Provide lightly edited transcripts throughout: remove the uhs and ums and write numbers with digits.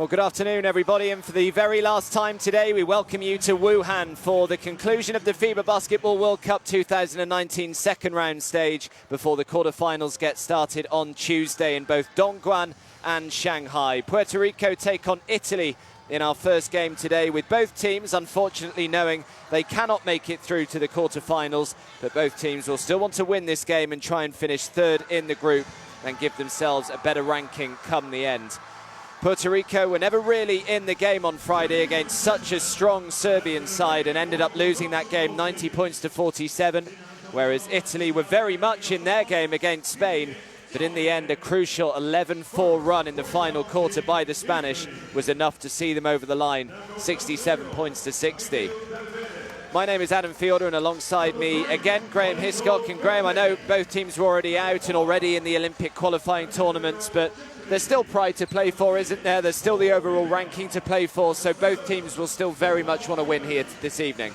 Well, good afternoon, everybody, and for the very last time today, we welcome you to Wuhan for the conclusion of the FIBA Basketball World Cup 2019 second round stage before the quarterfinals get started on Tuesday in both Dongguan and Shanghai. Puerto Rico take on Italy in our first game today, with both teams unfortunately knowing they cannot make it through to the quarterfinals, but both teams will still want to win this game and try and finish third in the group and give themselves a better ranking come the end. Puerto Rico were never really in the game on Friday against such a strong Serbian side and ended up losing that game 90 points to 47, whereas Italy were very much in their game against Spain, but in the end a crucial 11-4 run in the final quarter by the Spanish was enough to see them over the line, 67 points to 60. My name is Adam Fielder, and alongside me again Graham Hiscock. And Graham, I know both teams were already out and already in the Olympic qualifying tournaments, but there's still pride to play for, isn't there? There's still the overall ranking to play for, so both teams will still very much want to win here this evening.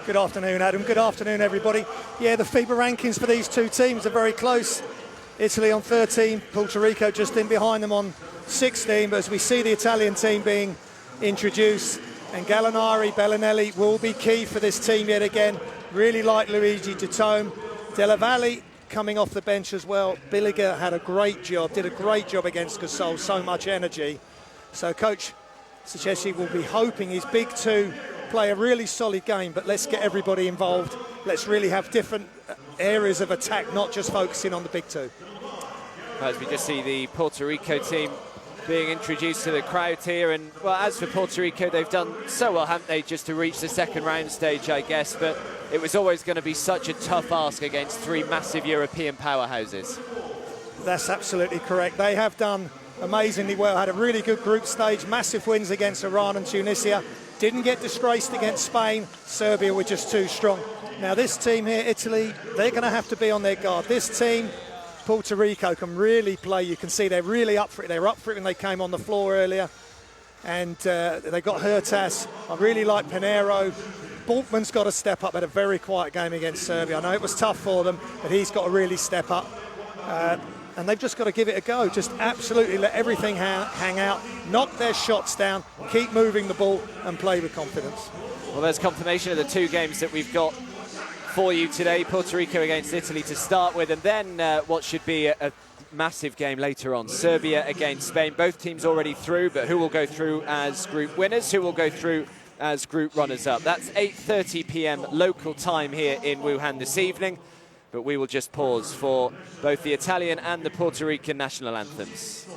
Good afternoon, Adam. Good afternoon, everybody. Yeah, the FIBA rankings for these two teams are very close. Italy on 13, Puerto Rico just in behind them on 16, but as we see the Italian team being introduced, and Gallinari, Bellinelli will be key for this team yet again. Really like Luigi Ditome. Della Valle coming off the bench as well. Billiger had a great job, did a great job against Gasol, so much energy. So Coach Sacchetti will be hoping his big two play a really solid game, but let's get everybody involved. Let's really have different areas of attack, not just focusing on the big two. As we just see the Puerto Rico team being introduced to the crowd here, and well, as for Puerto Rico, they've done so well, haven't they, just to reach the second round stage, I guess, but it was always going to be such a tough ask against three massive European powerhouses. That's absolutely correct. They have done amazingly well, had a really good group stage, massive wins against Iran and Tunisia, didn't get disgraced against Spain. Serbia were just too strong. Now this team here, Italy, they're going to have to be on their guard. This team, Puerto Rico, can really play. You can see they're really up for it. They were up for it when they came on the floor earlier. And they got Hurtas. I really like Pinheiro. Boltman's got to step up. Had a very quiet game against Serbia. I know it was tough for them, but he's got to really step up. And they've just got to give it a go. Just absolutely let everything hang out, knock their shots down, keep moving the ball and play with confidence. Well, there's confirmation of the two games that we've got for you today. Puerto Rico against Italy to start with, and then what should be a massive game later on, Serbia against Spain. Both teams already through, but who will go through as group winners, who will go through as group runners-up? That's 8:30 p.m. local time here in Wuhan this evening, but we will just pause for both the Italian and the Puerto Rican national anthems.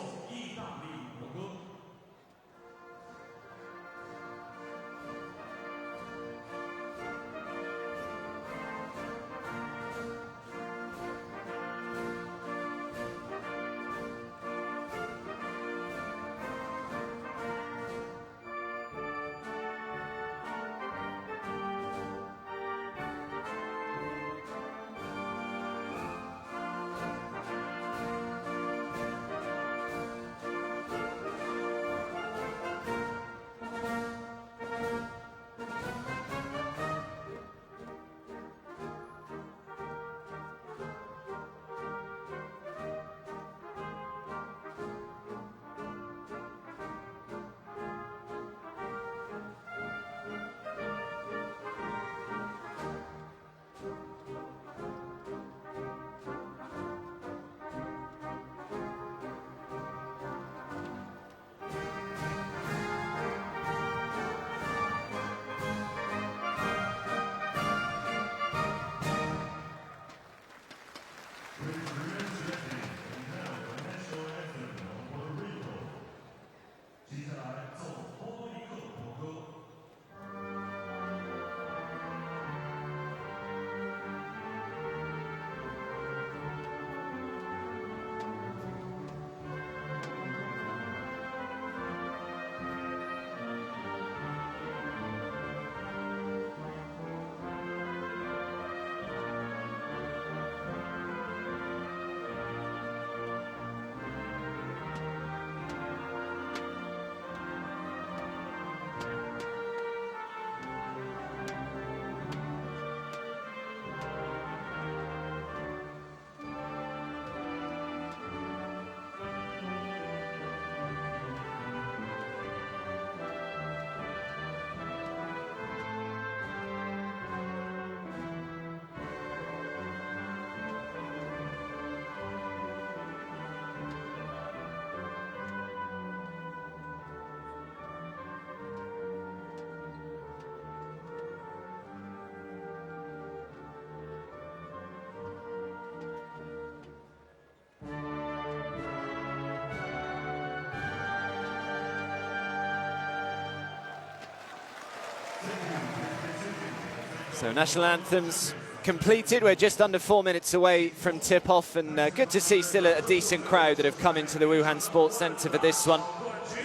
So national anthems completed. We're just under 4 minutes away from tip-off, and good to see still a decent crowd that have come into the Wuhan Sports Centre for this one.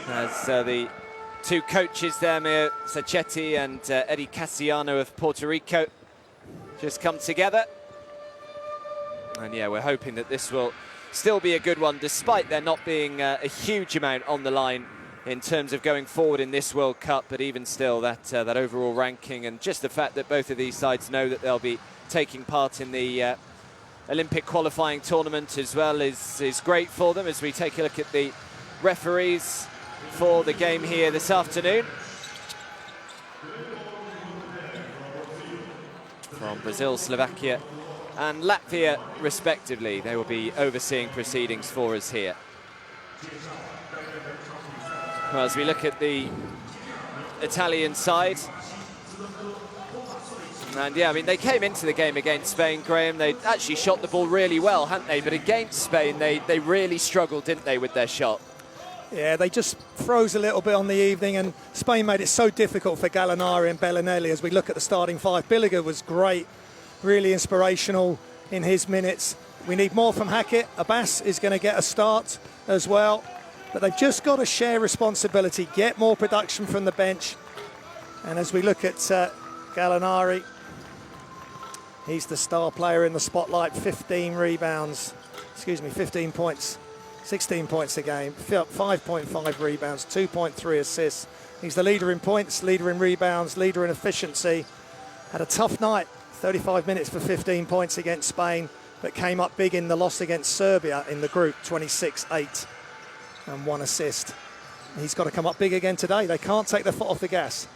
As the two coaches there, Mir Sacchetti and Eddie Cassiano of Puerto Rico, just come together. And yeah, we're hoping that this will still be a good one, despite there not being a huge amount on the line in terms of going forward in this World Cup. But even still, that overall ranking and just the fact that both of these sides know that they'll be taking part in the Olympic qualifying tournament as well is great for them. As we take a look at the referees for the game here this afternoon. From Brazil, Slovakia and Latvia respectively, they will be overseeing proceedings for us here. Well, as we look at the Italian side, and yeah, I mean, they came into the game against Spain, Graham. They actually shot the ball really well, hadn't they? But against Spain, they really struggled, didn't they, with their shot? Yeah, they just froze a little bit on the evening, and Spain made it so difficult for Gallinari and Bellinelli. As we look at the starting five, Billiger was great, really inspirational in his minutes. We need more from Hackett. Abbas is going to get a start as well. But they've just got to share responsibility, get more production from the bench. And as we look at Gallinari, he's the star player in the spotlight, 15 points, 16 points a game, 5.5 rebounds, 2.3 assists. He's the leader in points, leader in rebounds, leader in efficiency. Had a tough night, 35 minutes for 15 points against Spain, but came up big in the loss against Serbia in the group, 26-8 and 1 assist. He's got to come up big again today. They can't take their foot off the gas.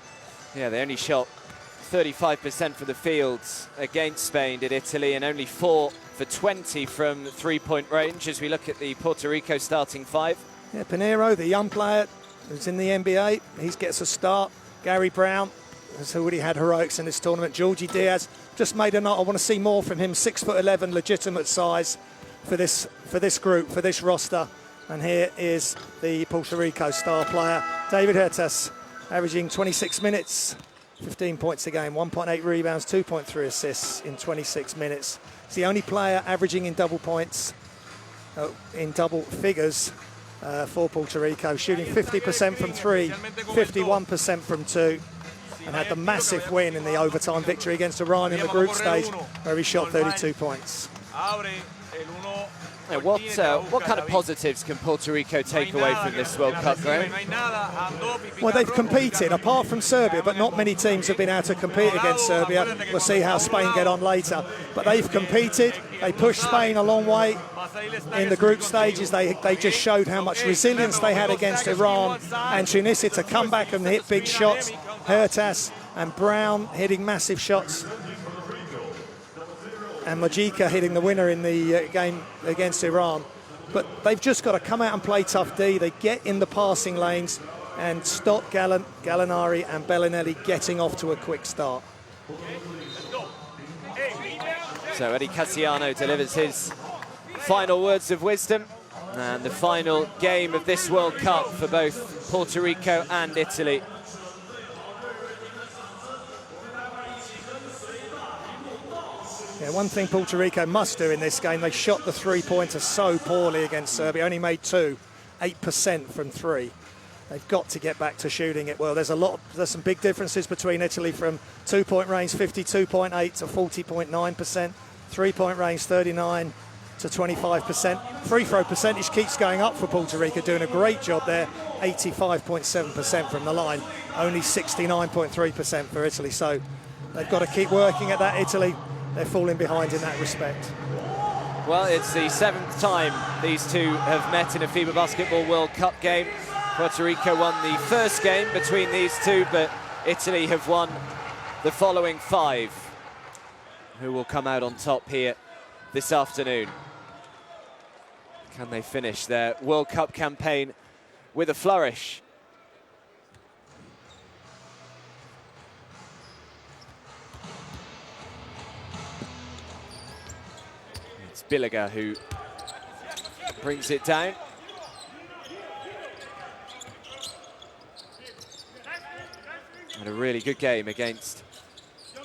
Yeah, they only shot 35% from the fields against Spain, did Italy, and only 4 for 20 from three-point range as we look at the Puerto Rico starting five. Yeah, Pinheiro, the young player who's in the NBA, he gets a start. Gary Brown has already had heroics in this tournament. Georgie Diaz just made a note. I want to see more from him. 6'11", legitimate size for this group, for this roster. And here is the Puerto Rico star player, David Huertas, averaging 26 minutes, 15 points a game, 1.8 rebounds, 2.3 assists in 26 minutes. He's the only player averaging in double points, in double figures for Puerto Rico, shooting 50% from 3, 51% from 2, and had the massive win in the overtime victory against Iran in the group stage, where he shot 32 points. Yeah, what kind of positives can Puerto Rico take away from this World Cup, Graham? Well, they've competed, apart from Serbia, but not many teams have been able to compete against Serbia. We'll see how Spain get on later. But they've competed. They pushed Spain a long way in the group stages. They just showed how much resilience they had against Iran and Tunisia to come back and hit big shots. Huertas and Brown hitting massive shots. And Mojica hitting the winner in the game against Iran. But they've just got to come out and play tough D. They get in the passing lanes and stop Gallinari and Bellinelli getting off to a quick start. So Eddie Cassiano delivers his final words of wisdom, and the final game of this World Cup for both Puerto Rico and Italy. Yeah, one thing Puerto Rico must do in this game, they shot the three-pointer so poorly against Serbia, only made 8% from 3. They've got to get back to shooting it well. There's some big differences between Italy from two-point range, 52.8 to 40.9%, three-point range, 39 to 25%. Free throw percentage keeps going up for Puerto Rico, doing a great job there, 85.7% from the line, only 69.3% for Italy. So they've got to keep working at that, Italy. They're falling behind in that respect. Well, it's the 7th time these two have met in a FIBA Basketball World Cup game. Puerto Rico won the first game between these two, but Italy have won the following 5, who will come out on top here this afternoon. Can they finish their World Cup campaign with a flourish? Billiger who brings it down. And a really good game against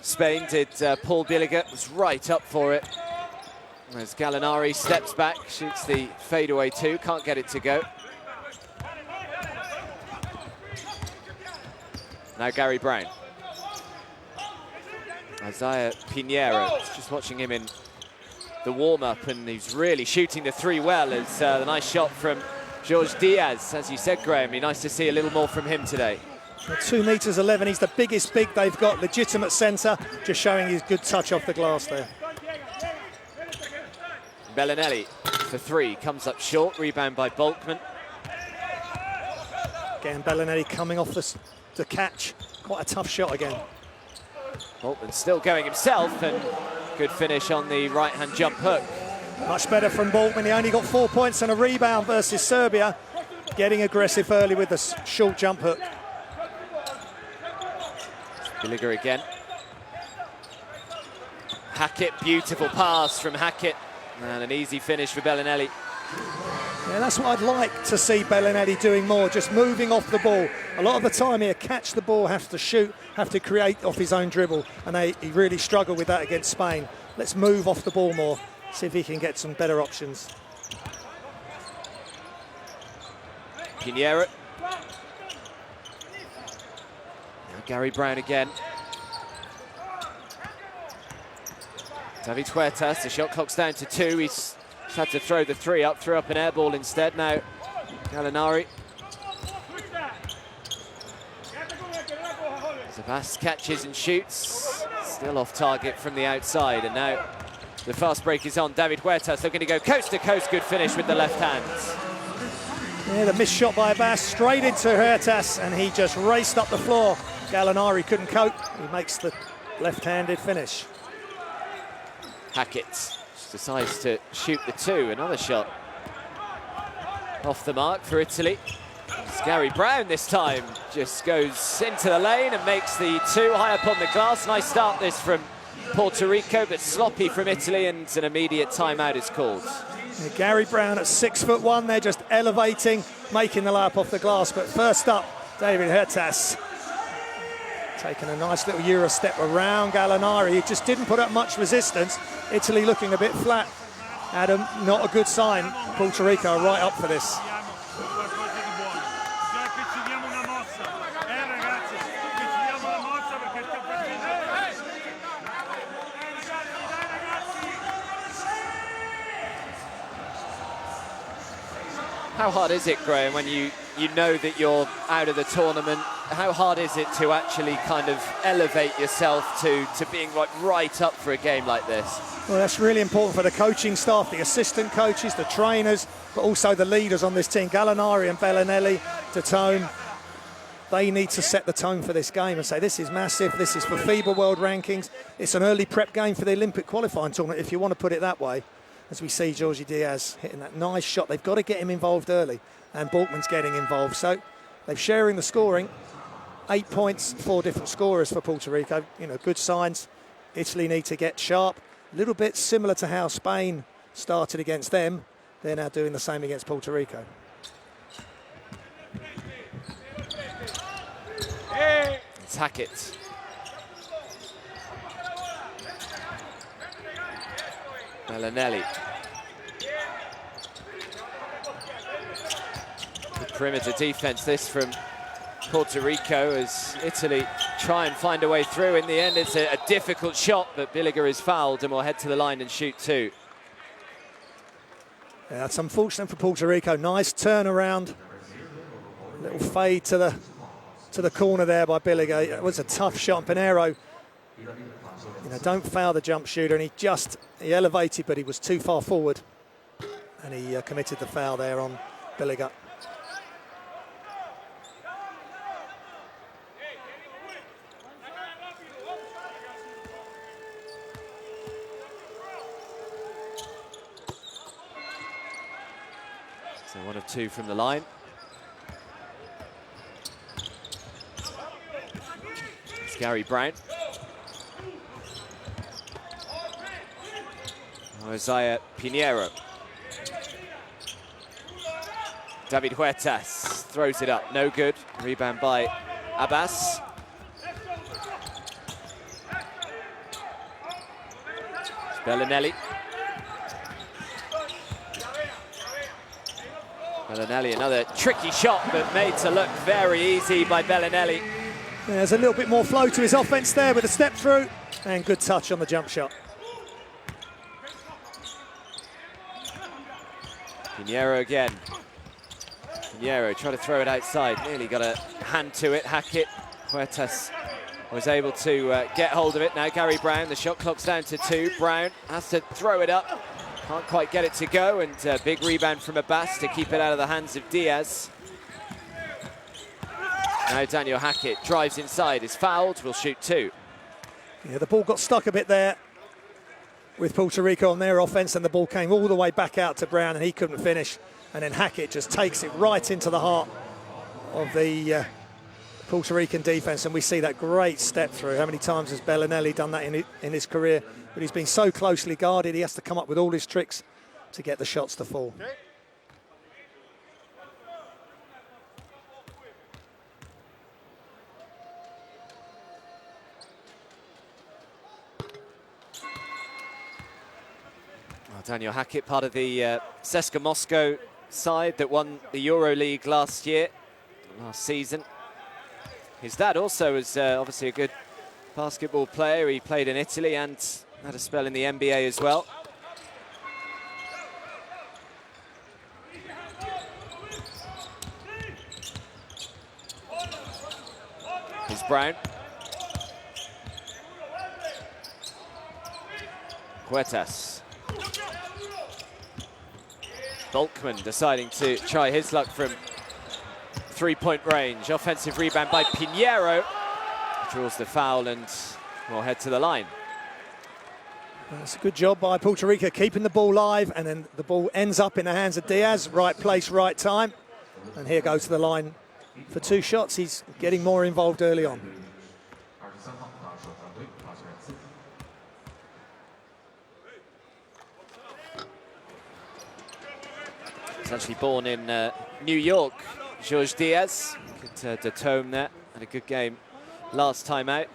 Spain did Paul Billiger, was right up for it. As Gallinari steps back, shoots the fadeaway two, can't get it to go. Now Gary Brown. Isaiah Pinheiro, just watching him in the warm-up, and he's really shooting the three well. As the nice shot from George Diaz, as you said, Graham. It'd be nice to see a little more from him today. 2 meters 11, he's the biggest big they've got, legitimate centre, just showing his good touch off the glass there. Bellinelli for three, comes up short, rebound by Bulkman. Again, Bellinelli coming off the catch, quite a tough shot again. Bulkman still going himself, and good finish on the right-hand jump hook. Much better from Bulkman, he only got 4 points and a rebound versus Serbia. Getting aggressive early with the short jump hook. Billiger again. Hackett, beautiful pass from Hackett. And an easy finish for Bellinelli. Yeah, that's what I'd like to see Bellinelli doing more, just moving off the ball. A lot of the time here, catch the ball, have to shoot, have to create off his own dribble. And he really struggled with that against Spain. Let's move off the ball more, see if he can get some better options. Pinheiro. Gary Brown again. David Huertas, the shot clock's down to 2. He's had to throw the three up, threw up an air ball instead. Now Gallinari. Zabas catches and shoots. Still off target from the outside, and now the fast break is on. David Huertas looking to go coast to coast. Good finish with the left hand. Yeah, the missed shot by Abbas, straight into Huertas, and he just raced up the floor. Gallinari couldn't cope. He makes the left-handed finish. Hackett just decides to shoot the two. Another shot off the mark for Italy. It's Gary Brown this time. Just goes into the lane and makes the two high up on the glass. Nice start this from Puerto Rico, but sloppy from Italy, and an immediate timeout is called. Yeah, Gary Brown at 6'1", they're just elevating, making the layup off the glass. But first up, David Huertas. Taking a nice little Euro step around Gallinari. He just didn't put up much resistance. Italy looking a bit flat. Adam, not a good sign. Puerto Rico are right up for this. How hard is it, Graham, when you know that you're out of the tournament? How hard is it to actually kind of elevate yourself to being right up for a game like this? Well, that's really important for the coaching staff, the assistant coaches, the trainers, but also the leaders on this team. Gallinari and Bellinelli, Datone, they need to set the tone for this game and say, this is massive, this is for FIBA World Rankings. It's an early prep game for the Olympic qualifying tournament, if you want to put it that way. As we see Georgie Diaz hitting that nice shot. They've got to get him involved early, and Bulkman's getting involved. So they're sharing the scoring. 8 points, 4 different scorers for Puerto Rico. You know, good signs. Italy need to get sharp. A little bit similar to how Spain started against them. They're now doing the same against Puerto Rico. It's Hackett. Bellinelli. Good perimeter defense this from Puerto Rico as Italy try and find a way through. In the end, it's a difficult shot, but Billiger is fouled and will head to the line and shoot two. Yeah, that's unfortunate for Puerto Rico. Nice turnaround. Little fade to the corner there by Billiger. It was a tough shot. Pinheiro, you know, don't foul the jump shooter, and he elevated, but he was too far forward, and he committed the foul there on Billiger. So 1 of 2 from the line. It's Gary Brown. Isaiah Pinheiro. David Huertas throws it up, no good. Rebound by Abbas. Bellinelli. Bellinelli, another tricky shot, but made to look very easy by Bellinelli. There's a little bit more flow to his offense there with a step through, and good touch on the jump shot. Pinheiro again. Pinheiro trying to throw it outside, nearly got a hand to it, Hackett. Huertas was able to get hold of it. Now Gary Brown, the shot clock's down to 2. Brown has to throw it up. Can't quite get it to go, and big rebound from Abbas to keep it out of the hands of Diaz. Now Daniel Hackett drives inside, is fouled, will shoot 2. Yeah, the ball got stuck a bit there with Puerto Rico on their offense, and the ball came all the way back out to Brown, and he couldn't finish. And then Hackett just takes it right into the heart of the Puerto Rican defense, and we see that great step through. How many times has Bellinelli done that in his career? But he's been so closely guarded, he has to come up with all his tricks to get the shots to fall. Well, Daniel Hackett, part of the CSKA Moscow side that won the EuroLeague last season. His dad also was obviously a good basketball player. He played in Italy and had a spell in the NBA as well. Here's Brown. Huertas. Volkman deciding to try his luck from three-point range. Offensive rebound by Pinheiro. Draws the foul and will head to the line. That's a good job by Puerto Rico, keeping the ball live, and then the ball ends up in the hands of Diaz. Right place, right time. And here goes to the line for 2 shots. He's getting more involved early on. He's actually born in New York, George Diaz. Good Datome there, had a good game last time out.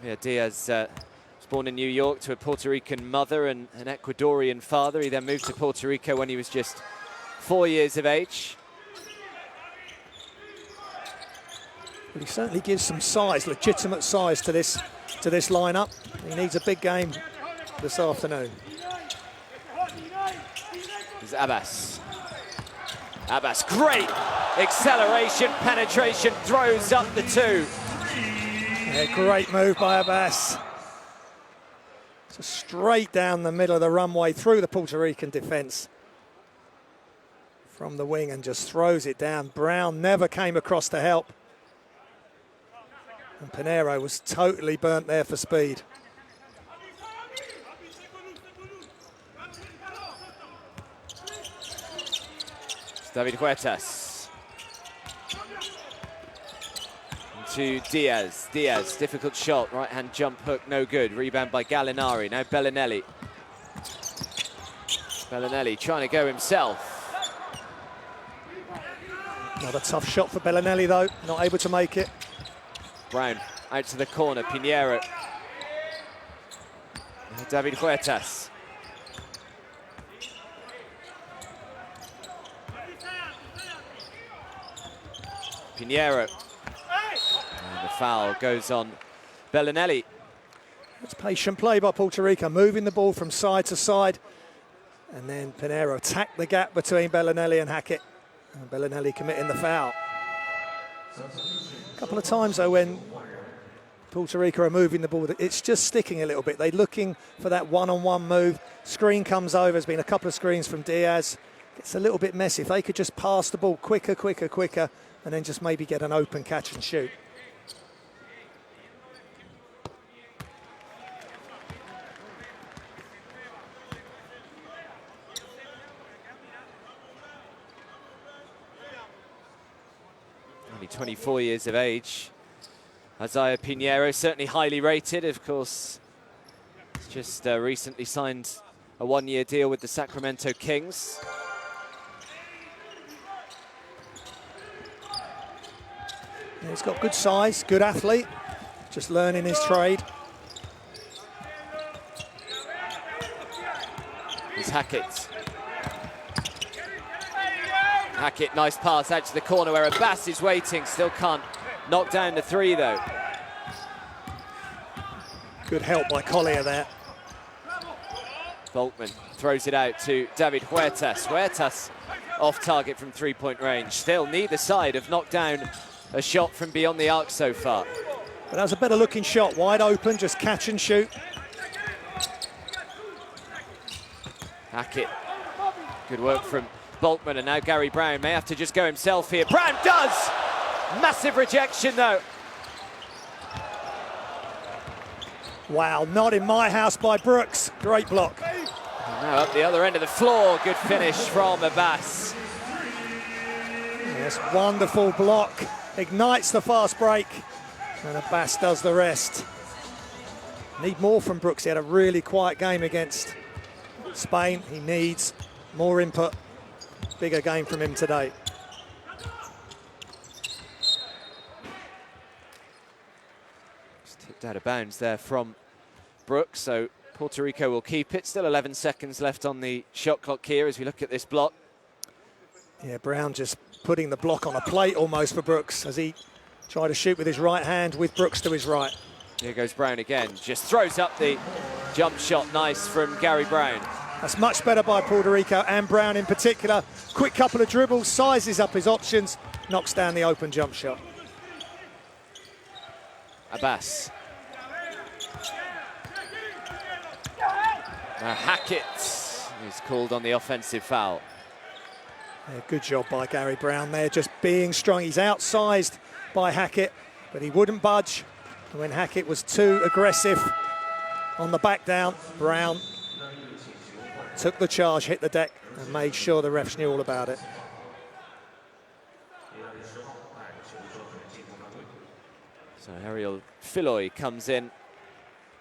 Yeah, Diaz was born in New York to a Puerto Rican mother and an Ecuadorian father. He then moved to Puerto Rico when he was just 4 years of age. But he certainly gives some size, legitimate size to this lineup. He needs a big game this afternoon. There's Abbas. Abbas, great acceleration, penetration, throws up the 2. Yeah, great move by Abbas. Just straight down the middle of the runway through the Puerto Rican defense from the wing and just throws it down. Brown never came across to help. And Pinheiro was totally burnt there for speed. David Huertas. To Diaz. Diaz, difficult shot. Right-hand jump hook, no good. Rebound by Gallinari. Now Bellinelli. Bellinelli trying to go himself. Another tough shot for Bellinelli, though. Not able to make it. Brown out to the corner. Pinheiro. David Huertas. Pinheiro. And the foul goes on Bellinelli. It's patient play by Puerto Rico, moving the ball from side to side. And then Pinheiro attacked the gap between Bellinelli and Hackett. And Bellinelli committing the foul. A couple of times, though, when Puerto Rico are moving the ball, it's just sticking a little bit. They're looking for that one-on-one move. Screen comes over. There's been a couple of screens from Diaz. It's a little bit messy. If they could just pass the ball quicker, and then just maybe get an open catch and shoot. Only 24 years of age. Isaiah Pinheiro, certainly highly rated, of course. He's just recently signed a 1-year deal with the Sacramento Kings. He's got good size, good athlete, just learning his trade. It's Hackett. Hackett, nice pass out to the corner where Abbas is waiting. Still can't knock down the three, though. Good help by Collier there. Boltman throws it out to David Huertas. Huertas off target from three-point range. Still, neither side have knocked down a shot from beyond the arc so far. But that was a better looking shot, wide open, just catch and shoot. Hackett, good work from Boltman, and now Gary Brown may have to just go himself here. Brown does! Massive rejection, though. Wow, not in my house by Brooks. Great block. And now up the other end of the floor, good finish from Abbas. Yes, wonderful block. Ignites the fast break, and Abbas does the rest. Need more from Brooks. He had a really quiet game against Spain. He needs more input. Bigger game from him today. Just tipped out of bounds there from Brooks, so Puerto Rico will keep it. Still 11 seconds left on the shot clock here as we look at this block. Yeah, Brown just putting the block on a plate almost for Brooks as he tried to shoot with his right hand with Brooks to his right. Here goes Brown again, just throws up the jump shot. Nice from Gary Brown. That's much better by Puerto Rico and Brown in particular. Quick couple of dribbles, sizes up his options, knocks down the open jump shot. Abbas. Now Hackett is called on the offensive foul. Yeah, good job by Gary Brown there, just being strong. He's outsized by Hackett, but he wouldn't budge. And when Hackett was too aggressive on the back down, Brown took the charge, hit the deck, and made sure the refs knew all about it. So Ariel Filoy comes in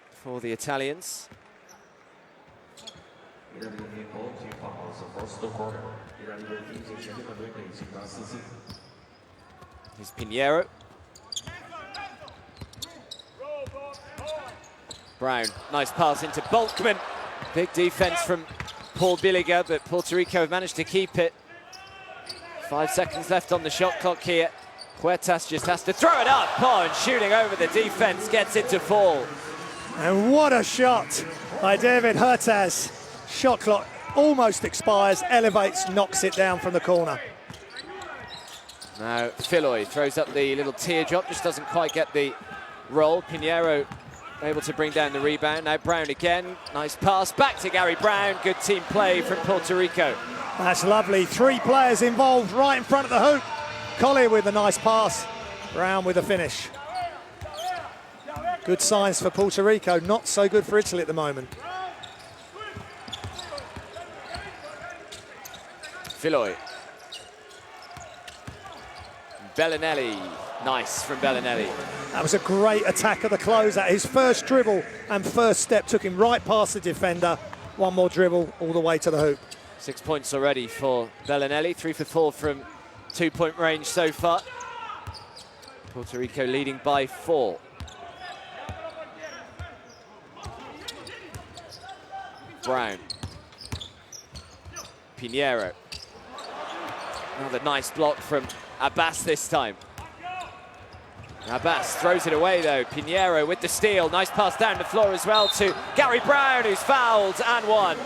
for the Italians. Here's Pinheiro. Brown, nice pass into Boltman. Big defense from Paul Billiger, but Puerto Rico have managed to keep it. 5 seconds left on the shot clock here. Huertas just has to throw it up. Oh, and shooting over the defense, gets it to fall. And what a shot by David Huertas. Shot clock almost expires, elevates, knocks it down from the corner. Now Filoy throws up the little teardrop, just doesn't quite get the roll. Pinheiro able to bring down the rebound. Now Brown again, nice pass back to Gary Brown. Good team play from Puerto Rico. That's lovely, 3 players involved right in front of the hoop. Collier with a nice pass, Brown with a finish. Good signs for Puerto Rico, not so good for Italy at the moment. Filoy. Bellinelli, nice from Bellinelli. That was a great attack of the closeout. His first dribble and first step took him right past the defender. One more dribble all the way to the hoop. 6 points already for Bellinelli, 3 for 4 from 2-point range so far. Puerto Rico leading by 4. Brown. Pinheiro. Another nice block from Abbas this time. Abbas throws it away though. Pinheiro with the steal. Nice pass down the floor as well to Gary Brown, who's fouled and won.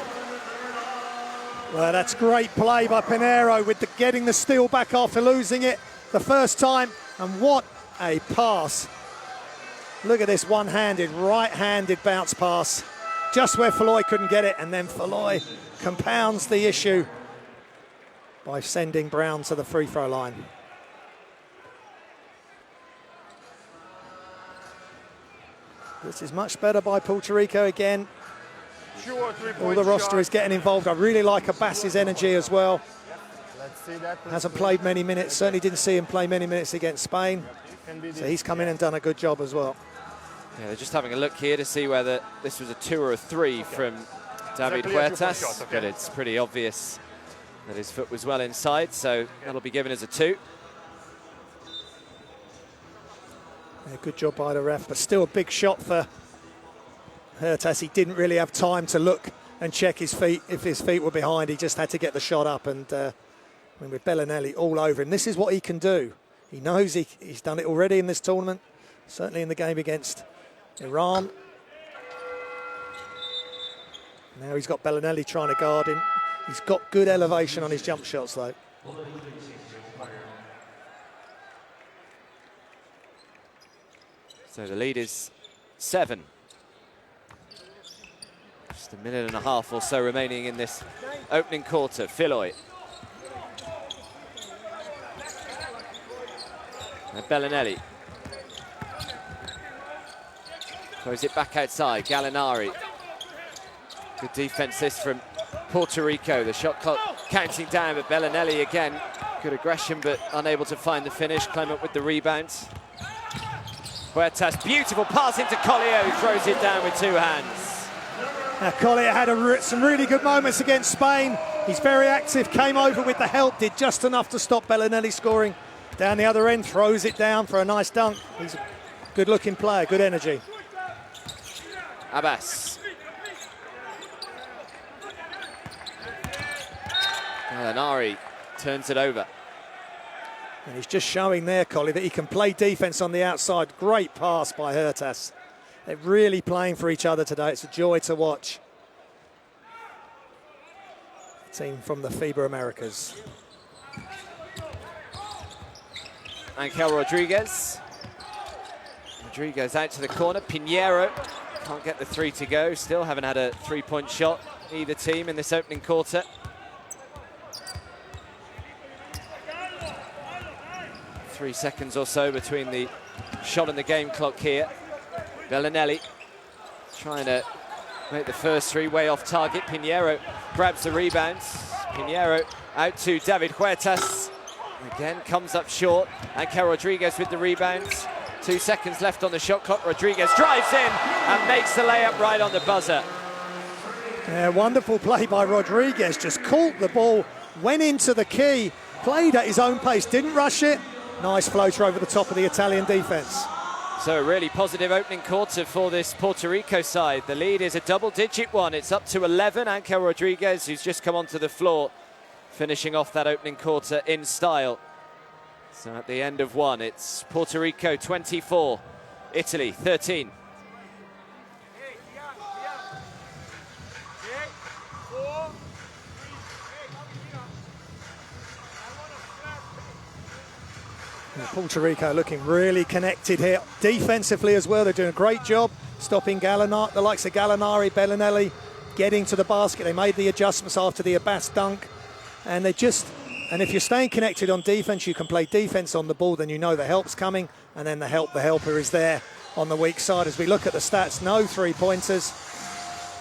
Well, that's great play by Pinheiro with getting the steal back after losing it the first time. And what a pass. Look at this one-handed, right-handed bounce pass. Just where Filoy couldn't get it, and then Filoy compounds the issue by sending Brown to the free throw line. This is much better by Puerto Rico again. All the roster is getting involved. I really like Abbas's energy as well. Hasn't played many minutes, certainly didn't see him play many minutes against Spain. So he's come in and done a good job as well. Yeah, they're just having a look here to see whether this was a 2 or a 3 from David Huertas, but it's pretty obvious that his foot was well inside, so that'll be given as a 2. Yeah, good job by the ref, but still a big shot for Huertas. He didn't really have time to look and check his feet. If his feet were behind, he just had to get the shot up. And with Bellinelli all over him, this is what he can do. He knows he's done it already in this tournament, certainly in the game against Iran. Now he's got Bellinelli trying to guard him. He's got good elevation on his jump shots, though. So the lead is 7. Just a minute and a half or so remaining in this opening quarter. Philoy. And Bellinelli. Throws it back outside. Gallinari. Good defense this from Puerto Rico. The shot clock counting down, but Bellinelli again. Good aggression, but unable to find the finish. Clement with the rebound. Huertas, beautiful pass into Collier, who throws it down with 2 hands. Now, Collier had some really good moments against Spain. He's very active, came over with the help, did just enough to stop Bellinelli scoring. Down the other end, throws it down for a nice dunk. He's a good-looking player, good energy. Abbas. Gallinari turns it over. And he's just showing there, Collie, that he can play defence on the outside. Great pass by Huertas. They're really playing for each other today. It's a joy to watch. Team from the FIBA Americas. Angel Rodriguez. Rodriguez out to the corner. Pinheiro can't get the 3 to go. Still haven't had a 3-point shot, either team, in this opening quarter. Three seconds or so between the shot and the game clock here. Bellinelli trying to make the first 3 way off target. Pinheiro grabs the rebound. Pinheiro out to David Huertas. Again, comes up short. Angel Rodriguez with the rebound. 2 seconds left on the shot clock. Rodriguez drives in and makes the layup right on the buzzer. Yeah, wonderful play by Rodriguez. Just caught the ball, went into the key, played at his own pace, didn't rush it. Nice floater over the top of the Italian defence. So a really positive opening quarter for this Puerto Rico side. The lead is a double-digit one. It's up to 11. Angel Rodriguez, who's just come onto the floor, finishing off that opening quarter in style. So at the end of 1, it's Puerto Rico 24, Italy 13. Puerto Rico looking really connected here. Defensively as well, they're doing a great job stopping Gallinari, the likes of Gallinari, Bellinelli, getting to the basket. They made the adjustments after the Abbas dunk. And and if you're staying connected on defense, you can play defense on the ball, then you know the help's coming, and then the helper is there on the weak side. As we look at the stats, no 3-pointers.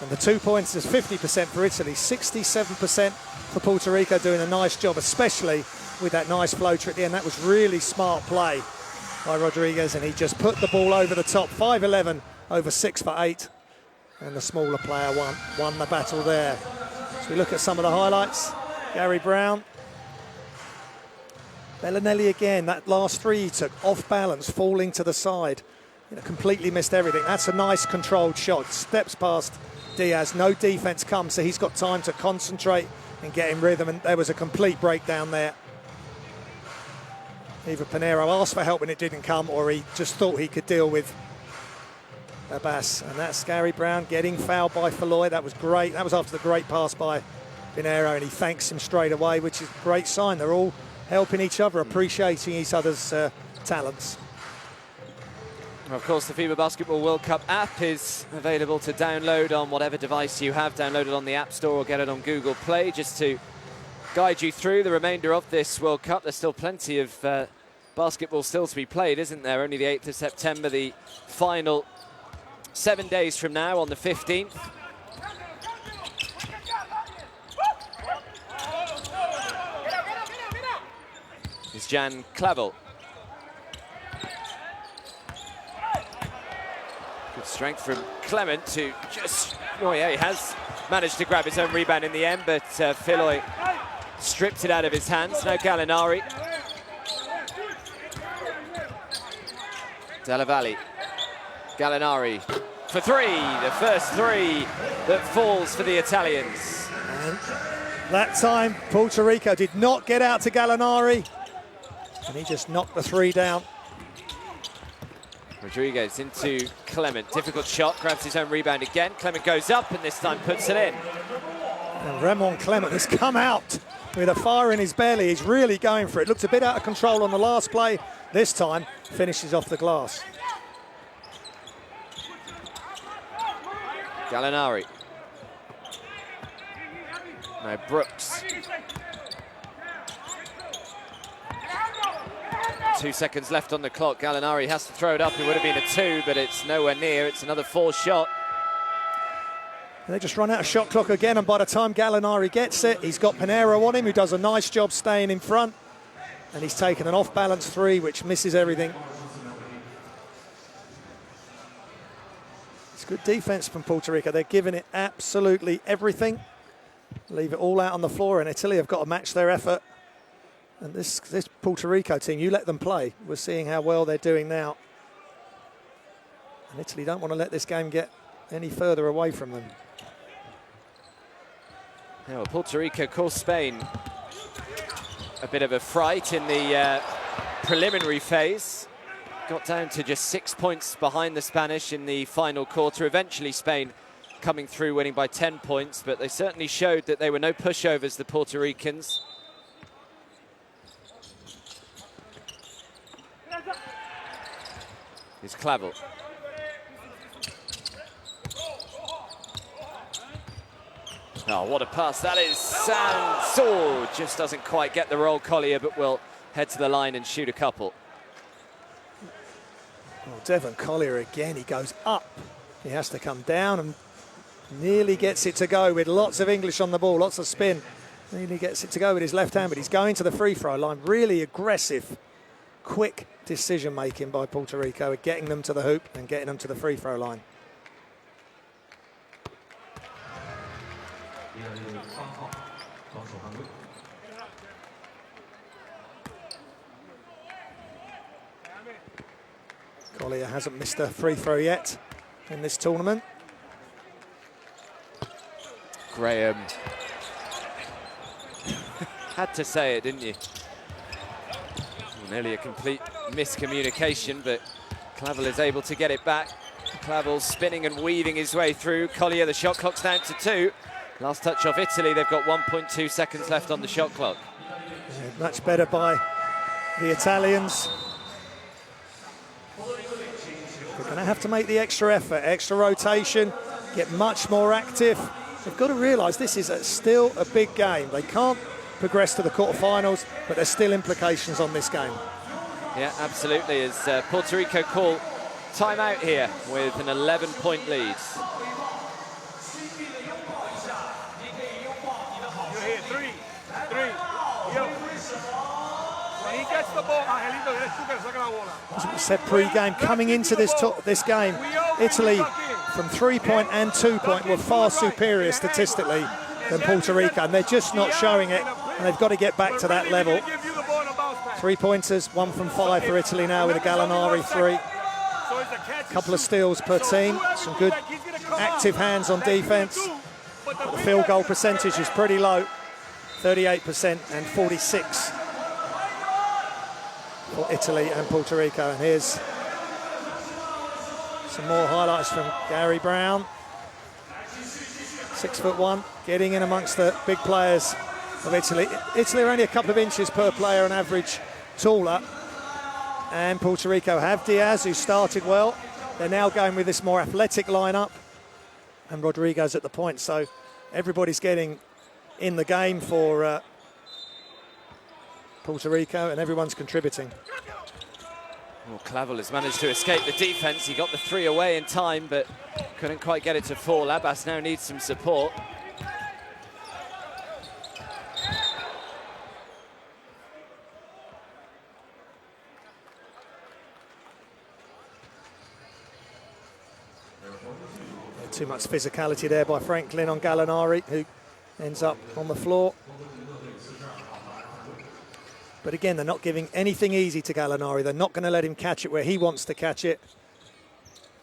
And the 2-pointers, 50% for Italy, 67% for Puerto Rico, doing a nice job, especially with that nice floater at the end. That was really smart play by Rodriguez, and he just put the ball over the top. 5'11", over 6 for 8, and the smaller player won the battle there. So we look at some of the highlights. Gary Brown. Bellinelli again, that last 3 he took, off balance, falling to the side. Completely missed everything. That's a nice controlled shot. Steps past Diaz, no defense comes, so he's got time to concentrate and get in rhythm, and there was a complete breakdown there. Either Pinheiro asked for help and it didn't come, or he just thought he could deal with Abbas. And that's Gary Brown getting fouled by Philoy. That was great. That was after the great pass by Pinheiro, and he thanks him straight away, which is a great sign. They're all helping each other, appreciating each other's talents. Of course, the FIBA Basketball World Cup app is available to download on whatever device you have. Download it on the App Store or get it on Google Play, just to guide you through the remainder of this World Cup. There's still plenty of basketball still to be played, isn't there? Only the 8th of September, the final 7 days from now on the 15th. It's Jan Clavel. Good strength from Clement to just, oh yeah, he has managed to grab his own rebound in the end, but Philoy stripped it out of his hands. Now Gallinari. Della Valle. Gallinari for three. The first three that falls for the Italians. And that time, Puerto Rico did not get out to Gallinari, and he just knocked the three down. Rodriguez into Clement. Difficult shot, grabs his own rebound again. Clement goes up and this time puts it in. And Ramon Clement has come out with a fire in his belly. He's really going for it. Looked a bit out of control on the last play. This time, finishes off the glass. Gallinari. Now Brooks. 2 seconds left on the clock. Gallinari has to throw it up. It would have been a two, but it's nowhere near. It's another forced shot. And they just run out of shot clock again, and by the time Gallinari gets it, he's got Pinheiro on him, who does a nice job staying in front. And he's taken an off-balance three, which misses everything. It's good defense from Puerto Rico. They're giving it absolutely everything. Leave it all out on the floor, and Italy have got to match their effort. And this Puerto Rico team, you let them play. We're seeing how well they're doing now. And Italy don't want to let this game get any further away from them. Yeah, well, Puerto Rico caused Spain a bit of a fright in the preliminary phase. Got down to just 6 points behind the Spanish in the final quarter. Eventually Spain coming through, winning by 10 points, but they certainly showed that they were no pushovers, the Puerto Ricans. Here's Clavel. Oh, what a pass that is. Sanso just doesn't quite get the roll, Collier, but will head to the line and shoot a couple. Well, Devon Collier again, he goes up. He has to come down and nearly gets it to go with lots of English on the ball, lots of spin. Nearly gets it to go with his left hand, but he's going to the free throw line. Really aggressive, quick decision making by Puerto Rico at getting them to the hoop and getting them to the free throw line. Collier hasn't missed a free throw yet in this tournament. Graham. Had to say it, didn't you? Nearly a complete miscommunication, but Clavel is able to get it back. Clavel spinning and weaving his way through. Collier, the shot clock's down to 2. Last touch off Italy, they've got 1.2 seconds left on the shot clock. Yeah, much better by the Italians. They're going to have to make the extra effort, extra rotation, get much more active. They've got to realise this is still a big game. They can't progress to the quarterfinals, but there's still implications on this game. Yeah, absolutely. As Puerto Rico call timeout here with an 11-point lead. As we said pre-game, coming into this game, Italy from 3-point and 2-point were far superior statistically than Puerto Rico, and they're just not showing it, and they've got to get back to that level. 3-pointers, 1 from 5 for Italy now with a Gallinari 3. A couple of steals per team, some good active hands on defense, but the field goal percentage is pretty low, 38% and 46 for Italy and Puerto Rico. And here's some more highlights from Gary Brown. 6'1", getting in amongst the big players of Italy. Italy are only a couple of inches per player on average taller. And Puerto Rico have Diaz, who started well. They're now going with this more athletic lineup. And Rodriguez at the point. So everybody's getting in the game for Puerto Rico, and everyone's contributing. Well, Clavel has managed to escape the defense. He got the 3 away in time, but couldn't quite get it to fall. Abbas now needs some support. Too much physicality there by Franklin on Gallinari, who ends up on the floor. But again, they're not giving anything easy to Gallinari. They're not going to let him catch it where he wants to catch it.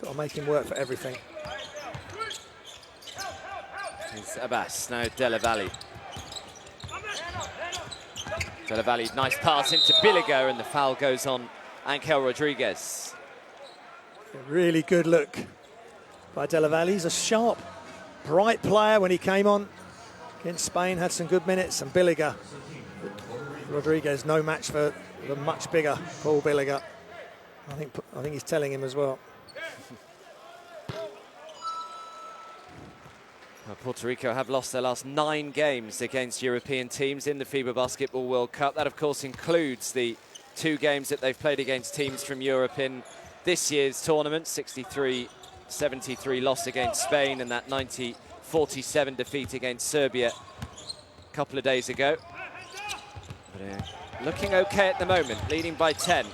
Got to make him work for everything. It's Abbas, now Della Valle. Della Valle, nice pass into Billiger, and the foul goes on Angel Rodriguez. A really good look by Della Valle. He's a sharp, bright player when he came on against Spain, had some good minutes, and Billiger. Rodriguez, no match for the much bigger Paul Billiger. I think he's telling him as well. Well, Puerto Rico have lost their last 9 games against European teams in the FIBA Basketball World Cup. That, of course, includes the 2 games that they've played against teams from Europe in this year's tournament. 63-73 loss against Spain, and that 90-47 defeat against Serbia a couple of days ago. But, looking okay at the moment, leading by 10.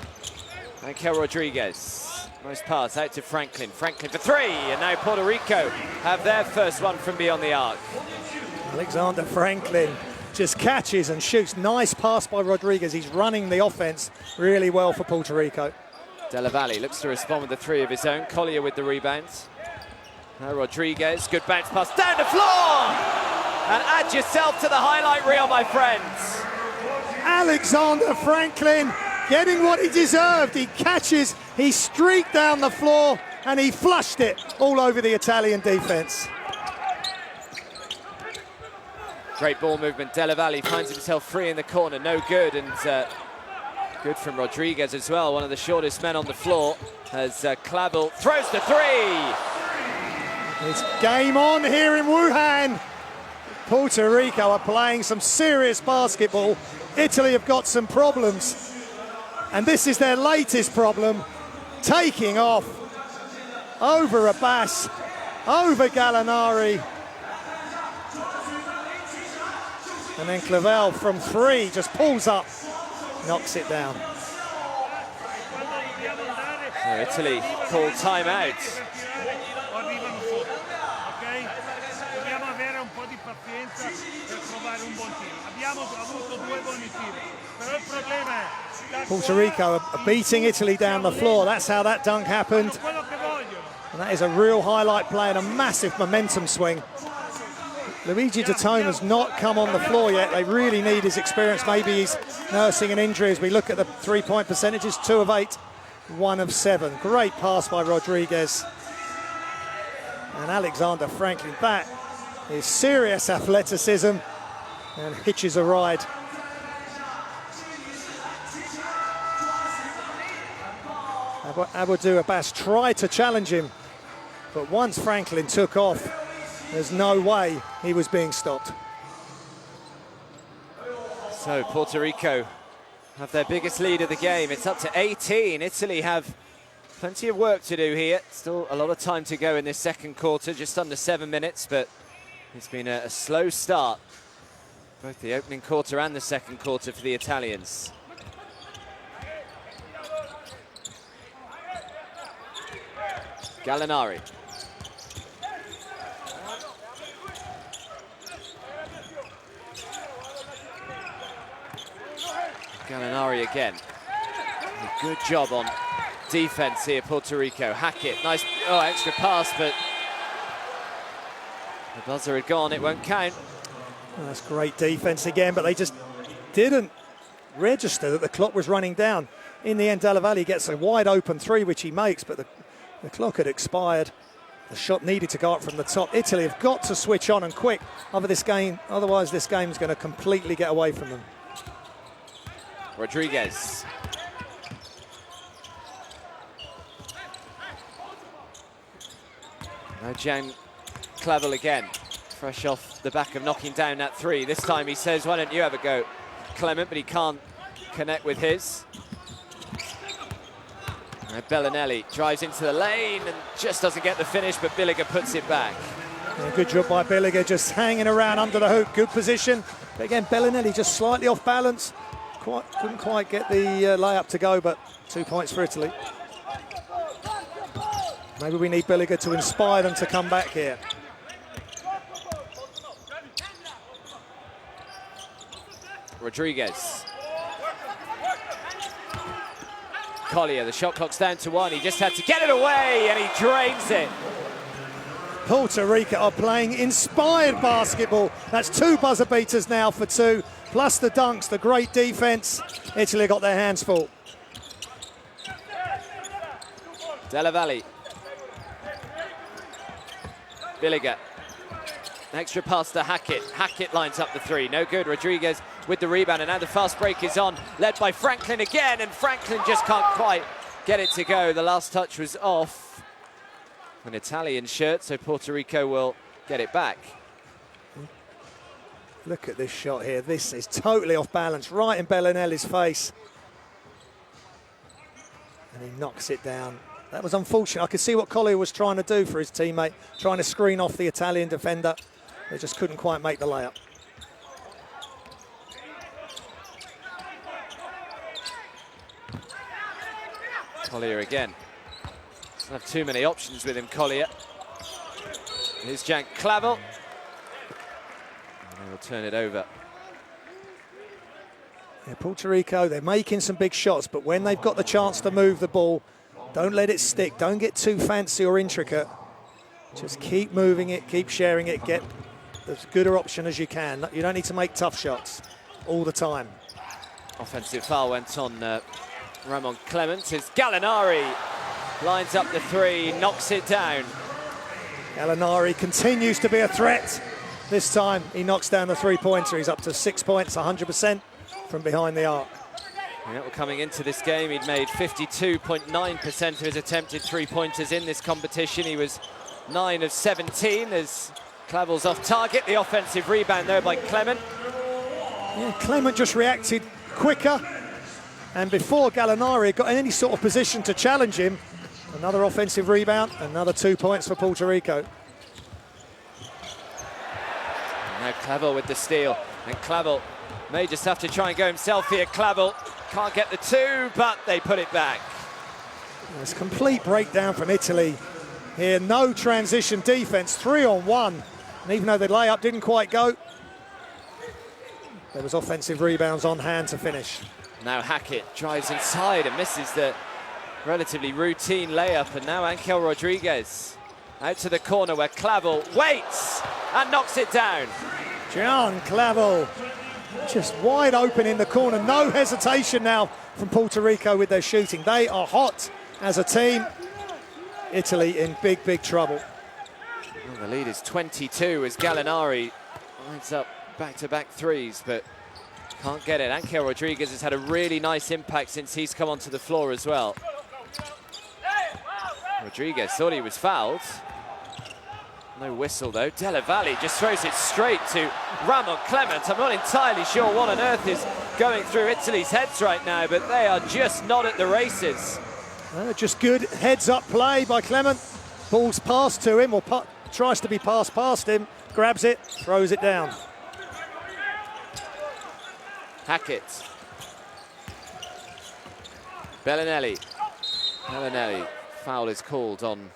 Angel Rodriguez. Nice pass out to Franklin. Franklin for 3, and now Puerto Rico have their first one from beyond the arc. Alexander Franklin just catches and shoots. Nice pass by Rodriguez. He's running the offense really well for Puerto Rico. Della Valle looks to respond with the 3 of his own. Collier with the rebounds. Now Rodriguez, good bounce pass down the floor! And add yourself to the highlight reel, my friends. Alexander Franklin getting what he deserved. He catches, he streaked down the floor, and he flushed it all over the Italian defense. Great ball movement. Della Valle finds himself free in the corner. No good, and good from Rodriguez as well. One of the shortest men on the floor as Clavel throws the 3. It's game on here in Wuhan. Puerto Rico are playing some serious basketball. Italy have got some problems. And this is their latest problem, taking off over Abbas, over Gallinari. And then Clavel from 3 just pulls up, knocks it down. So Italy called timeout. Puerto Rico are beating Italy down the floor. That's how that dunk happened. And that is a real highlight play and a massive momentum swing. Luigi Datone has not come on the floor yet. They really need his experience. Maybe he's nursing an injury as we look at the 3-point percentages. 2 of 8, 1 of 7. Great pass by Rodriguez. And Alexander Franklin, that is serious athleticism and hitches a ride. Abdou Abbas tried to challenge him, but once Franklin took off, there's no way he was being stopped. So Puerto Rico have their biggest lead of the game. It's up to 18. Italy have plenty of work to do here. Still a lot of time to go in this second quarter, just under 7 minutes, but it's been a slow start, both the opening quarter and the second quarter for the Italians. Gallinari. Gallinari again. A good job on defense here, Puerto Rico. Hackett, nice, extra pass, but the buzzer had gone, it won't count. Well, that's great defense again, but they just didn't register that the clock was running down. In the end, Della Valle gets a wide open 3, which he makes, but the clock had expired. The shot needed to go up from the top. Italy have got to switch on and quick over this game, otherwise this game's going to completely get away from them. Rodriguez. Now Jan Clavel again, fresh off the back of knocking down that 3. This time he says, why don't you have a go, Clement, but he can't connect with his. Bellinelli drives into the lane and just doesn't get the finish, but Billiger puts it back. Yeah, good job by Billiger, just hanging around under the hoop, good position. But again, Bellinelli just slightly off balance. Couldn't quite get the layup to go, but 2 points for Italy. Maybe we need Billiger to inspire them to come back here. Rodriguez. Collier, the shot clock's down to 1. He just had to get it away, and he drains it. Puerto Rico are playing inspired basketball. That's 2 buzzer beaters now for 2, plus the dunks, the great defense. Italy got their hands full. Della Valle. Villiger. Extra pass to Hackett. Hackett lines up the 3. No good. Rodriguez with the rebound, and now the fast break is on, led by Franklin again, and Franklin just can't quite get it to go. The last touch was off. An Italian shirt, so Puerto Rico will get it back. Look at this shot here. This is totally off balance, right in Bellinelli's face. And he knocks it down. That was unfortunate. I could see what Collier was trying to do for his teammate, trying to screen off the Italian defender. They just couldn't quite make the layup. Collier again. Doesn't have too many options with him, Collier. Here's Jan Clavel. And he'll turn it over. Yeah, Puerto Rico, they're making some big shots, but when they've got the chance to move the ball, don't let it stick. Don't get too fancy or intricate. Just keep moving it, keep sharing it, get as good an option as you can. You don't need to make tough shots all the time. Offensive foul went on Ramon Clement. As Gallinari lines up the 3, knocks it down. Gallinari continues to be a threat. This time he knocks down the 3-pointer. He's up to 6 points, 100% from behind the arc. Yeah, well, coming into this game, he'd made 52.9% of his attempted 3-pointers in this competition. He was 9 of 17 as Clavel's off target. The offensive rebound there by Clement. Yeah, Clement just reacted quicker, and before Gallinari got in any sort of position to challenge him, another offensive rebound, another 2 points for Puerto Rico. Now Clavel with the steal, and Clavel may just have to try and go himself here. Clavel can't get the 2, but they put it back. There's complete breakdown from Italy here. No transition defense, 3-on-1. And even though the layup didn't quite go, there was offensive rebounds on hand to finish. Now Hackett drives inside and misses the relatively routine layup, and now Angel Rodriguez out to the corner where Clavel waits and knocks it down. Gian Clavel just wide open in the corner. No hesitation now from Puerto Rico with their shooting. They are hot as a team. Italy in big, big trouble. Well, the lead is 22 as Gallinari lines up back-to-back 3s, but can't get it. Angel Rodriguez has had a really nice impact since he's come onto the floor as well. Rodriguez thought he was fouled. No whistle though. Della Valle just throws it straight to Ramon Clement. I'm not entirely sure what on earth is going through Italy's heads right now, but they are just not at the races. Just good heads-up play by Clement. Ball's passed to him, or tries to be passed past him, grabs it, throws it down. Hackett. Bellinelli. Bellinelli. Foul is called on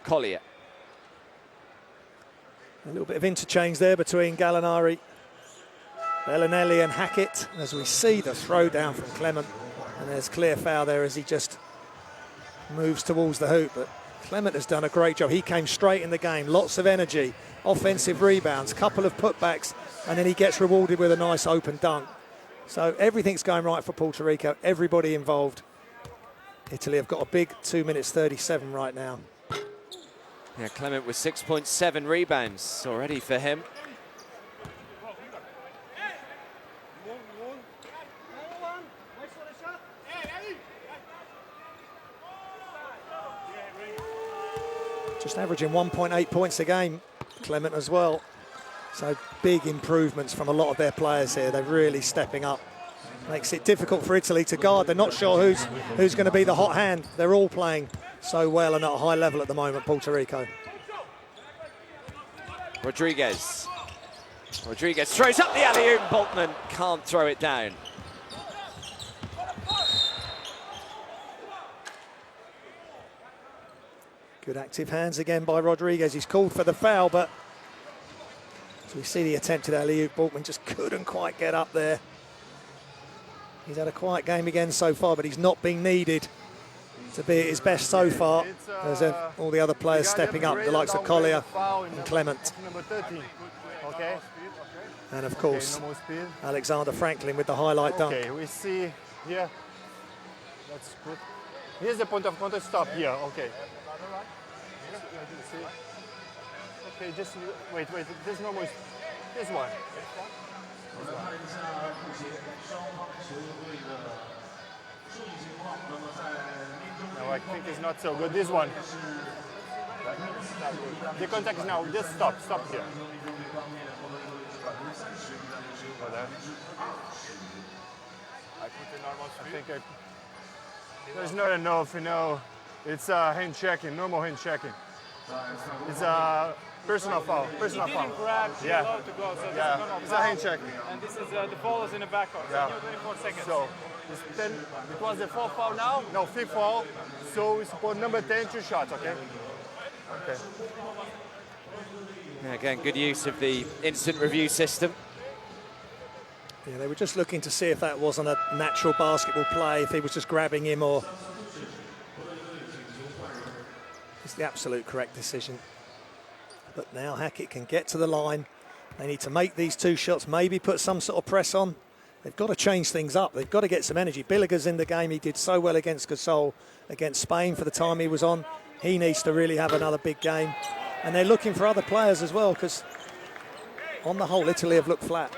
Collier. A little bit of interchange there between Gallinari, Bellinelli and Hackett as we see the throw down from Clement. And there's clear foul there as he just moves towards the hoop. But Clement has done a great job. He came straight in the game, lots of energy, offensive rebounds, couple of putbacks, and then he gets rewarded with a nice open dunk. So everything's going right for Puerto Rico, everybody involved. Italy have got a big 2 minutes 37 right now. Yeah, Clement with 6.7 rebounds already for him. Just averaging 1.8 points a game, Clement as well. So big improvements from a lot of their players here. They're really stepping up. Makes it difficult for Italy to guard. They're not sure who's going to be the hot hand. They're all playing so well and at a high level at the moment, Puerto Rico. Rodriguez. Rodriguez throws up the alley-oop. Boltman can't throw it down. Good active hands again by Rodriguez. He's called for the foul, but as we see the attempted alley-oop, Boltman just couldn't quite get up there. He's had a quiet game again so far, but he's not being needed to be at his best so far. There's all the other players stepping up, the likes of Collier and Clement. Number 13. Okay. And of course, Okay, no more speed. Alexander Franklin with the highlight dunk. Okay, we see here. That's good. Here's the point of contact. Stop here. Okay. Okay, just wait. There's no more. This one. No, I think it's not so good. This one. The contact is now. Just stop. Stop here. I think there's not enough, you know. It's hand checking, normal hand checking. It's a personal foul. Personal foul. Grab, yeah. allowed to go, so Yeah. this is It's a hand checking. And this is the ball is in the backcourt. Yeah. So 24 seconds. So it was the fourth foul now? No, fifth foul. So it's for number 10, 2 shots, okay? Okay. Yeah, again, good use of the instant review system. Yeah, they were just looking to see if that wasn't a natural basketball play, if he was just grabbing him, or it's the absolute correct decision. But now Hackett can get to the line. They need to make these 2 shots, maybe put some sort of press on. They've got to change things up. They've got to get some energy. Billiger's in the game. He did so well against Gasol, against Spain for the time he was on. He needs to really have another big game. And they're looking for other players as well, because on the whole, Italy have looked flat.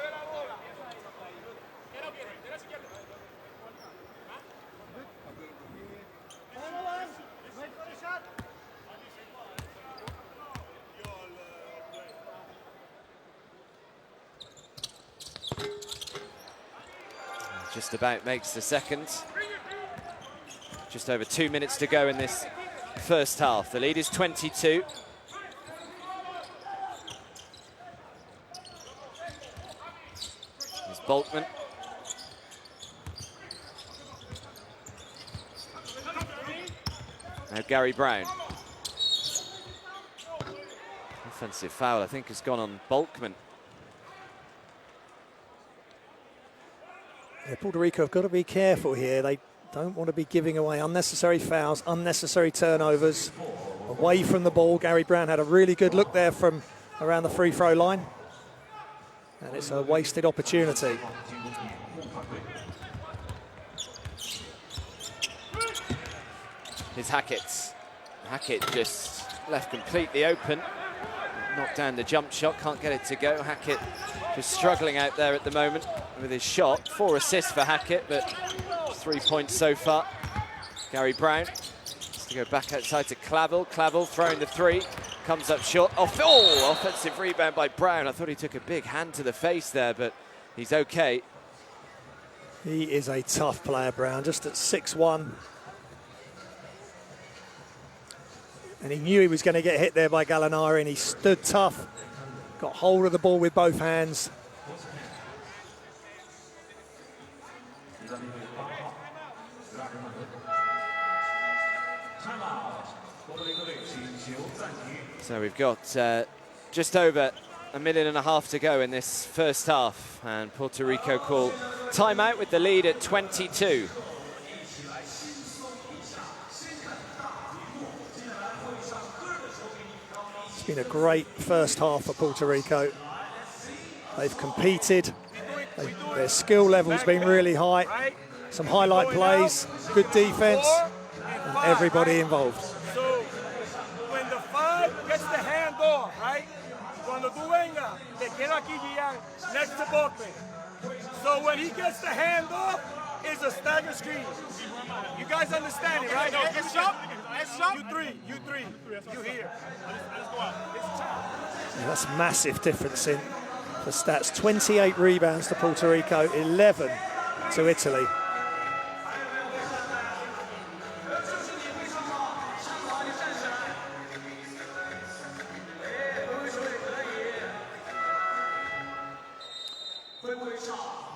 Just about makes the second. Just over 2 minutes to go in this first half. The lead is 22. Here's Boltman. Now Gary Brown. Offensive foul, I think, has gone on Boltman. Yeah, Puerto Rico have got to be careful here. They don't want to be giving away unnecessary fouls, unnecessary turnovers. Away from the ball, Gary Brown had a really good look there from around the free throw line. And it's a wasted opportunity. Here's Hackett. Hackett just left completely open. Knocked down the jump shot, can't get it to go. Hackett just struggling out there at the moment with his shot. 4 assists for Hackett, but 3 points so far. Gary Brown has to go back outside to Clavel. Clavel throwing the 3, comes up short. Oh, offensive rebound by Brown. I thought he took a big hand to the face there, but he's okay. He is a tough player, Brown, just at 6'1". And he knew he was going to get hit there by Gallinari, and he stood tough, got hold of the ball with both hands. So we've got just over a minute and a half to go in this first half, and Puerto Rico call timeout with the lead at 22. It's been a great first half for Puerto Rico. They've competed. Their skill level's been really high. Some highlight plays, good defense, and everybody involved. So when the 5 gets the hand off, right? Cuando tú venga, te quiero aquí, Gian, next to Boltman. So when he gets the hand off, it's a stagger screen. You guys understand it, right? No, it's shot. You three. You here. Yeah, that's a massive difference in the stats. 28 rebounds to Puerto Rico, 11 to Italy.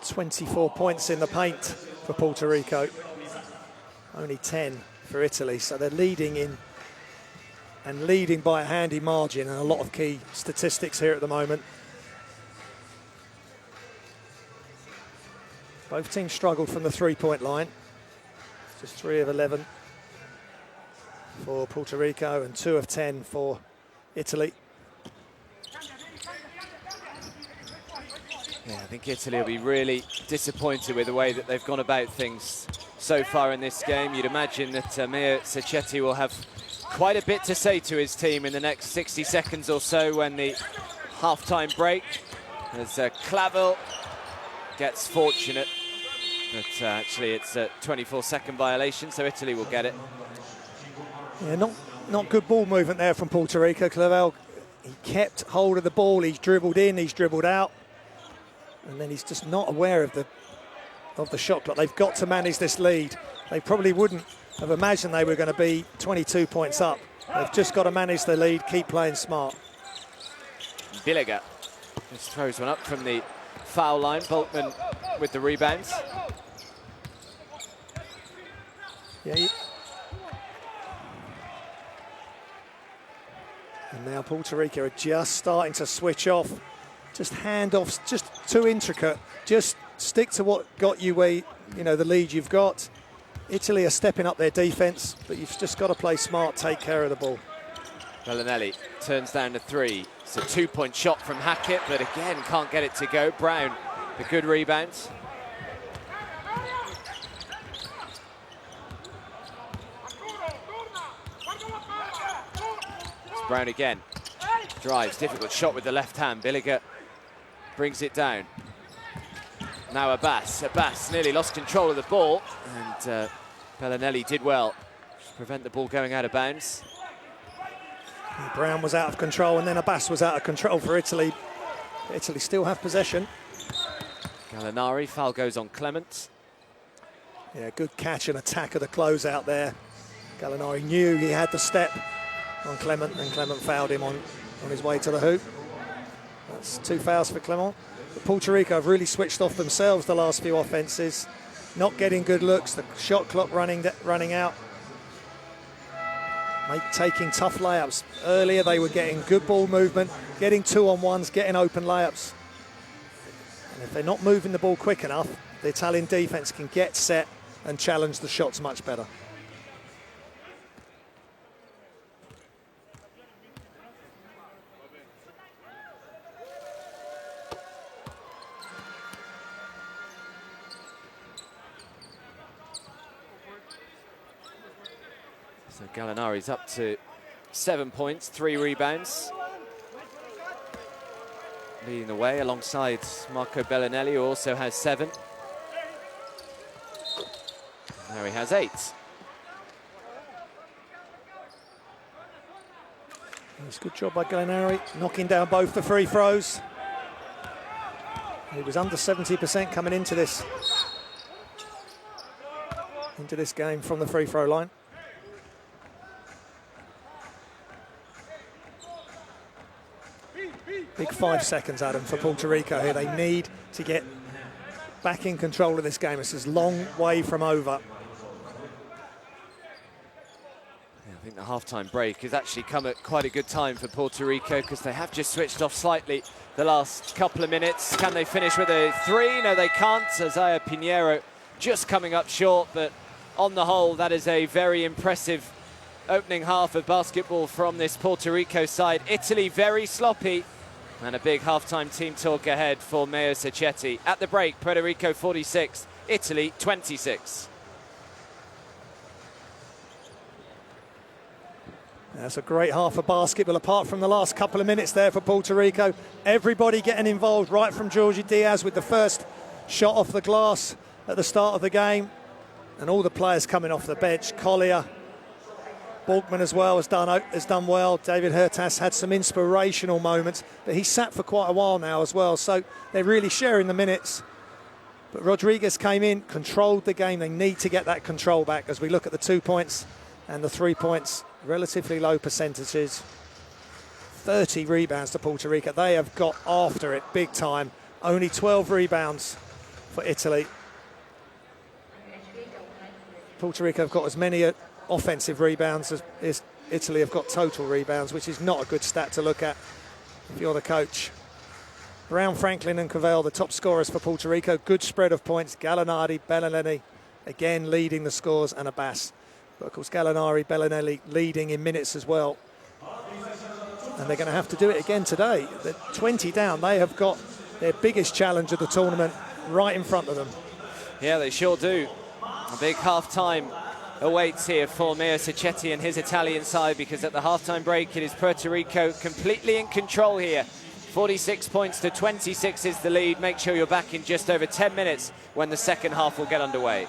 .24 points in the paint for Puerto Rico, only 10 for Italy, so they're leading in and leading by a handy margin, and a lot of key statistics here at the moment. Both teams struggled from the 3-point line, just 3 of 11. for Puerto Rico and 2 of 10 for Italy. Yeah, I think Italy will be really disappointed with the way that they've gone about things so far in this game. You'd imagine that Mayor Sacchetti will have quite a bit to say to his team in the next 60 seconds or so when the half-time break, as Clavel gets fortunate. But actually it's a 24-second violation, so Italy will get it. Yeah, not good ball movement there from Puerto Rico. Clavel, he kept hold of the ball, he's dribbled in, he's dribbled out. And then he's just not aware of the shot clock. They've got to manage this lead. They probably wouldn't have imagined they were going to be 22 points up. They've just got to manage the lead, keep playing smart. Billiger just throws one up from the foul line. Bulkman with the rebounds. Yeah. And now Puerto Rico are just starting to switch off. Just handoffs, just too intricate. Just stick to what got you where, the lead you've got. Italy are stepping up their defense, but you've just got to play smart, take care of the ball. Bellinelli turns down to 3. It's a 2-point shot from Hackett, but again, can't get it to go. Brown, the good rebound. It's Brown again. Drives, difficult shot with the left hand. Billiger brings it down. Now Abbas nearly lost control of the ball, and Bellinelli did well to prevent the ball going out of bounds. Brown was out of control, and then Abbas was out of control for Italy. Italy still have possession. Gallinari, foul goes on Clement. Yeah, good catch and attack of the closeout there. Gallinari knew he had the step on Clement, and Clement fouled him on his way to the hoop. That's 2 fouls for Clement. But Puerto Rico have really switched off themselves the last few offences. Not getting good looks, the shot clock running out. Taking tough layups. Earlier they were getting good ball movement, getting 2-on-1s, getting open layups. And if they're not moving the ball quick enough, the Italian defence can get set and challenge the shots much better. So Gallinari's up to 7 points, 3 rebounds. Leading the way alongside Marco Bellinelli, who also has 7. Now he has 8. It's a good job by Gallinari, knocking down both the free throws. He was under 70% coming into this game from the free throw line. Big 5 seconds, Adam, for Puerto Rico here. They need to get back in control of this game. It's a long way from over. Yeah, I think the half-time break has actually come at quite a good time for Puerto Rico, because they have just switched off slightly the last couple of minutes. Can they finish with a 3? No, they can't. Isaiah Pinheiro just coming up short, but on the whole, that is a very impressive opening half of basketball from this Puerto Rico side. Italy very sloppy. And a big halftime team talk ahead for Mayor Sacchetti. At the break, Puerto Rico 46, Italy 26. That's a great half of basketball, apart from the last couple of minutes there for Puerto Rico. Everybody getting involved, right from Georgie Diaz with the first shot off the glass at the start of the game. And all the players coming off the bench. Collier, Bulkman as well has done well. David Hurtas had some inspirational moments, but he sat for quite a while now as well, so they're really sharing the minutes. But Rodriguez came in, controlled the game. They need to get that control back as we look at the 2 points and the 3 points. Relatively low percentages. 30 rebounds to Puerto Rico. They have got after it big time. Only 12 rebounds for Italy. Puerto Rico have got as many offensive rebounds as Italy have got total rebounds, which is not a good stat to look at if you're the coach. Brown, Franklin and Cavell, the top scorers for Puerto Rico. Good spread of points. Gallinari, Bellinelli, again leading the scores, and Abbas. But of course, Gallinari, Bellinelli leading in minutes as well. And they're going to have to do it again today. They're 20 down. They have got their biggest challenge of the tournament right in front of them. Yeah, they sure do. A big half-time awaits here for Meo Sacchetti and his Italian side, because at the half-time break it is Puerto Rico completely in control here. 46 points to 26 is the lead. Make sure you're back in just over 10 minutes when the second half will get underway.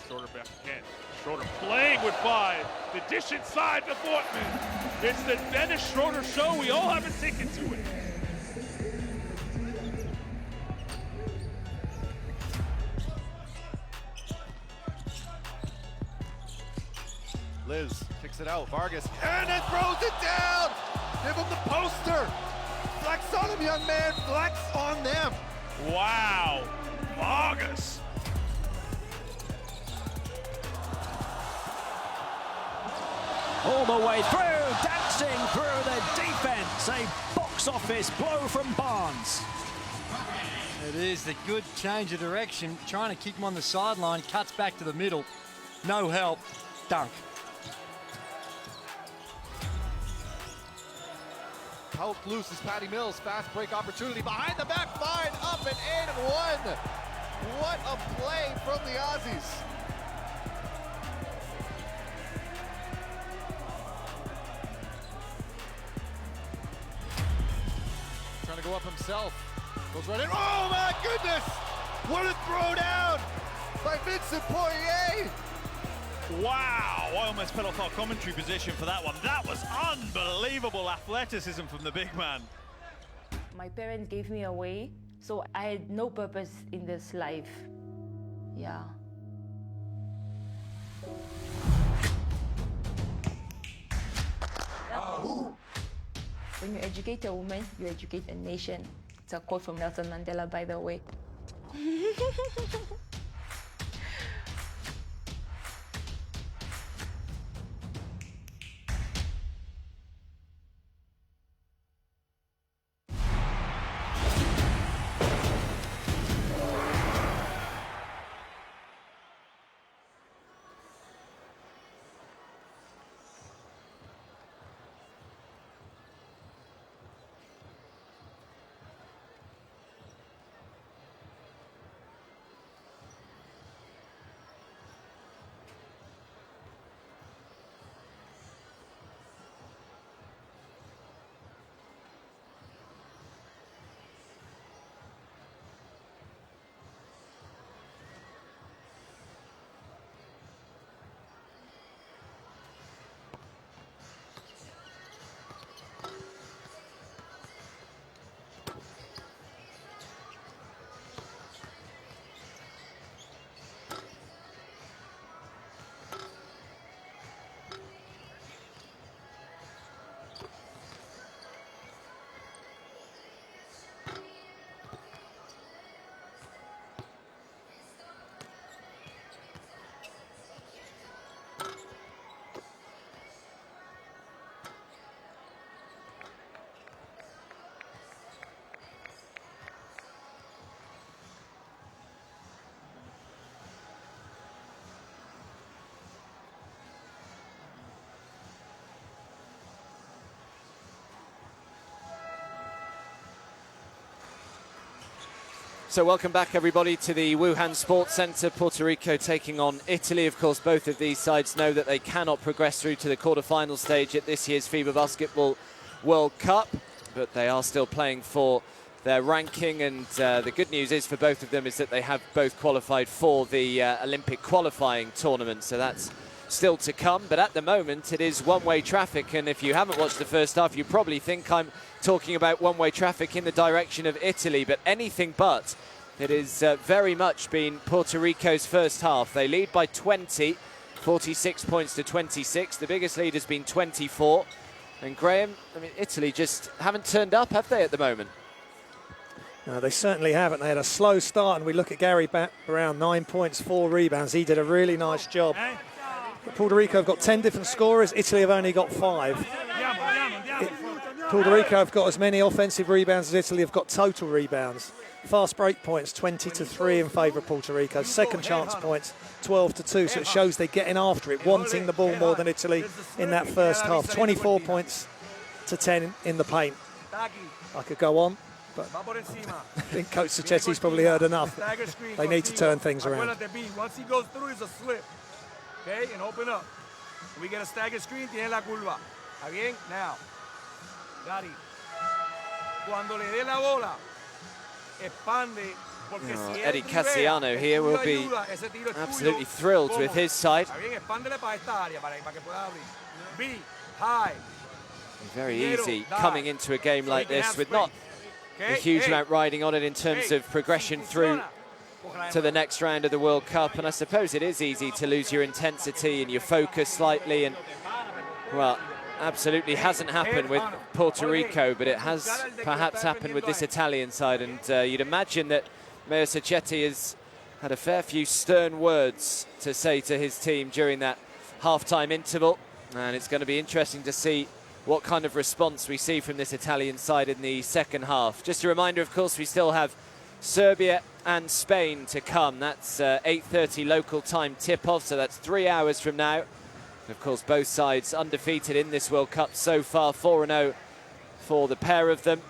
Schroeder back again. Schroeder playing with 5. The dish inside to Fortman. It's the Dennis Schroeder show. We all have a ticket to it. Liz kicks it out. Vargas and it throws it down. Give him the poster. Flex on him, young man. Flex on them. Wow. Vargas. All the way through, dancing through the defense. A box office blow from Barnes. It is the good change of direction. Trying to kick him on the sideline, cuts back to the middle. No help. Dunk. Out loose is Patty Mills. Fast break opportunity behind the back. Fine, up and in and one. What a play from the Aussies. Trying to go up himself. Goes right in. Oh my goodness! What a throw down by Vincent Poirier. Wow, I almost fell off our commentary position for that one. That was unbelievable athleticism from the big man. My parents gave me away, so I had no purpose in this life. Yeah. When you educate a woman, you educate a nation. It's a quote from Nelson Mandela, by the way. So welcome back, everybody, to the Wuhan Sports Center. Puerto Rico taking on Italy. Of course, both of these sides know that they cannot progress through to the quarterfinal stage at this year's FIBA Basketball World Cup, but they are still playing for their ranking, and the good news is for both of them is that they have both qualified for the Olympic qualifying tournament, so that's still to come. But at the moment, it is one-way traffic, and if you haven't watched the first half, you probably think I'm talking about one-way traffic in the direction of Italy, but anything but. It has very much been Puerto Rico's first half. They lead by 20, 46 points to 26. The biggest lead has been 24. And Graham, I mean, Italy just haven't turned up, have they, at the moment? No, they certainly haven't. They had a slow start, and we look at Gary back around 9 points, 4 rebounds. He did a really nice job. Puerto Rico have got 10 different scorers. Italy have only got 5. Puerto Rico have got as many offensive rebounds as Italy have got total rebounds. Fast break points, 20-3 in favour of Puerto Rico. Second chance points, 12-2. So it shows they're getting after it, wanting the ball more than Italy in that first half. 24 points to 10 in the paint. I could go on, but I think Coach Sachetti's probably heard enough. They need to turn things around. Once he goes through, it's a slip. Okay, and open up. We get a stagger screen, tiene la curva. ¿Está bien? Now, Gary, cuando le dé la bola, expande Oh, Eddie Cassiano here will be absolutely thrilled with his side. Very easy coming into a game like this with not a huge amount riding on it in terms of progression through to the next round of the World Cup. And I suppose it is easy to lose your intensity and your focus slightly. And, well, absolutely hasn't happened with Puerto Rico, but it has perhaps happened with this Italian side. And you'd imagine that Mayor Sacchetti has had a fair few stern words to say to his team during that half-time interval. And it's going to be interesting to see what kind of response we see from this Italian side in the second half. Just a reminder, of course, we still have Serbia and Spain to come. That's 8:30 local time tip-off, so that's 3 hours from now. Of course, both sides undefeated in this World Cup so far, 4-0 for the pair of them.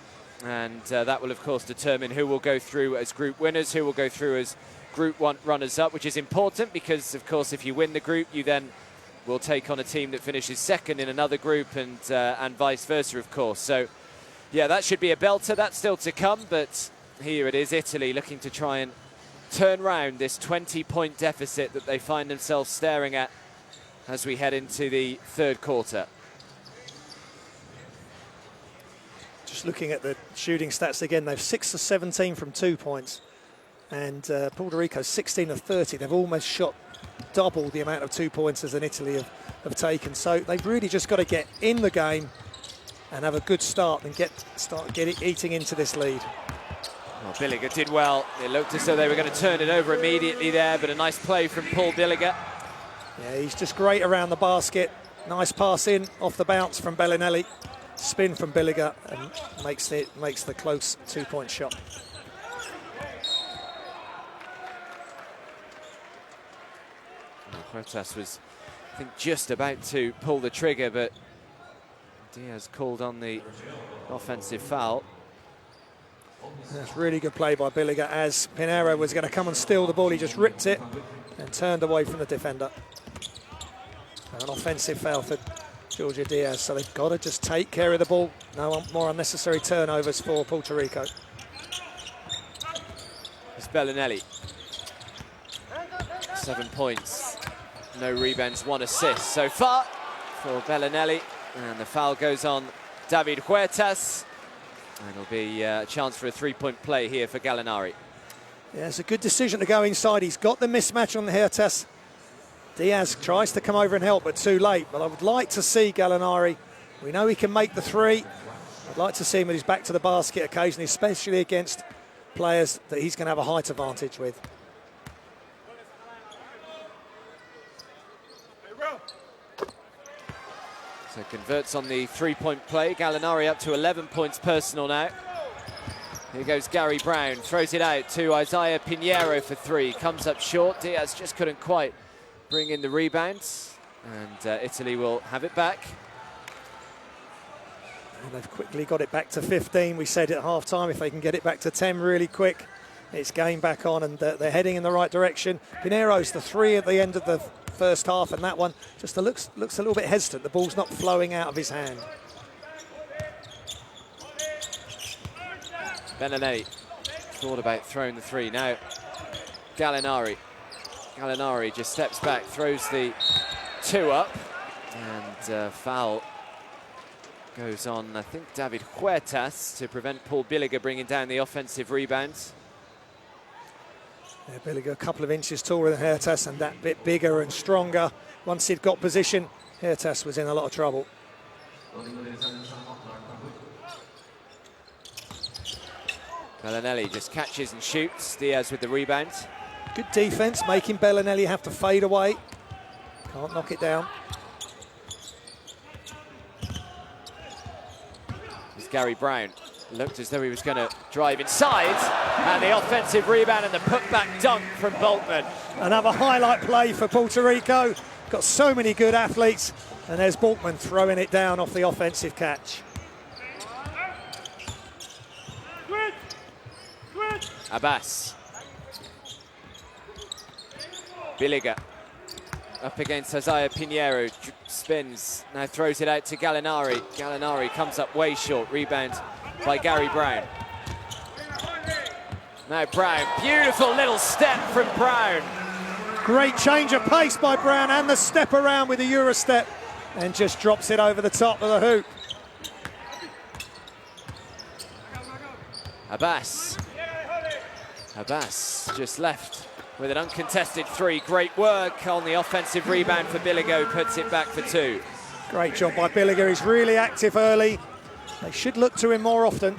And that will, of course, determine who will go through as group winners, who will go through as Group 1 runners-up, which is important because, of course, if you win the group, you then will take on a team that finishes second in another group, and vice versa, of course. So, yeah, that should be a belter. That's still to come, but here it is, Italy looking to try and turn round this 20-point deficit that they find themselves staring at as we head into the third quarter. Just looking at the shooting stats again, they've 6 of 17 from 2 points, and Puerto Rico 16 of 30. They've almost shot double the amount of 2 pointers than Italy have taken. So they've really just got to get in the game and have a good start and start eating into this lead. Well, Billiger did well. It looked as though they were going to turn it over immediately there, but a nice play from Paul Billiger. Yeah, he's just great around the basket. Nice pass in off the bounce from Bellinelli. Spin from Billiger and makes the close 2-point shot. Huertas was, I think, just about to pull the trigger, but Diaz called on the offensive foul. That's really good play by Billiger. As Pinheiro was going to come and steal the ball, he just ripped it and turned away from the defender. And an offensive foul for Georgia Diaz, so they've got to just take care of the ball. No more unnecessary turnovers for Puerto Rico. It's Bellinelli. 7 points, no rebounds, 1 assist so far for Bellinelli. And the foul goes on David Huertas. And it'll be a chance for a 3-point play here for Gallinari. Yeah, it's a good decision to go inside. He's got the mismatch on the Huertas. Diaz tries to come over and help, but too late. But I would like to see Gallinari. We know he can make the three. I'd like to see him with his back to the basket occasionally, especially against players that he's going to have a height advantage with. So converts on the 3-point play. Gallinari up to 11 points personal now. Here goes Gary Brown, throws it out to Isaiah Pinheiro for 3. Comes up short. Diaz just couldn't quite bring in the rebounds. And Italy will have it back. And they've quickly got it back to 15. We said at half-time, if they can get it back to 10 really quick, it's game back on, and they're heading in the right direction. Pinheiro's the 3 at the end of the first half, and that one just looks a little bit hesitant. The ball's not flowing out of his hand. Bellinelli thought about throwing the 3. Now Gallinari. Gallinari just steps back, throws the 2 up, and foul goes on, I think, David Huertas to prevent Paul Billiger bringing down the offensive rebounds. Yeah, Billiger a couple of inches taller than Huertas and that bit bigger and stronger. Once he'd got position, Huertas was in a lot of trouble. Bellinelli just catches and shoots. Diaz with the rebound. Good defense, making Bellinelli have to fade away. Can't knock it down. It's Gary Brown. Looked as though he was going to drive inside, and the offensive rebound and the putback dunk from Boltman. Another highlight play for Puerto Rico. Got so many good athletes, and there's Boltman throwing it down off the offensive catch. Abbas. Billiger up against Isaiah Pinheiro, spins, now throws it out to Gallinari. Gallinari comes up way short, rebound by Gary Brown. Now Brown, beautiful little step from Brown. Great change of pace by Brown and the step around with the Euro step, and just drops it over the top of the hoop. Abbas just left with an uncontested three. Great work on the offensive rebound for Billigo, puts it back for two. Great job by Billiger, he's really active early. They should look to him more often.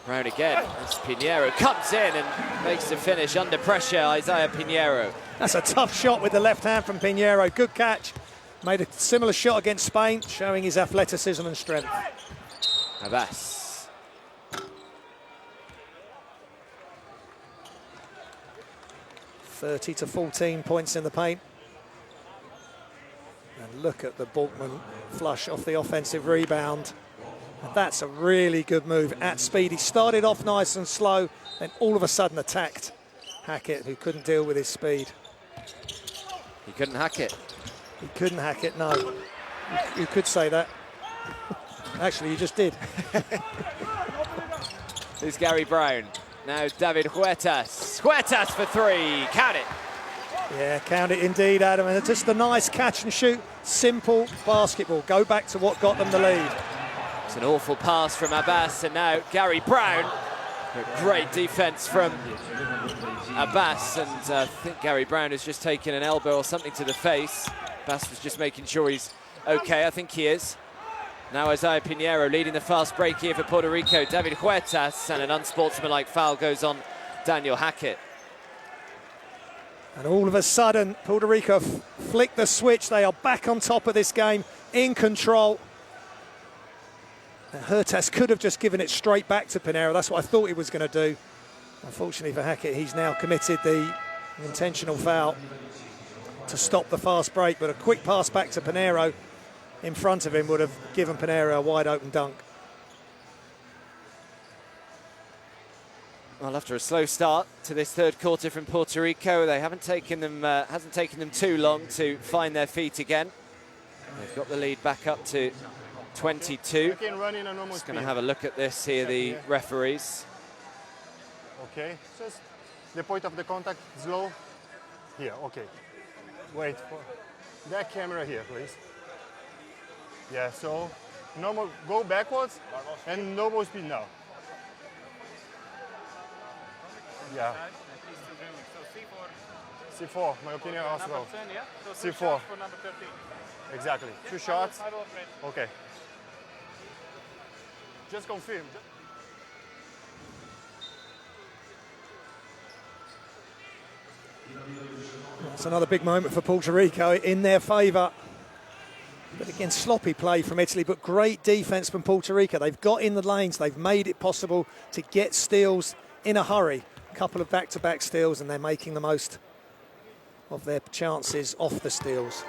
Brown again, as Pinheiro comes in and makes the finish under pressure, Isaiah Pinheiro. That's a tough shot with the left hand from Pinheiro, good catch. Made a similar shot against Spain, showing his athleticism and strength. Abbas. (30 to 14 points in the paint. And look at the Bulkman flush off the offensive rebound. And that's a really good move at speed. He started off nice and slow, then all of a sudden attacked Hackett, who couldn't deal with his speed. He couldn't hack it. He couldn't hack it, no. You could say that. Actually, you just did. Here's Gary Brown. Now David Huertas. Huertas for three. Count it. Yeah, count it indeed, Adam. And just a nice catch and shoot. Simple basketball. Go back to what got them the lead. It's an awful pass from Abbas, and now Gary Brown. A great defense from Abbas, and I think Gary Brown has just taken an elbow or something to the face. Abbas was just making sure he's okay. I think he is. Now Isaiah Pinheiro leading the fast break here for Puerto Rico. David Huertas, and an unsportsmanlike foul goes on Daniel Hackett. And all of a sudden, Puerto Rico flick the switch. They are back on top of this game, in control. And Huertas could have just given it straight back to Pinheiro. That's what I thought he was going to do. Unfortunately for Hackett, he's now committed the intentional foul to stop the fast break. But a quick pass back to Pinheiro in front of him would have given Pinheiro a wide open dunk. Well, after a slow start to this third quarter from Puerto Rico, they haven't taken them, hasn't taken them too long to find their feet again. They've got the lead back up to 22. Just going to have a look at this here, the referees. Okay, just the point of the contact is low. Here, okay. Wait for that camera here, please. Yeah, so normal, go backwards and normal speed now. Yeah. C4, my opinion also. C4. Exactly. 2 shots. Okay. Just confirm. It's another big moment for Puerto Rico in their favour. But again, sloppy play from Italy, but great defence from Puerto Rico. They've got in the lanes. They've made it possible to get steals in a hurry. A couple of back-to-back steals, and they're making the most of their chances off the steals.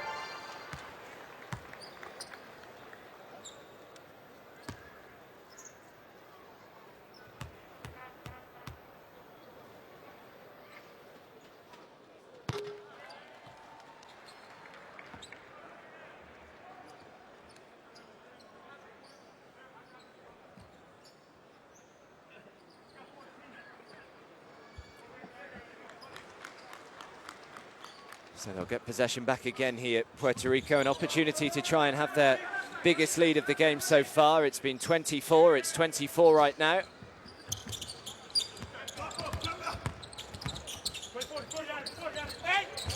So they'll get possession back again here, Puerto Rico. An opportunity to try and have their biggest lead of the game so far. It's been 24, it's 24 right now.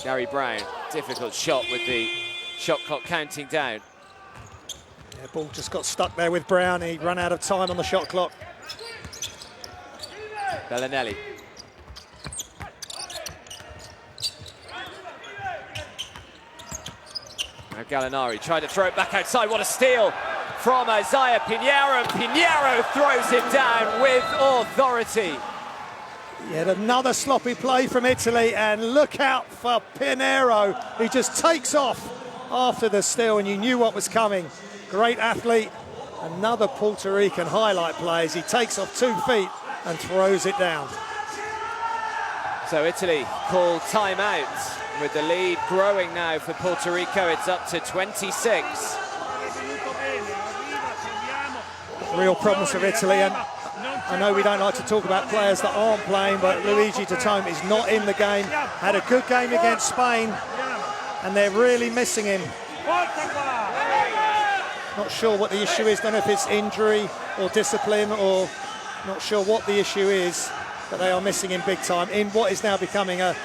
Gary Brown, difficult shot with the shot clock counting down. Yeah, ball just got stuck there with Brown. He ran out of time on the shot clock. Bellinelli. Now Gallinari tried to throw it back outside. What a steal from Isaiah Pinheiro. Pinheiro throws it down with authority. Yet another sloppy play from Italy, and look out for Pinheiro, who just takes off after the steal, and you knew what was coming. Great athlete. Another Puerto Rican highlight play as he takes off 2 feet and throws it down. So Italy call timeout. With the lead growing now for Puerto Rico, it's up to 26. Real problems for Italy, and I know we don't like to talk about players that aren't playing, but Luigi Totome is not in the game. Had a good game against Spain, and they're really missing him. Not sure what the issue is. Don't know if it's injury or discipline, or not sure what the issue is, but they are missing him big time in what is now becoming a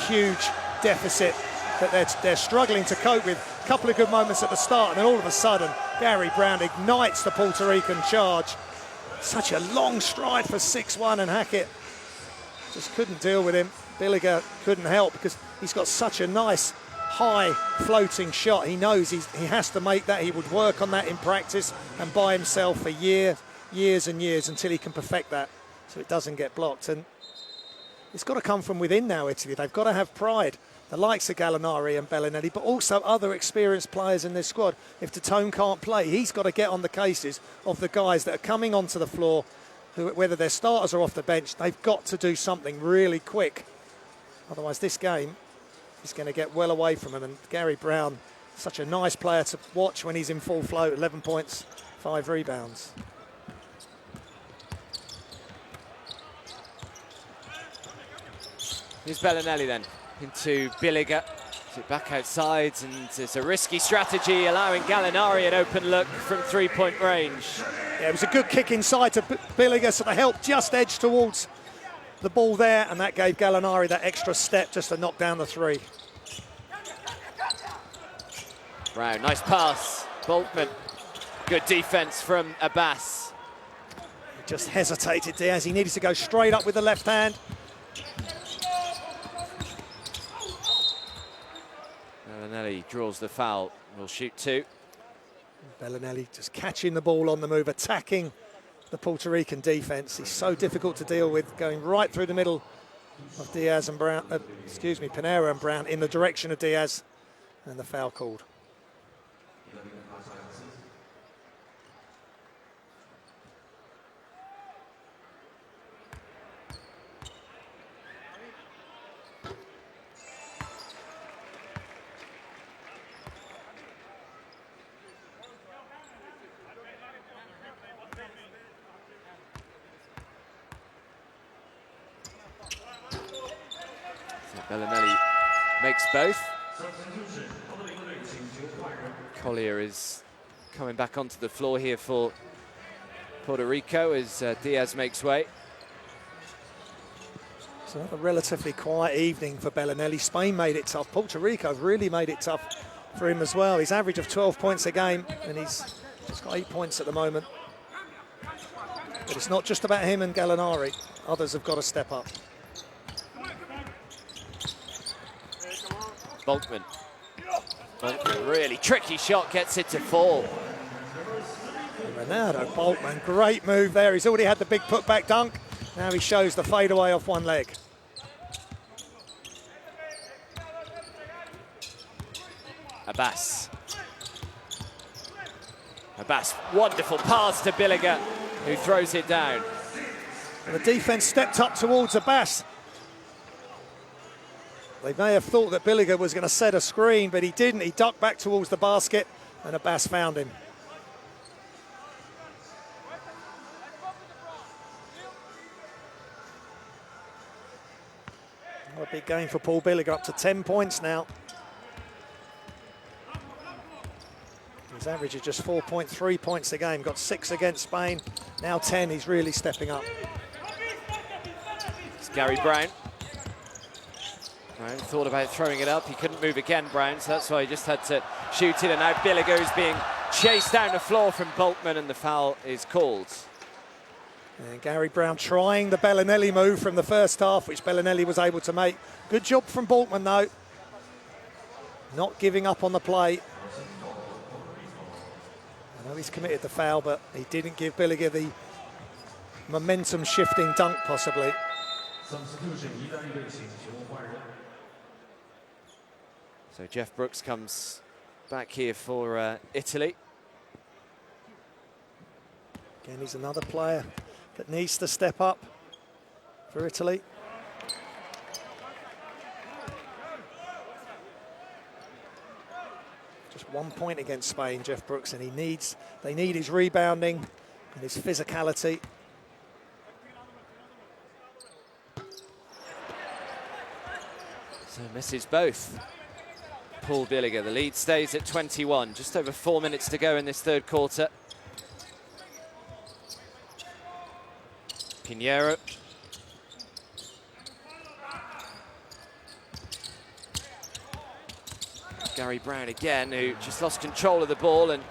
huge deficit that they're struggling to cope with. A couple of good moments at the start, and then all of a sudden, Gary Brown ignites the Puerto Rican charge. Such a long stride for 6'1", and Hackett just couldn't deal with him. Billiger couldn't help because he's got such a nice, high floating shot. He knows he has to make that. He would work on that in practice and by himself for years and years until he can perfect that so it doesn't get blocked. And it's got to come from within now, Italy. They've got to have pride. The likes of Gallinari and Bellinelli, but also other experienced players in this squad. If Totome can't play, he's got to get on the cases of the guys that are coming onto the floor, who, whether they're starters or off the bench, they've got to do something really quick. Otherwise, this game is going to get well away from him. And Gary Brown, such a nice player to watch when he's in full flow, 11 points, 5 rebounds. Here's Bellinelli then. Into Billiger, back outside, and it's a risky strategy, allowing Gallinari an open look from three-point range. Yeah, it was a good kick inside to Billiger, so the help just edged towards the ball there, and that gave Gallinari that extra step just to knock down the three. Brown, nice pass. Boltman, good defense from Abbas. He just hesitated, Diaz. He needed to go straight up with the left hand. Bellinelli draws the foul, will shoot 2. Bellinelli just catching the ball on the move, attacking the Puerto Rican defense. He's so difficult to deal with, going right through the middle of Diaz and Brown, Pinero and Brown in the direction of Diaz, and the foul called. Bellinelli makes both. Collier is coming back onto the floor here for Puerto Rico as Diaz makes way. It's another relatively quiet evening for Bellinelli. Spain made it tough. Puerto Rico really made it tough for him as well. His average of 12 points a game, and he's just got 8 points at the moment. But it's not just about him and Gallinari. Others have got to step up. Boltman, really tricky shot, gets it to fall. Ronaldo Boltman, great move there. He's already had the big putback dunk. Now he shows the fadeaway off one leg. Abbas, wonderful pass to Billiger, who throws it down. And the defense stepped up towards Abbas. They may have thought that Billiger was going to set a screen, but he didn't. He ducked back towards the basket, and Abbas found him. What a big game for Paul Billiger, up to 10 points now. His average is just 4.3 points a game. Got 6 against Spain, now 10. He's really stepping up. It's Gary Brown. Brown thought about throwing it up. He couldn't move again, Brown, so that's why he just had to shoot it. And now Billiger is being chased down the floor from Boltman, and the foul is called. And Gary Brown trying the Bellinelli move from the first half, which Bellinelli was able to make. Good job from Boltman, though. Not giving up on the play. I know he's committed the foul, but he didn't give Billiger the momentum-shifting dunk, possibly. So Jeff Brooks comes back here for Italy. Again, he's another player that needs to step up for Italy. Just 1 point against Spain, Jeff Brooks, and they need his rebounding and his physicality. Misses both. Paul Billiger, the lead stays at 21. Just over 4 minutes to go in this third quarter. Pinheiro. Gary Brown again, who just lost control of the ball, and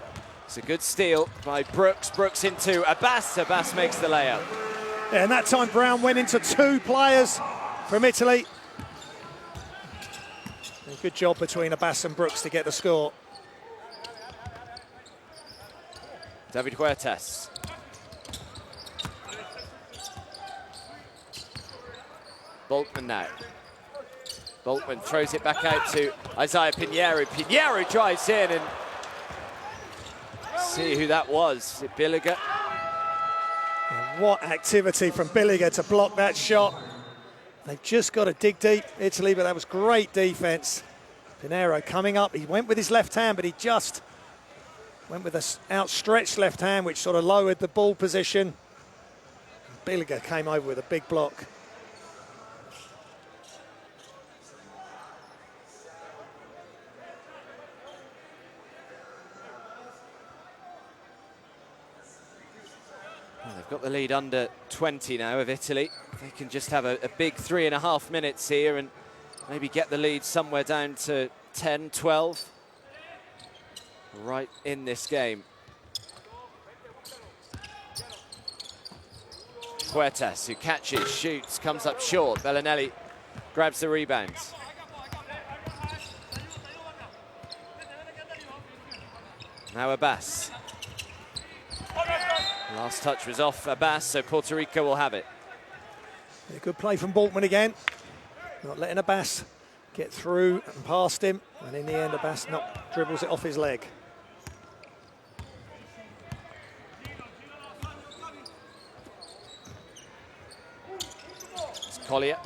it's a good steal by Brooks. Brooks into Abbas. Abbas makes the layup. Yeah, and that time Brown went into 2 players from Italy. And good job between Abbas and Brooks to get the score. David Huertas. Boltman now. Boltman throws it back out to Isaiah Pinheiro. Pinheiro drives in, and see who that was. Is it Billiger? And what activity from Billiger to block that shot. They've just got to dig deep, Italy, but that was great defense. Pinheiro coming up. He went with his left hand, but he just went with an outstretched left hand, which sort of lowered the ball position. Billiger came over with a big block. Well, they've got the lead under 20 now of Italy. They can just have a big 3.5 minutes here and maybe get the lead somewhere down to 10, 12. Right in this game. Huertas, who catches, shoots, comes up short. Bellinelli grabs the rebounds. Now Abbas. Last touch was off Abbas, so Puerto Rico will have it. A good play from Boltman again. Not letting Abbas get through and past him. And in the end, Abbas dribbles it off his leg. It's Collier.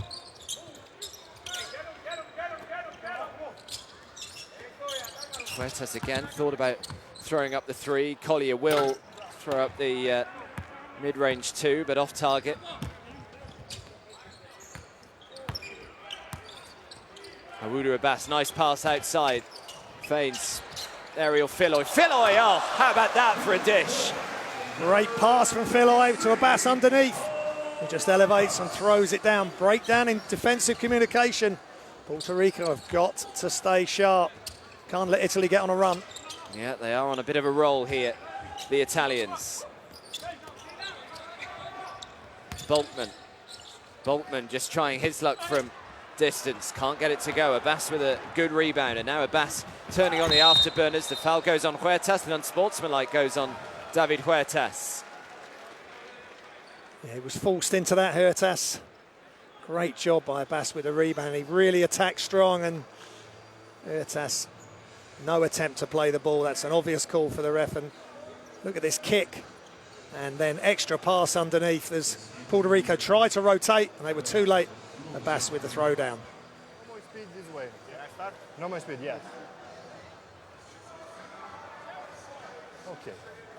Huertas again, thought about throwing up the 3. Collier will throw up the mid-range 2, but off target. Awudu Abbas, nice pass outside. Feigns aerial Philoy. Philoy, oh, how about that for a dish? Great pass from Philoy to Abbas underneath. He just elevates and throws it down. Breakdown in defensive communication. Puerto Rico have got to stay sharp. Can't let Italy get on a run. Yeah, they are on a bit of a roll here, the Italians. Boltman. Boltman just trying his luck from distance. Can't get it to go. Abbas with a good rebound. And now Abbas turning on the afterburners. The foul goes on Huertas. And unsportsmanlike goes on David Huertas. Yeah, he was forced into that, Huertas. Great job by Abbas with the rebound. He really attacked strong, and Huertas, no attempt to play the ball. That's an obvious call for the ref. And look at this kick. And then extra pass underneath as Puerto Rico tried to rotate, and they were too late. Abbas with the throwdown. No more speed this way. No more speed, yes. Okay,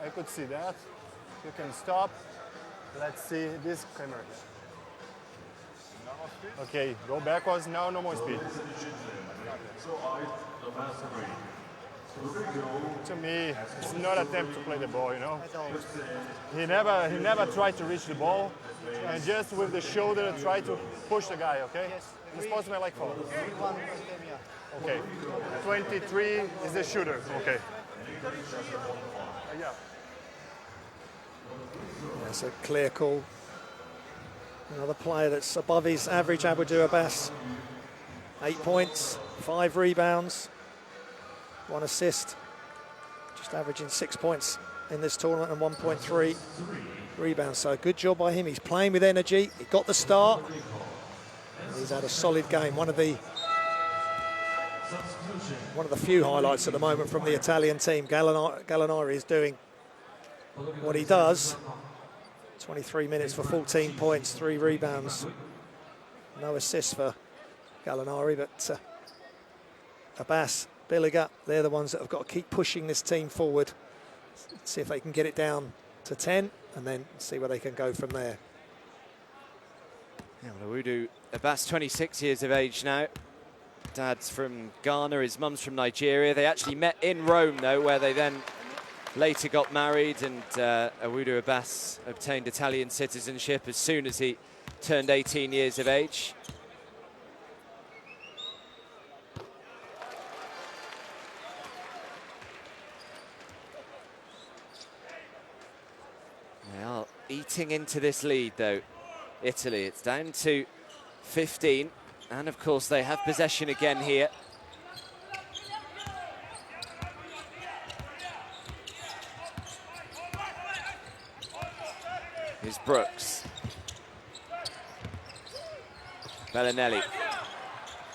I could see that. You can stop. Let's see this camera here. Okay, go backwards now, no more speed. To me, it's not an attempt to play the ball, you know. He never tried to reach the ball, and just with the shoulder try to push the guy, okay? The sportsman like foul. Okay, 23 is the shooter, okay. Yeah. That's a clear call. Another player that's above his average, Abdou Abbas. 8 points, 5 rebounds, 1 assist. Just averaging 6 points in this tournament and 1.3 rebounds. So good job by him. He's playing with energy. He got the start. He's had a solid game. One of the few highlights at the moment from the Italian team. Gallinari is doing what he does. 23 minutes for 14 points, 3 rebounds. No assists for Gallinari, but Abbas, Billiger, they're the ones that have got to keep pushing this team forward. See if they can get it down to 10 and then see where they can go from there. Yeah, well, Awudu Abbas, 26 years of age now. Dad's from Ghana, his mum's from Nigeria. They actually met in Rome, though, where they then later got married, and Awudu Abbas obtained Italian citizenship as soon as he turned 18 years of age. They are eating into this lead, though, Italy. It's down to 15, and of course they have possession again here. Here's Brooks. Bellinelli.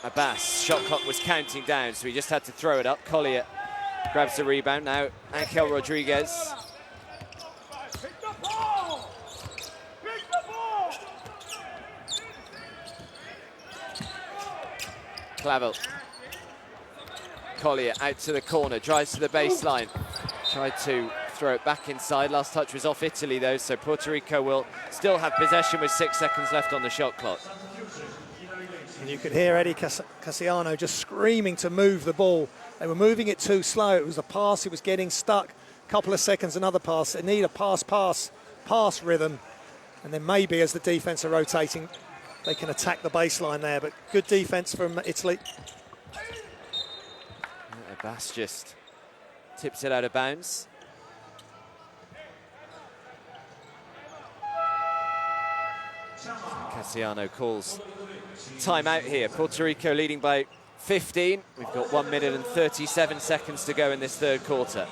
Abbas, shot clock was counting down, so he just had to throw it up. Collier grabs the rebound. Now Angel Rodriguez. Clavel. Collier out to the corner, drives to the baseline. Tried to throw it back inside. Last touch was off Italy, though, so Puerto Rico will still have possession with 6 seconds left on the shot clock. And you could hear Eddie Cassiano just screaming to move the ball. They were moving it too slow. It was a pass, it was getting stuck. Couple of seconds, another pass. They need a pass rhythm. And then maybe as the defense are rotating, they can attack the baseline there. But good defense from Italy. Abbas just tips it out of bounds. Cassiano calls timeout here. Puerto Rico leading by 15. We've got 1 minute and 37 seconds to go in this third quarter.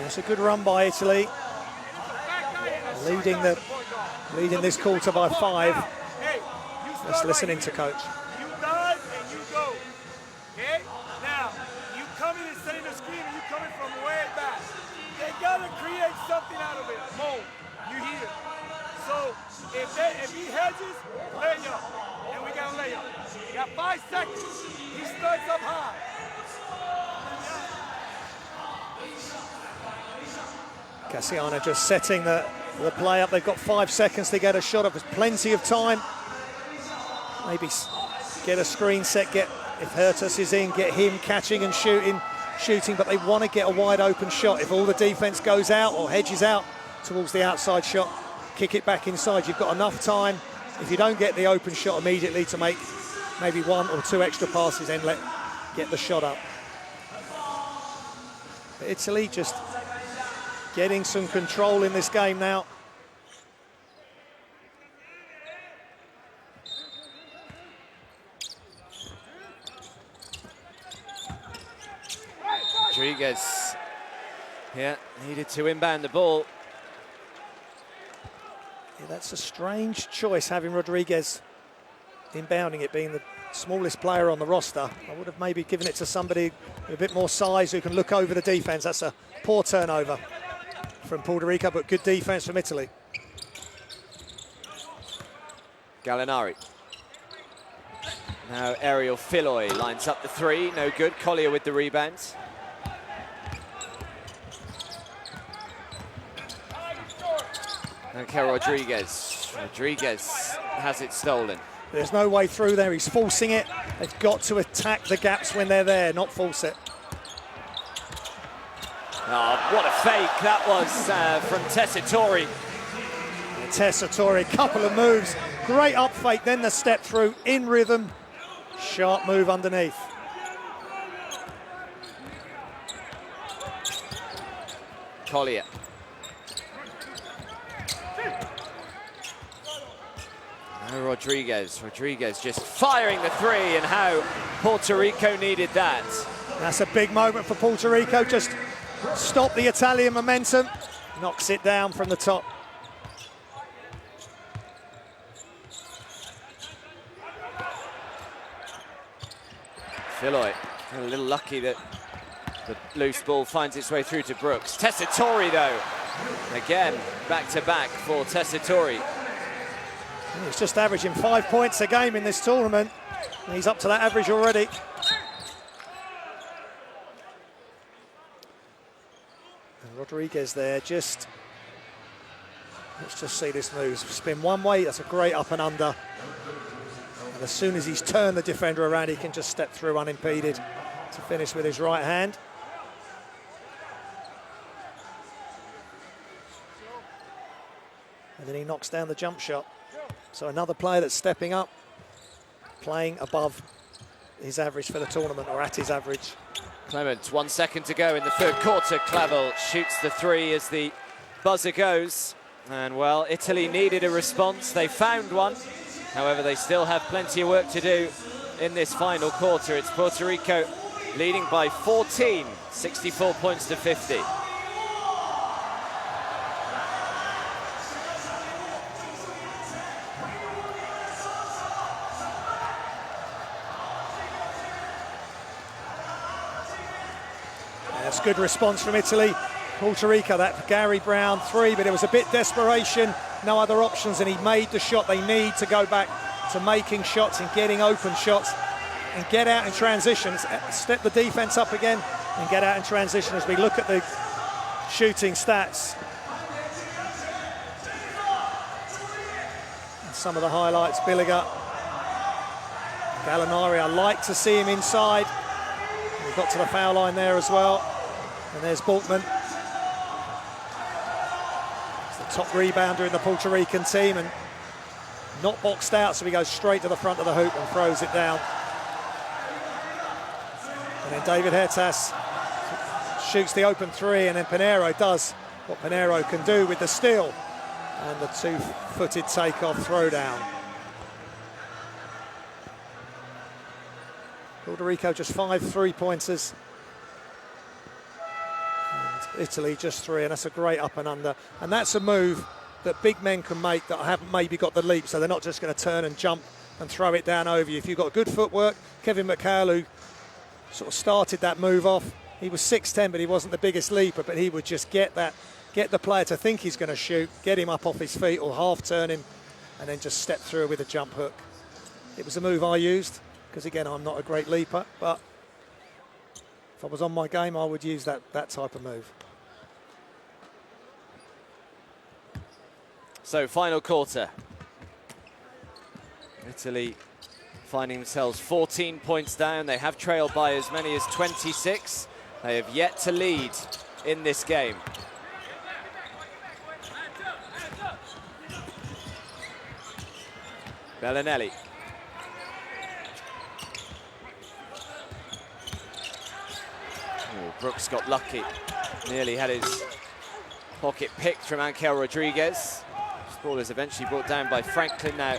It's a good run by Italy, leading this quarter by 5. Let's listen in to coach. You dive and you go. Okay? Now, you come in and setting the screen and you coming from way back. They gotta create something out of it. More. You hear it. So if he hedges, lay up. And we got lay up. You got 5 seconds. He starts up high. Cassiano just setting the play up. They've got 5 seconds to get a shot up. There's plenty of time. Maybe get a screen set, if Hertus is in, get him catching and shooting, but they want to get a wide open shot. If all the defense goes out or hedges out towards the outside shot, kick it back inside. You've got enough time, if you don't get the open shot immediately, to make maybe 1 or 2 extra passes and get the shot up. But Italy just getting some control in this game now. Rodriguez, needed to inbound the ball. Yeah, that's a strange choice, having Rodriguez inbounding it, being the smallest player on the roster. I would have maybe given it to somebody with a bit more size who can look over the defense. That's a poor turnover from Puerto Rico, but good defense from Italy. Gallinari. Now Ariel Filoy lines up the 3, no good. Collier with the rebound. Okay, Rodriguez has it stolen. There's no way through there, he's forcing it. They've got to attack the gaps when they're there, not force it. Oh, what a fake that was from Tessitore. Tessitore, couple of moves, great up fake, then the step through, in rhythm, sharp move underneath. Collier. Now Rodriguez just firing the 3, and how Puerto Rico needed that. That's a big moment for Puerto Rico, just stop the Italian momentum, knocks it down from the top. Filoy, a little lucky that the loose ball finds its way through to Brooks. Tessitore, though, again, back-to-back for Tessitore. He's just averaging 5 points a game in this tournament. He's up to that average already. And Rodriguez there, let's just see this move. Spin one way, that's a great up and under. And as soon as he's turned the defender around, he can just step through unimpeded to finish with his right hand. And then he knocks down the jump shot. So another player that's stepping up, playing above his average for the tournament, or at his average. Clement, 1 second to go in the third quarter. Clavel shoots the three as the buzzer goes. And well, Italy needed a response. They found one. However, they still have plenty of work to do in this final quarter. It's Puerto Rico leading by 14, 64 points to 50. That's good response from Italy. Puerto Rico, that Gary Brown three, but it was a bit desperation, no other options, and he made the shot they need to go back to making shots and getting open shots and get out in transitions, step the defense up again and get out in transition as we look at the shooting stats. And some of the highlights, Billiger, Gallinari, I like to see him inside. He got to the foul line there as well. And there's Bultman. He's the top rebounder in the Puerto Rican team and not boxed out, so he goes straight to the front of the hoop and throws it down. And then David Hertas shoots the open three, and then Pinheiro does what Pinheiro can do with the steal and the two-footed takeoff throwdown. Puerto Rico just 5 3-pointers. Italy just 3, and that's a great up and under. And that's a move that big men can make that haven't maybe got the leap, so they're not just going to turn and jump and throw it down over you. If you've got good footwork, Kevin McHale, who sort of started that move off, he was 6'10", but he wasn't the biggest leaper, but he would just get the player to think he's going to shoot, get him up off his feet or half turn him, and then just step through with a jump hook. It was a move I used, because again, I'm not a great leaper, but if I was on my game, I would use that type of move. So, final quarter. Italy finding themselves 14 points down. They have trailed by as many as 26. They have yet to lead in this game. Bellinelli. Oh, Brooks got lucky. Nearly had his pocket picked from Angel Rodriguez. Ball is eventually brought down by Franklin now.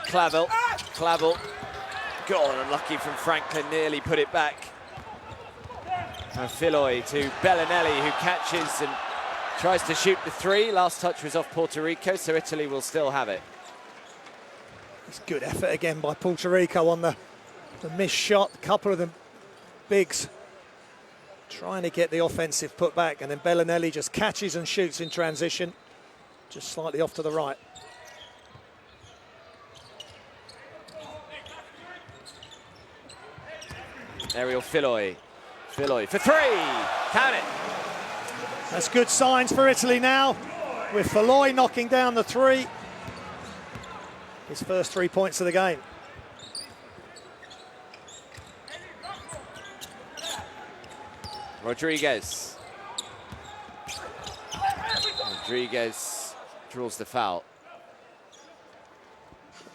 Clavel God, unlucky from Franklin, nearly put it back. Filoy to Bellinelli, who catches and tries to shoot the three. Last touch was off Puerto Rico, so Italy will still have it. It's good effort again by Puerto Rico on the missed shot. A couple of them bigs trying to get the offensive put back, and then Bellinelli just catches and shoots in transition, just slightly off to the right. Ariel Filoy for three, count it. That's good signs for Italy now, with Filoy knocking down the three. His first 3 points of the game. Rodriguez draws the foul.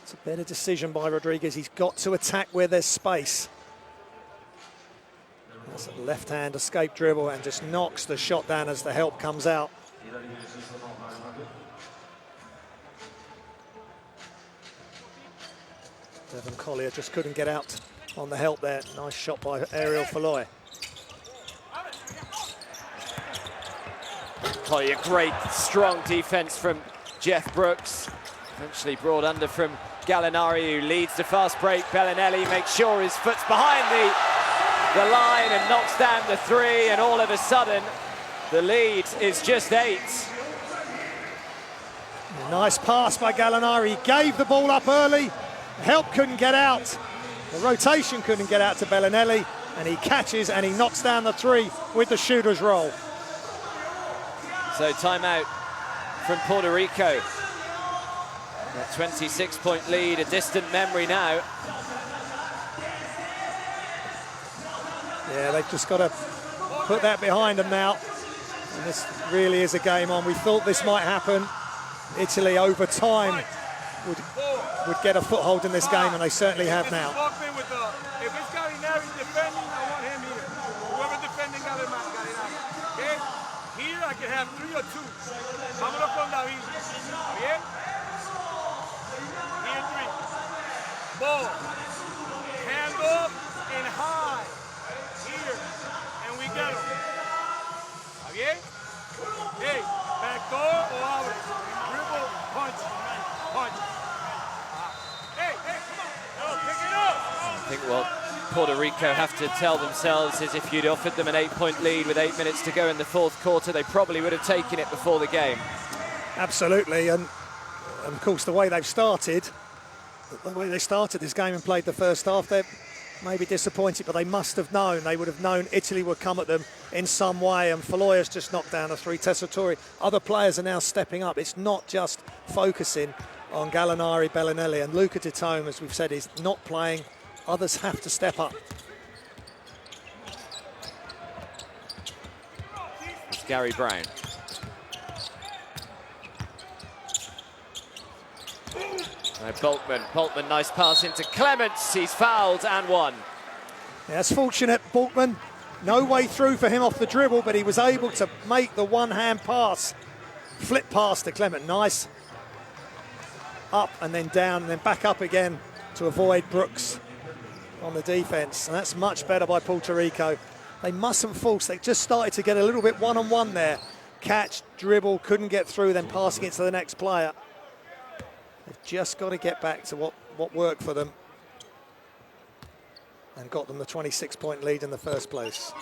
It's a better decision by Rodriguez. He's got to attack where there's space. That's a left-hand escape dribble and just knocks the shot down as the help comes out. Devon Collier just couldn't get out on the help there. Nice shot by Ariel Filoy. Collier, great strong defense from Jeff Brooks. Eventually brought under from Gallinari, who leads the fast break. Bellinelli makes sure his foot's behind the line and knocks down the three, and all of a sudden the lead is just 8. A nice pass by Gallinari. He gave the ball up early. The help couldn't get out. The rotation couldn't get out to Bellinelli, and he catches and he knocks down the three with the shooter's roll. So timeout from Puerto Rico. That 26-point lead, a distant memory now. Yeah, they've just got to put that behind them now. And this really is a game on. We thought this might happen. Italy over time would get a foothold in this game, and they certainly have now. If it's Gallinari defending, I want him here. Whoever defending Gallinari. Okay? Here I can have 3 or 2. Vámonos con David. Bien? Here 3. Ball. Hand up and high. Here. And we get him. ¿Está bien? Hey, back door or abre. Dribble, punch. Punch. Hey, come on. No, pick it up. I think what Puerto Rico have to tell themselves is if you'd offered them an 8-point lead with 8 minutes to go in the fourth quarter, they probably would have taken it before the game. Absolutely, and of course the way they started this game and played the first half, they're maybe disappointed, but they must have known. They would have known Italy would come at them in some way, and Faloya's just knocked down a 3. Tessitore. Other players are now stepping up. It's not just focusing on Gallinari, Bellinelli, and Luca Di Tome, as we've said, is not playing. Others have to step up. It's Gary Brown. Now Boltman, nice pass into Clements. He's fouled and won. Yeah, it's fortunate, Boltman. No way through for him off the dribble, but he was able to make the one-hand pass. Flip pass to Clement, nice. Up and then down and then back up again to avoid Brooks on the defense, and that's much better by Puerto Rico. They mustn't force. They just started to get a little bit one-on-one there. Catch, dribble, couldn't get through, then passing it to the next player. They've just got to get back to what worked for them and got them the 26-point lead in the first place.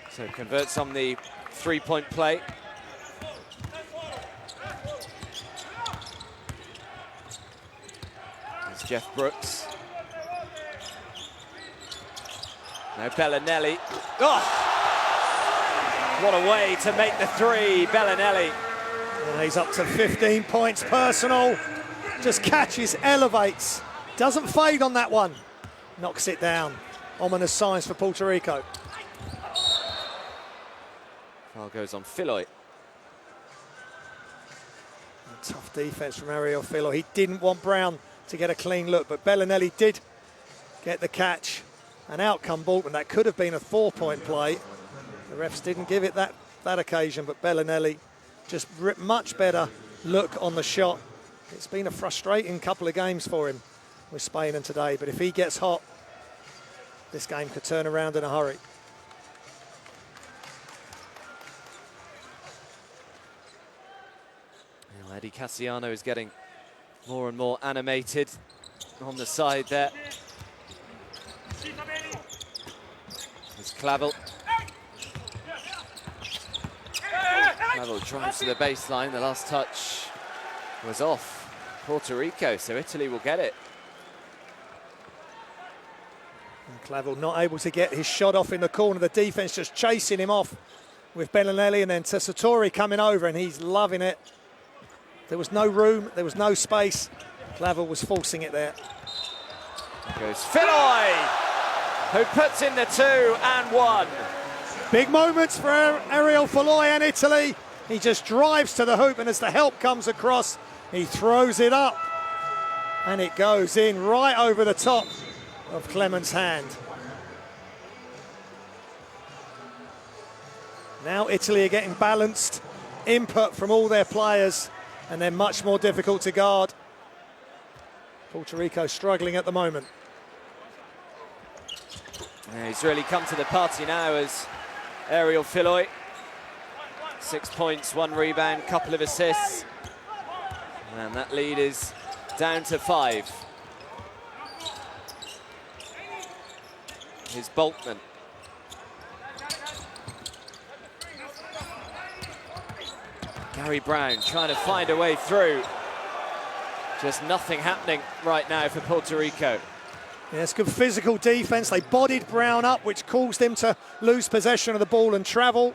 So converts on the 3-point play. There's Jeff Brooks. Now Bellinelli. Oh! What a way to make the 3, Bellinelli. And he's up to 15 points personal. Just catches, elevates. Doesn't fade on that one. Knocks it down. Ominous signs for Puerto Rico. Foul goes on Filoy. Tough defense from Ariel Filoy. He didn't want Brown to get a clean look, but Bellinelli did get the catch. And out come Boltman. That could have been a 4-point play. The refs didn't give it that occasion, but Bellinelli just much better look on the shot. It's been a frustrating couple of games for him with Spain and today, but if he gets hot, this game could turn around in a hurry. Well, Eddie Cassiano is getting more and more animated on the side there. There's Clavel. Clavel drives to the baseline. The last touch was off Puerto Rico, so Italy will get it. And Clavel not able to get his shot off in the corner. The defense just chasing him off with Bellinelli, and then Tessitore coming over, and he's loving it. There was no room, there was no space. Clavel was forcing it there. There goes Filoy, who puts in the 2 and 1. Big moments for Ariel Filoy and Italy. He just drives to the hoop, and as the help comes across, he throws it up. And it goes in right over the top of Clement's hand. Now Italy are getting balanced input from all their players, and they're much more difficult to guard. Puerto Rico struggling at the moment. Yeah, he's really come to the party now as Ariel Filoy. 6 points, 1 rebound, couple of assists. And that lead is down to 5. Here's Boltman. Gary Brown trying to find a way through. Just nothing happening right now for Puerto Rico. Yeah, it's good physical defense. They bodied Brown up, which caused him to lose possession of the ball and travel.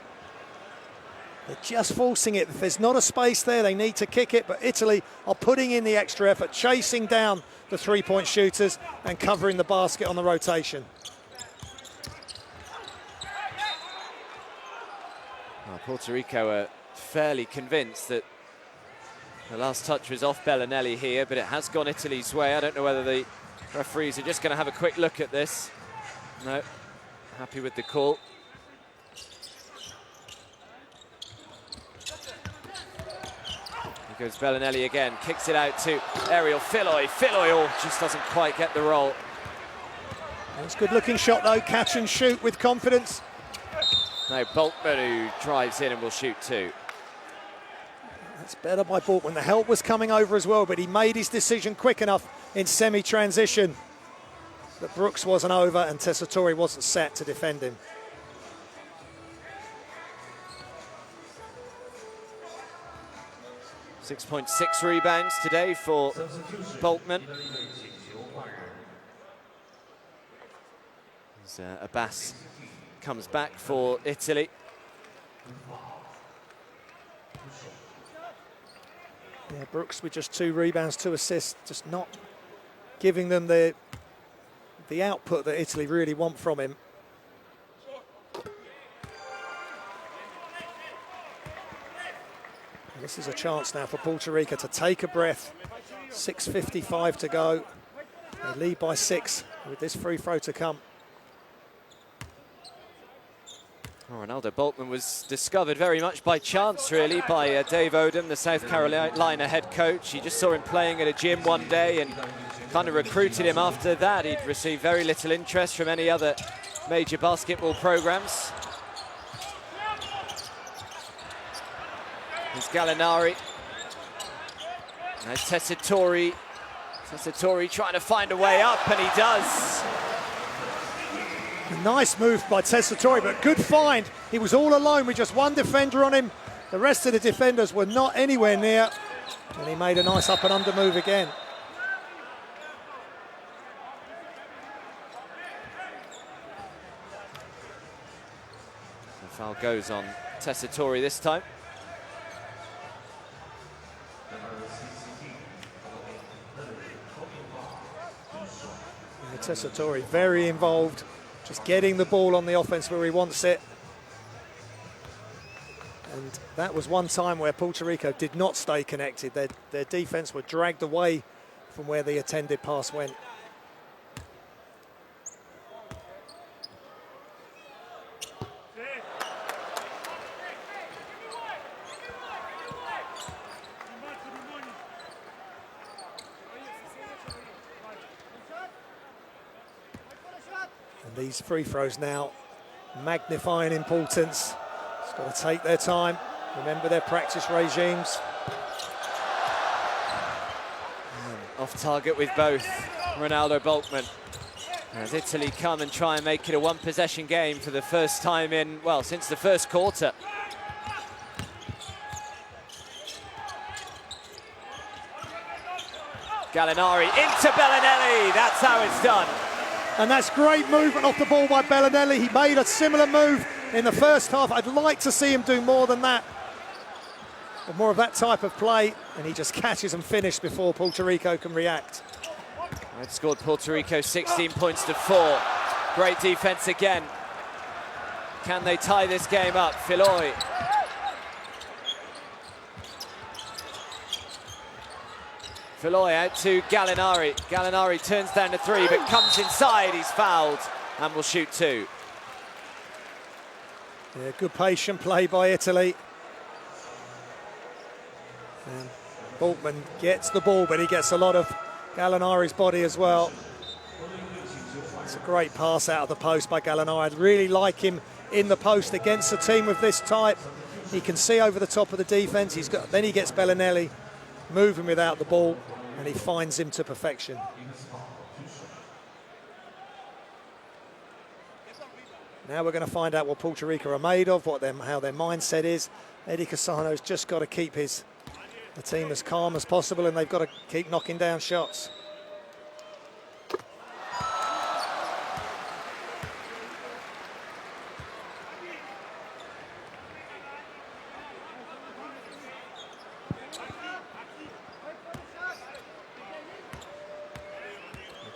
They're just forcing it. If there's not a space there, they need to kick it, but Italy are putting in the extra effort, chasing down the three-point shooters and covering the basket on the rotation. Well, Puerto Rico are fairly convinced that the last touch was off Bellinelli here, but it has gone Italy's way. I don't know whether the referees are just going to have a quick look at this. No, happy with the call. Here goes Bellinelli again, kicks it out to Ariel Filoy. Filoy just doesn't quite get the roll. It's a good looking shot though, catch and shoot with confidence. Now Boltman, who drives in and will shoot two. That's better by Boltman. The help was coming over as well, but he made his decision quick enough in semi-transition that Brooks wasn't over and Tessitore wasn't set to defend him. .6 rebounds today for Boltman. As Abbas comes back for Italy. Yeah, Brooks with just 2 rebounds, 2 assists, just not giving them the output that Italy really want from him. And this is a chance now for Puerto Rico to take a breath. 6:55 to go. They lead by 6 with this free throw to come. Oh, Ronaldo Boltman was discovered very much by chance, really, by Dave Odom, the South Carolina head coach. He just saw him playing at a gym one day and kind of recruited him after that. He'd received very little interest from any other major basketball programs. There's Gallinari. There's Tessitore. Tessitore trying to find a way up, and he does. A nice move by Tessitore, but good find. He was all alone with just one defender on him. The rest of the defenders were not anywhere near. And he made a nice up and under move again. The foul goes on Tessitore this time. Tessitore very involved, just getting the ball on the offense where he wants it. And that was one time where Puerto Rico did not stay connected. Their defense were dragged away from where the intended pass went. And these free throws now magnifying importance. It's got to take their time. Remember their practice regimes. Off target with both Ronaldo Boltman. As Italy come and try and make it a one-possession game for the first time in, well, since the first quarter. Gallinari into Bellinelli. That's how it's done. And that's great movement off the ball by Bellinelli. He made a similar move in the first half. I'd like to see him do more than that. But more of that type of play, and he just catches and finishes before Puerto Rico can react. Outscored Puerto Rico 16 points to 4. Great defense again. Can they tie this game up? Filoy. Filoy out to Gallinari. Gallinari turns down the 3, but comes inside. He's fouled and will shoot 2. Yeah, good patient play by Italy. And Boltman gets the ball, but he gets a lot of Gallinari's body as well. It's a great pass out of the post by Gallinari. I'd really like him in the post against a team of this type. He can see over the top of the defense. Then he gets Bellinelli moving without the ball, and he finds him to perfection. Now we're going to find out what Puerto Rico are made of, how their mindset is. Eddie Cassano's just got to keep the team as calm as possible, and they've got to keep knocking down shots.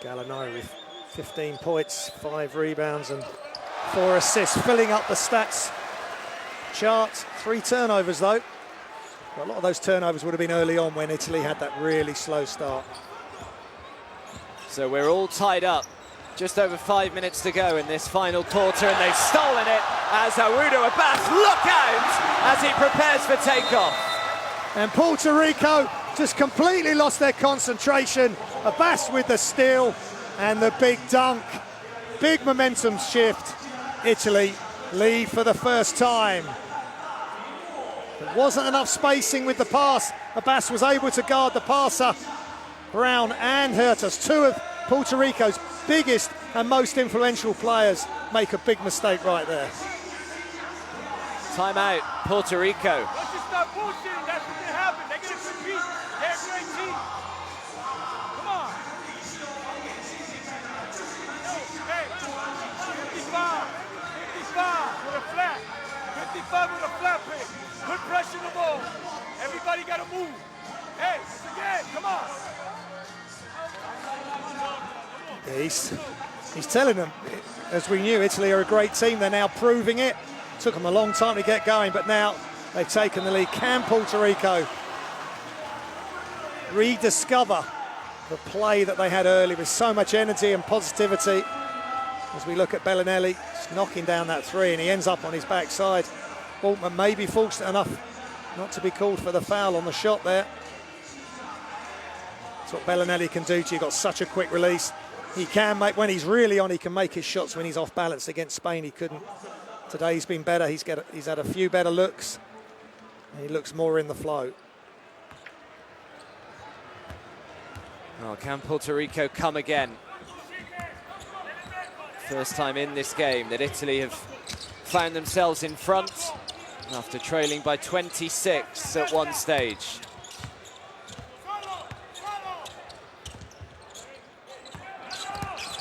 Gallinari with 15 points, 5 rebounds and 4 assists, filling up the stats chart. 3 turnovers though. A lot of those turnovers would have been early on when Italy had that really slow start. So we're all tied up. Just over 5 minutes to go in this final quarter, and they've stolen it as Awudu Abbas look out as he prepares for takeoff. And Puerto Rico just completely lost their concentration. Abbas with the steal and the big dunk. Big momentum shift. Italy lead for the first time. There wasn't enough spacing with the pass. Abbas was able to guard the passer. Brown and Huertas, 2 of Puerto Rico's biggest and most influential players, make a big mistake right there. Timeout, Puerto Rico. Let's just stop bullshitting. That's what's gonna happen. They're gonna compete. They're a great team. Come on. Hey, 55 with a flat. 55 with a flat pick. Good pressure on the ball. Everybody gotta move. Hey, again, come on. Yeah, he's telling them, as we knew, Italy are a great team. They're now proving it. Took them a long time to get going, but now they've taken the lead. Can Puerto Rico rediscover the play that they had early with so much energy and positivity? As we look at Bellinelli, just knocking down that 3, and he ends up on his backside. Altman may be fortunate enough not to be called for the foul on the shot there. That's what Bellinelli can do to you. You've got such a quick release. He can make, when he's really on, he can make his shots. When he's off balance against Spain, he couldn't. Today he's been better. He's had a few better looks. And he looks more in the flow. Well, can Puerto Rico come again? First time in this game that Italy have found themselves in front after trailing by 26 at one stage.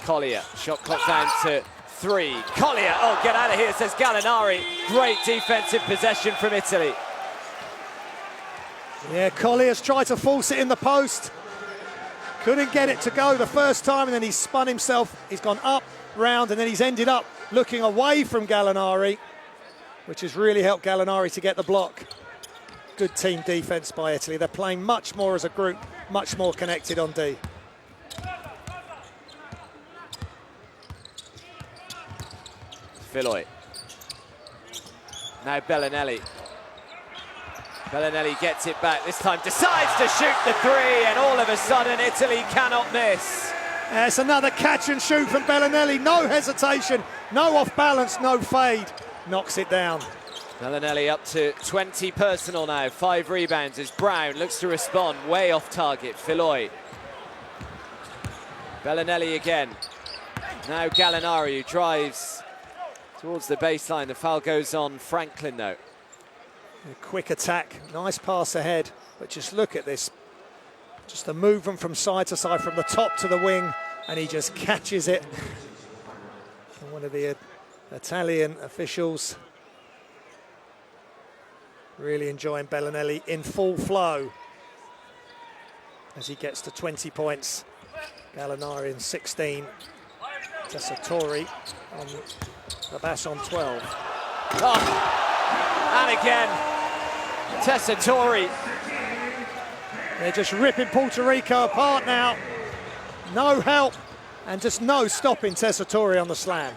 Collier, shot clock down to 3. Collier, oh, get out of here, says Gallinari. Great defensive possession from Italy. Yeah, Collier's tried to force it in the post. Couldn't get it to go the first time, and then he spun himself. He's gone up, round, and then he's ended up looking away from Gallinari, which has really helped Gallinari to get the block. Good team defense by Italy. They're playing much more as a group, much more connected on D. Filoy. Now Bellinelli. Bellinelli gets it back, this time decides to shoot the 3, and all of a sudden Italy cannot miss. It's another catch and shoot from Bellinelli. No hesitation, no off balance, no fade. Knocks it down. Bellinelli up to 20 personal now, 5 rebounds as Brown looks to respond, way off target. Filoy. Bellinelli again. Now Gallinari, who drives towards the baseline. The foul goes on Franklin though. A quick attack, nice pass ahead, but just look at this. Just the movement from side to side, from the top to the wing, and he just catches it. And one of the Italian officials really enjoying Bellinelli in full flow as he gets to 20 points. Gallinari in 16. Tessitore on Abbas on 12. Oh, and again, Tessitore. They're just ripping Puerto Rico apart now. No help and just no stopping Tessitore on the slam.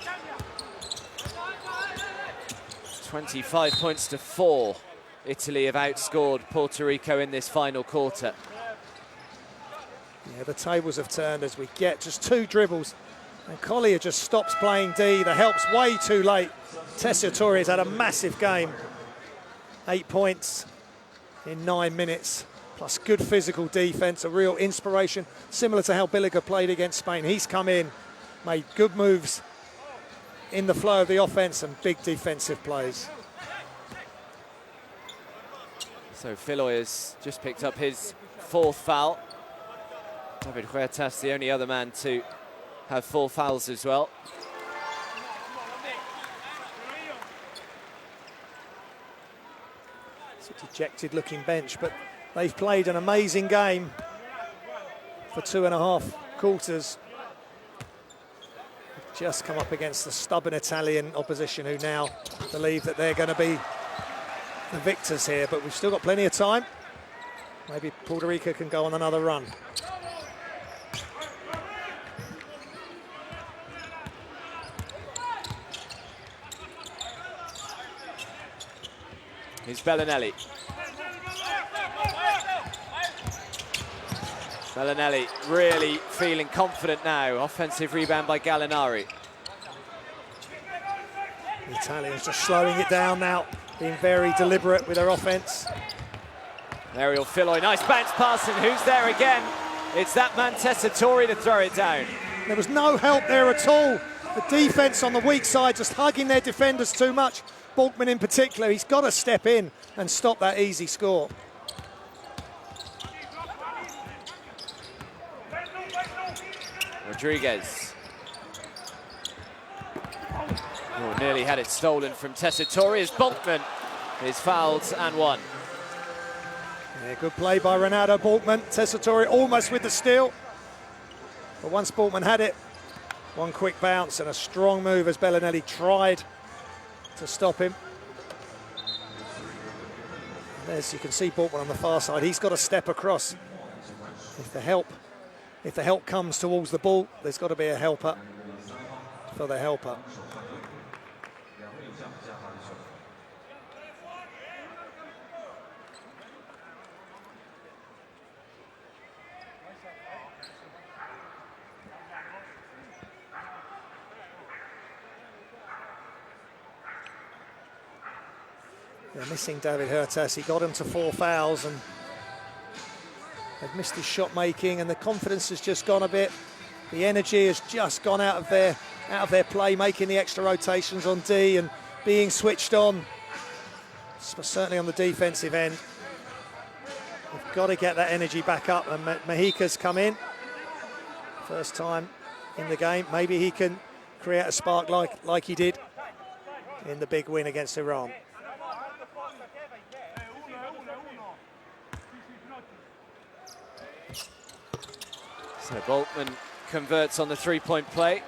25 points to 4. Italy have outscored Puerto Rico in this final quarter. Yeah, the tables have turned as we get just 2 dribbles. And Collier just stops playing D. The help's way too late. Tessitore has had a massive game. 8 points in 9 minutes. Plus good physical defense, a real inspiration. Similar to how Billiger played against Spain. He's come in, made good moves in the flow of the offense and big defensive plays. So Filoy has just picked up his 4th foul. David Huertas, the only other man to have 4 fouls as well. It's a dejected looking bench, but they've played an amazing game for 2.5 quarters. just come up against the stubborn Italian opposition, who now believe that they're going to be the victors here, but we've still got plenty of time. Maybe Puerto Rico can go on another run. Here's Bellinelli. Bellinelli really feeling confident now. Offensive rebound by Gallinari. The Italians just slowing it down now, being very deliberate with their offense. Ariel Filloy, nice bounce pass, and who's there again? It's that man Tessitore to throw it down. There was no help there at all. The defense on the weak side just hugging their defenders too much. Balkman in particular, he's got to step in and stop that easy score. Rodriguez. Oh, nearly had it stolen from Tessitore as Balkman is fouled and one. Yeah, good play by Renato Balkman. Tessitore almost with the steal. But once Balkman had it, one quick bounce and a strong move as Bellinelli tried to stop him. And as you can see, Balkman on the far side, he's got to step across. If the help comes towards the ball, there's got to be a helper for the helper. They're missing David Huertas. He got him to 4 fouls, and they've missed his shot making, and the confidence has just gone a bit. The energy has just gone out of their play, making the extra rotations on D and being switched on. Certainly on the defensive end, we've got to get that energy back up. And Mexica's come in, first time in the game. Maybe he can create a spark like he did in the big win against Iran. So Balkman converts on the three-point play.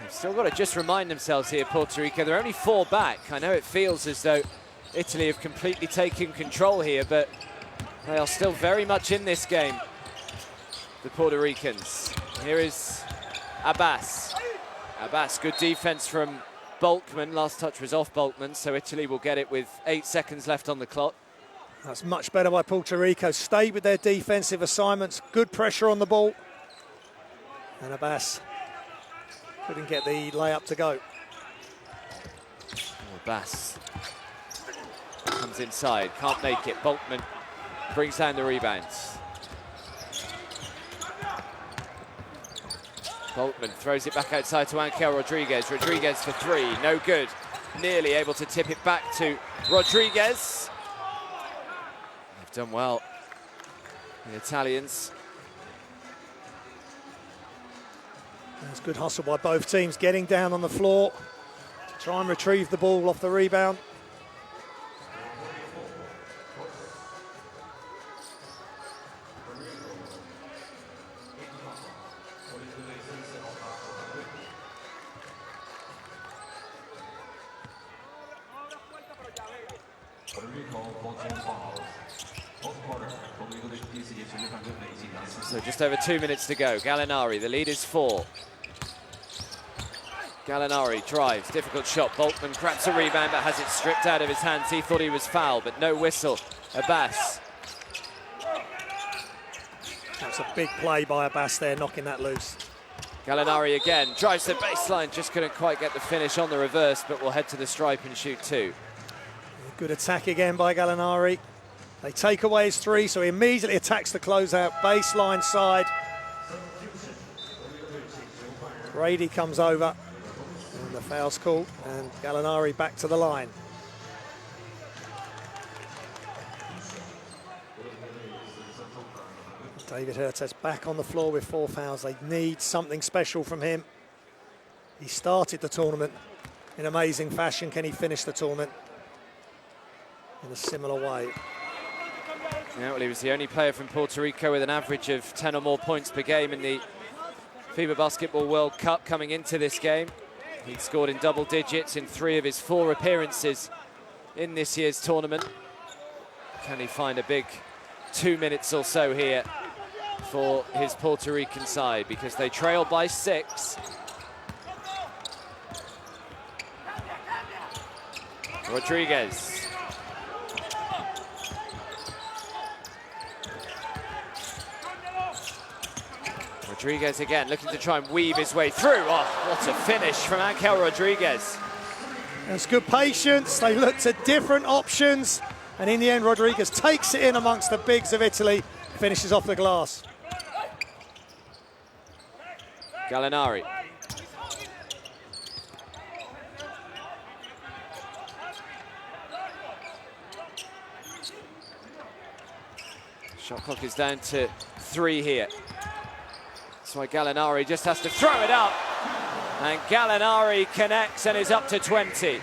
They've still got to just remind themselves here, Puerto Rico. They're only 4 back. I know it feels as though Italy have completely taken control here, but they are still very much in this game, the Puerto Ricans. Here is Abbas. Abbas, good defense from Balkman. Last touch was off Balkman, so Italy will get it with 8 seconds left on the clock. That's much better by Puerto Rico. Stayed with their defensive assignments. Good pressure on the ball. And Abbas couldn't get the layup to go. Abbas comes inside, can't make it. Balkman brings down the rebounds. Balkman throws it back outside to Angel Rodriguez. Rodriguez for 3, no good. Nearly able to tip it back to Rodriguez. They've done well, the Italians. There's good hustle by both teams, getting down on the floor to try and retrieve the ball off the rebound. So just over 2 minutes to go. Gallinari, the lead is 4. Gallinari drives, difficult shot. Balkman grabs a rebound but has it stripped out of his hands. He thought he was fouled, but no whistle. Abbas. That's a big play by Abbas there, knocking that loose. Gallinari again, drives the baseline, just couldn't quite get the finish on the reverse, but will head to the stripe and shoot 2. Good attack again by Gallinari. They take away his 3, so he immediately attacks the closeout, baseline side. Brady comes over, and the foul's called, and Gallinari back to the line. David Huertas back on the floor with 4 fouls. They need something special from him. He started the tournament in amazing fashion. Can he finish the tournament in a similar way? Yeah, well, he was the only player from Puerto Rico with an average of 10 or more points per game in the FIBA Basketball World Cup coming into this game. He'd scored in double digits in 3 of his 4 appearances in this year's tournament. Can he find a big 2 minutes or so here for his Puerto Rican side, because they trail by 6. Rodriguez. Rodriguez again, looking to try and weave his way through. Oh, what a finish from Angel Rodriguez. There's good patience. They looked at different options, and in the end, Rodriguez takes it in amongst the bigs of Italy, finishes off the glass. Gallinari. Shot clock is down to 3 here. That's why Gallinari just has to throw it up. And Gallinari connects and is up to 20.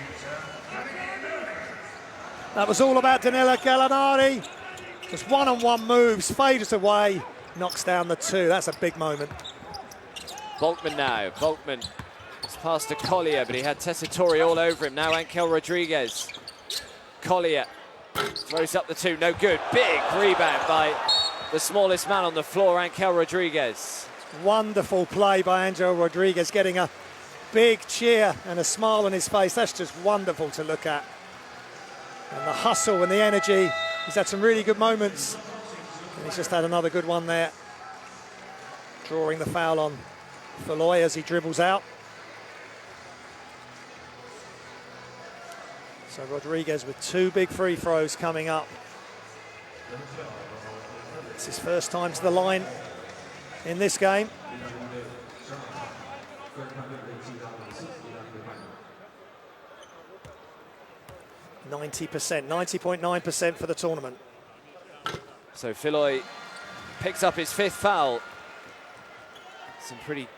That was all about Danilo Gallinari. Just one-on-one moves, fades away, knocks down the 2. That's a big moment. Volkman now. Volkman has passed to Collier, but he had Tessitore all over him. Now Angel Rodriguez. Collier throws up the 2. No good. Big rebound by the smallest man on the floor, Angel Rodriguez. Wonderful play by Angel Rodriguez, getting a big cheer and a smile on his face. That's just wonderful to look at. And the hustle and the energy. He's had some really good moments. And he's just had another good one there. Drawing the foul on Feloy as he dribbles out. So Rodriguez with 2 big free throws coming up. It's his first time to the line in this game. %, 90.9% for the tournament. So Feloy picks up his 5th foul. Some pretty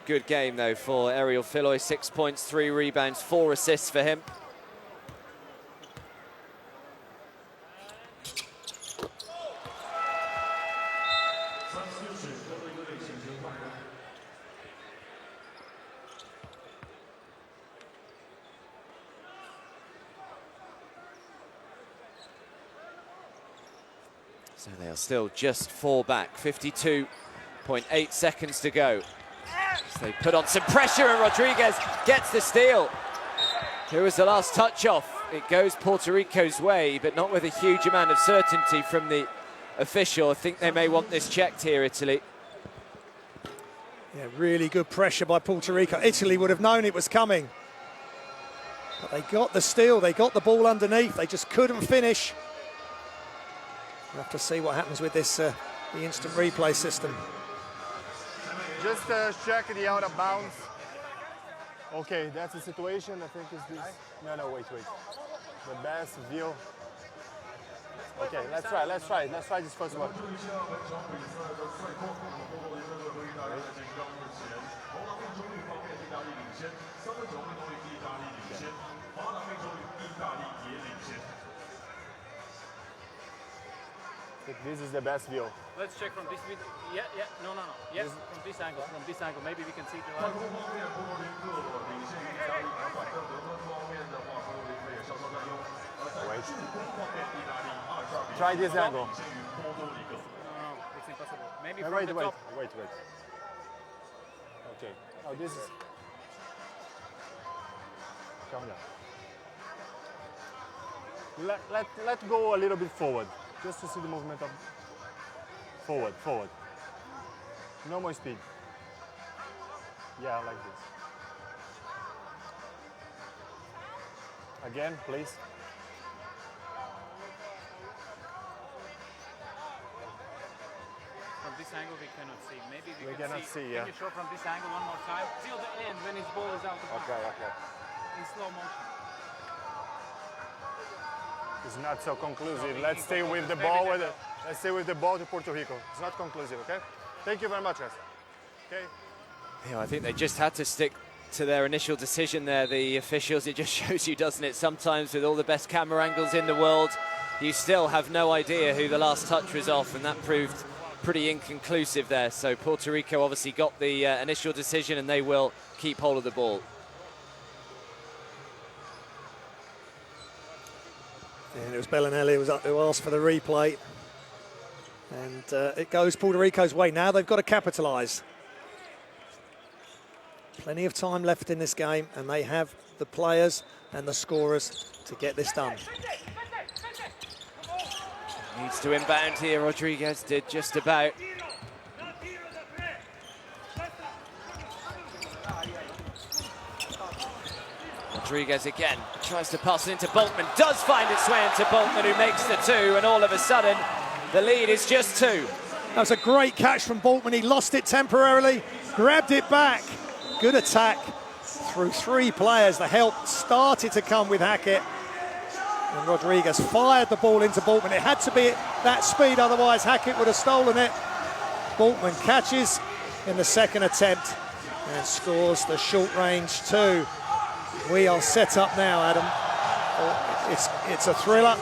good game though for Ariel Feloy. 6 points, 3 rebounds, 4 assists for him. So they are still just 4 back, 52.8 seconds to go. So they put on some pressure and Rodriguez gets the steal. Here was the last touch off. It goes Puerto Rico's way, but not with a huge amount of certainty from the official. I think they may want this checked here, Italy. Yeah, really good pressure by Puerto Rico. Italy would have known it was coming. But they got the steal, they got the ball underneath, they just couldn't finish. We'll have to see what happens with this, the instant replay system. Just check the out of bounds. Okay, that's the situation. I think is this. No, wait. The best view. Okay, let's try this first one. This is the best view. Let's check from this video. Yeah, no. Yes, from this angle. Maybe we can see the light. Wait. Try this angle. No, it's impossible. Maybe from Wait. the top. Wait. Okay. Oh, this is. Calm down. Let go a little bit forward. Just to see the movement of forward. No more speed. Yeah, like this. Again, please. From this angle we cannot see. Maybe we can cannot see, yeah. Can you show from this angle one more time? Till the end when his ball is out of bounds. Okay. In slow motion. It's not so conclusive. Let's stay with the ball. Let's stay with the ball to Puerto Rico. It's not conclusive, okay? Thank you very much, guys. Okay. Yeah, I think they just had to stick to their initial decision there, the officials. It just shows you, doesn't it? Sometimes with all the best camera angles in the world, you still have no idea who the last touch was off, and that proved pretty inconclusive there. So Puerto Rico obviously got the initial decision, and they will keep hold of the ball. And it was Bellinelli who asked for the replay. And it goes Puerto Rico's way. Now they've got to capitalise. Plenty of time left in this game, and they have the players and the scorers to get this done. Needs to inbound here. Rodriguez did just about. Rodriguez again tries to pass it into Boltman, does find its way into Boltman, who makes the two, and all of a sudden the lead is just two. That was a great catch from Boltman. He lost it temporarily, grabbed it back. Good attack through three players. The help started to come with Hackett. And Rodriguez fired the ball into Boltman. It had to be at that speed, otherwise Hackett would have stolen it. Boltman catches in the second attempt and scores the short-range two. We are set up now, Adam. It's a thriller.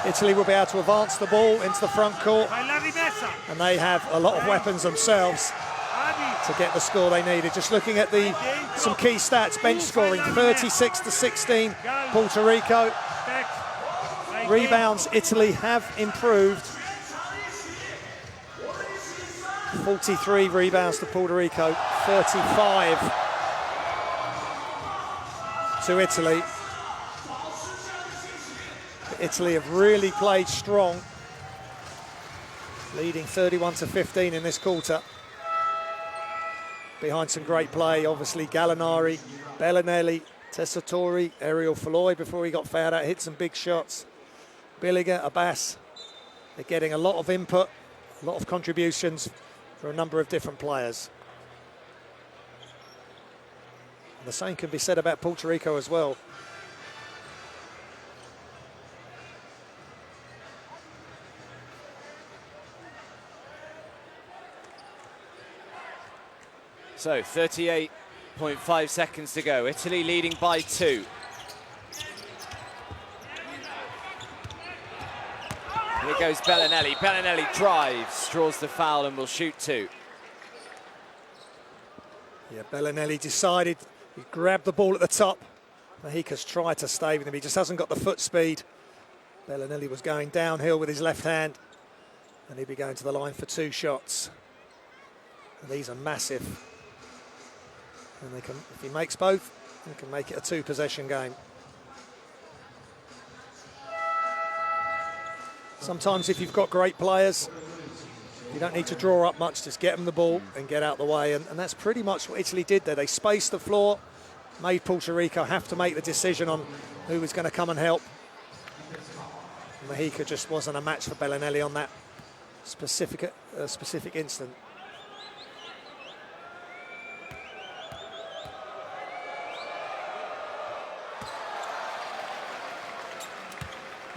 Italy will be able to advance the ball into the front court, and they have a lot of weapons themselves to get the score they needed. Just looking at some key stats, bench scoring 36-16 Puerto Rico. Rebounds, Italy have improved. 43 rebounds to Puerto Rico, 35 to Italy. Italy have really played strong, leading 31-15 in this quarter. Behind some great play, obviously Gallinari, Bellinelli, Tessitore, Ariel Floyd before he got fouled out, hit some big shots. Billiger, Abbas, they're getting a lot of input, a lot of contributions for a number of different players. And the same can be said about Puerto Rico as well. So 38.5 seconds to go. Italy leading by 2. Here goes Bellinelli. Bellinelli drives, draws the foul, and will shoot 2. Yeah, Bellinelli decided, he grabbed the ball at the top. Mahika's tried to stay with him, he just hasn't got the foot speed. Bellinelli was going downhill with his left hand, and he'd be going to the line for 2 shots. And these are massive. And they can, if he makes both, he can make it a 2-possession game. Sometimes if you've got great players, you don't need to draw up much, just get them the ball and get out the way. And that's pretty much what Italy did there. They spaced the floor, made Puerto Rico have to make the decision on who was going to come and help. Mahika just wasn't a match for Bellinelli on that specific instant.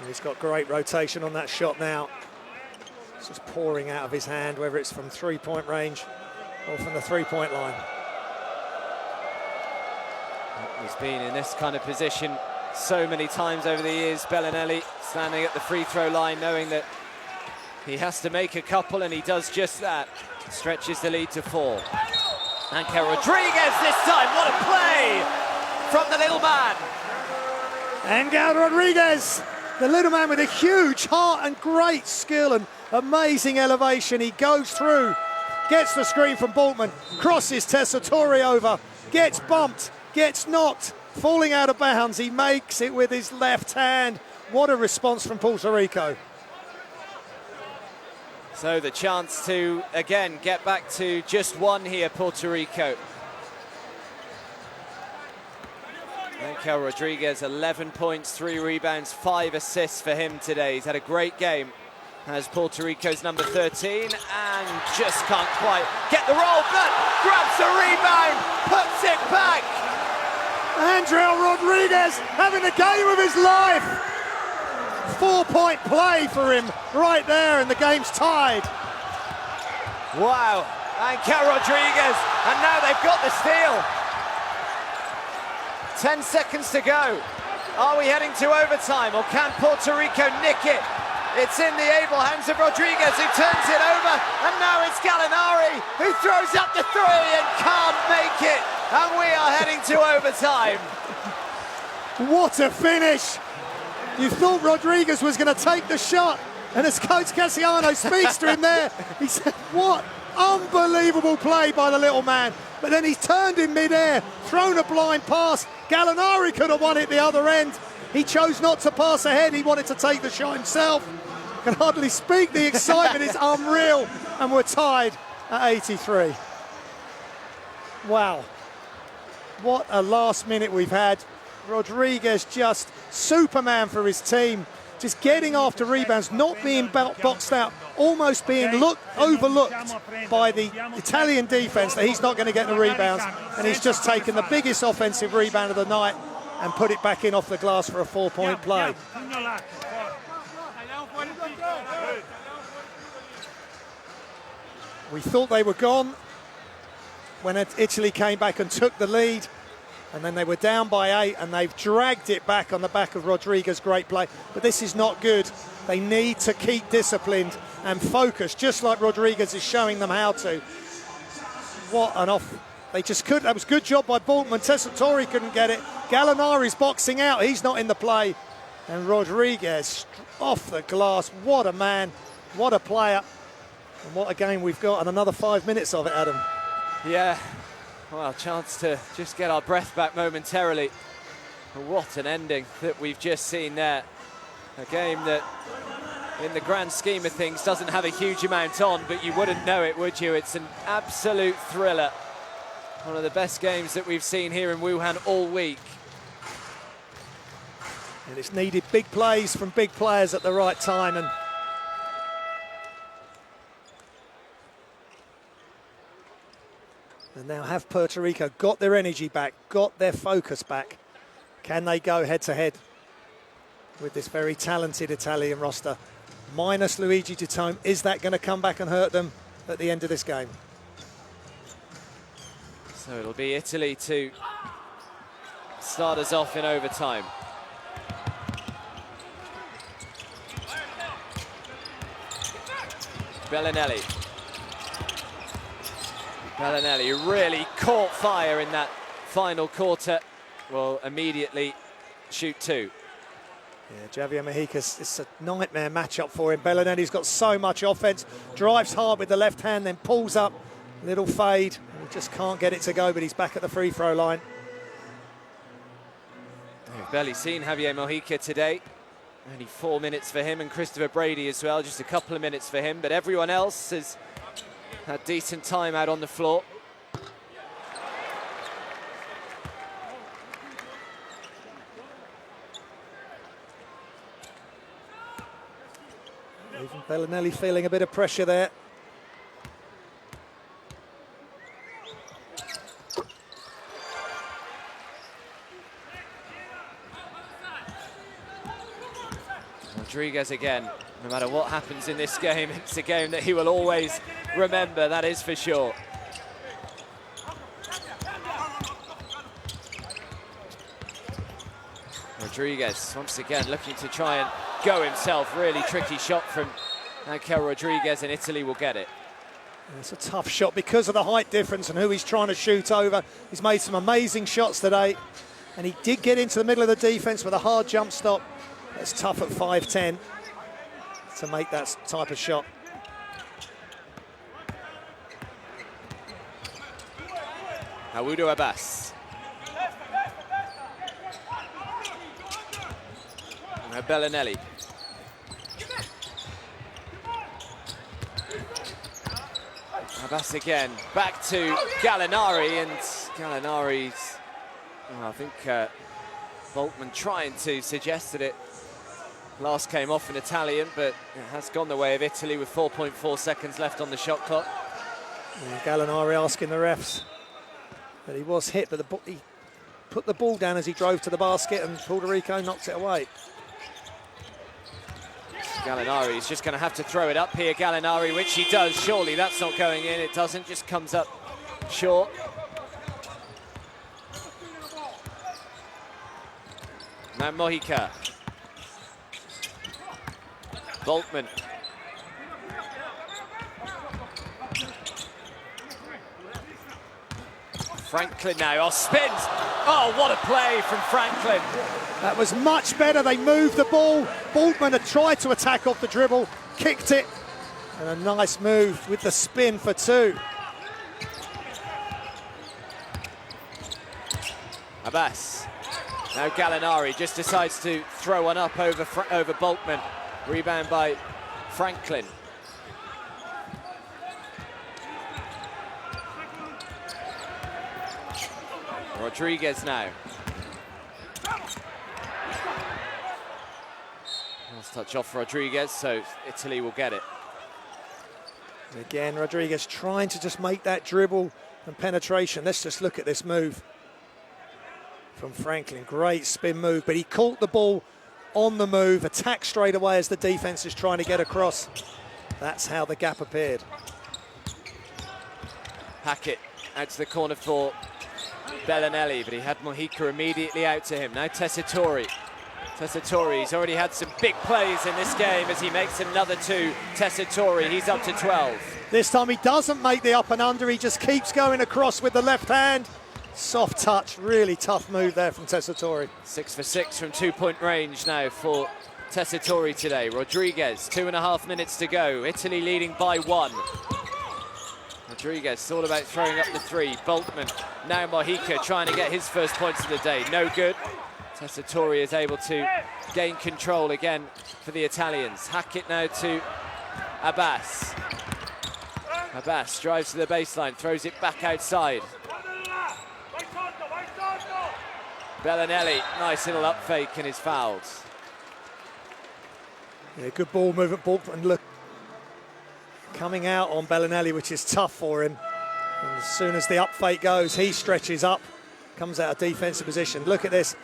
He's got great rotation on that shot now. It's just pouring out of his hand, whether it's from 3-point range or from the 3-point line. He's been in this kind of position so many times over the years. Bellinelli standing at the free throw line, knowing that he has to make a couple, and he does just that. Stretches the lead to 4. Angel Rodriguez this time. What a play from the little man. Angel Rodriguez. The little man with a huge heart and great skill and amazing elevation. He goes through, gets the screen from Boltman, crosses Tessitore over, gets bumped, gets knocked, falling out of bounds. He makes it with his left hand. What a response from Puerto Rico. So the chance to, again, get back to just 1 here, Puerto Rico. Angel Rodriguez, 11 points, 3 rebounds, 5 assists for him today. He's had a great game as Puerto Rico's number 13, and just can't quite get the roll, but grabs the rebound, puts it back. Angel Rodriguez having the game of his life. 4-point play for him right there, and the game's tied. Wow, Angel Rodriguez, and now they've got the steal. 10 seconds to go. Are we heading to overtime, or can Puerto Rico nick it It's in the able hands of Rodriguez, who turns it over, and now it's Gallinari, who throws up the three and can't make it, and we are heading to overtime. What a finish! You thought Rodriguez was going to take the shot, and as Coach Cassiano speaks to him there, he said, what unbelievable play by the little man. But then he turned in midair, thrown a blind pass. Gallinari could have won it the other end. He chose not to pass ahead. He wanted to take the shot himself. Can hardly speak. The excitement is unreal. And we're tied at 83. Wow. What a last minute we've had. Rodriguez just Superman for his team. Just getting after rebounds, not being boxed out, almost being overlooked by the Italian defense that he's not going to get the rebounds. And he's just taken the biggest offensive rebound of the night and put it back in off the glass for a 4-point play. We thought they were gone when Italy came back and took the lead, and then they were down by 8, and they've dragged it back on the back of Rodriguez's great play. But this is not good. They need to keep disciplined and focused, just like Rodriguez is showing them how to. What an off. They just couldn't. That was a good job by Boltman. Tessitore couldn't get it. Gallinari's boxing out. He's not in the play. And Rodriguez off the glass. What a man. What a player. And what a game we've got. And another 5 minutes of it, Adam. Yeah. Well, chance to just get our breath back momentarily. What an ending that we've just seen there. A game that, in the grand scheme of things, doesn't have a huge amount on, but you wouldn't know it, would you? It's an absolute thriller. One of the best games that we've seen here in Wuhan all week. And it's needed big plays from big players at the right time. And now have Puerto Rico got their energy back, got their focus back? Can they go head-to-head with this very talented Italian roster? Minus Luigi Ditome, is that going to come back and hurt them at the end of this game? So it'll be Italy to start us off in overtime. Bellinelli. Bellinelli really caught fire in that final quarter. Will immediately shoot 2. Yeah, Javier Mojica's, it's a nightmare matchup for him. Bellinelli's got so much offense, drives hard with the left hand, then pulls up, little fade. He just can't get it to go, but he's back at the free throw line. We've barely seen Javier Mojica today. Only 4 minutes for him, and Christopher Brady as well, just a couple of minutes for him, but everyone else has had decent time out on the floor. Even Bellinelli feeling a bit of pressure there. Rodriguez again. No matter what happens in this game, it's a game that he will always remember, that is for sure. Rodriguez once again looking to try and go himself. Really tricky shot from Angel Rodriguez, and Italy will get it. It's a tough shot because of the height difference and who he's trying to shoot over. He's made some amazing shots today, and he did get into the middle of the defense with a hard jump stop. It's tough at 5'10" to make that type of shot. Awudu Abbas. Now Bellinelli. Abbas again, back to Gallinari, and Gallinari's, well, I think Boltman trying to suggest that it last came off in Italian, but it has gone the way of Italy with 4.4 seconds left on the shot clock. And Gallinari asking the refs that he was hit, but he put the ball down as he drove to the basket, and Puerto Rico knocked it away. Gallinari is just going to have to throw it up here, Gallinari, which he does. Surely that's not going in. It doesn't, just comes up short. Now Mojica. Boltman. Franklin now, spins. Oh, what a play from Franklin. That was much better. They moved the ball. Boltman had tried to attack off the dribble, kicked it, and a nice move with the spin for two. Abbas. Now Gallinari just decides to throw one up over Boltman. Rebound by Franklin. Rodriguez now. Last touch off Rodriguez, so Italy will get it. And again, Rodriguez trying to just make that dribble and penetration. Let's just look at this move from Franklin. Great spin move, but he caught the ball on the move, attacked straight away as the defense is trying to get across. That's how the gap appeared. Hackett out to the corner for Bellinelli, but he had Mojica immediately out to him. Now Tessitore. Tessitore, he's already had some big plays in this game as he makes another two. Tessitore, he's up to 12. This time he doesn't make the up and under, he just keeps going across with the left hand. Soft touch, really tough move there from Tessitore. 6 for 6 from 2-point range now for Tessitore today. Rodriguez, 2.5 minutes to go. Italy leading by 1. Rodriguez thought about throwing up the three. Boltman, now Mojica trying to get his first points of the day. No good. Tessitore is able to gain control again for the Italians. Hackett now to Abbas. Abbas drives to the baseline, throws it back outside. Bellinelli, nice little up fake and is fouled. Yeah, good ball movement. Boltman look coming out on Bellinelli, which is tough for him. And as soon as the up fake goes, he stretches up, comes out of defensive position. Look at this.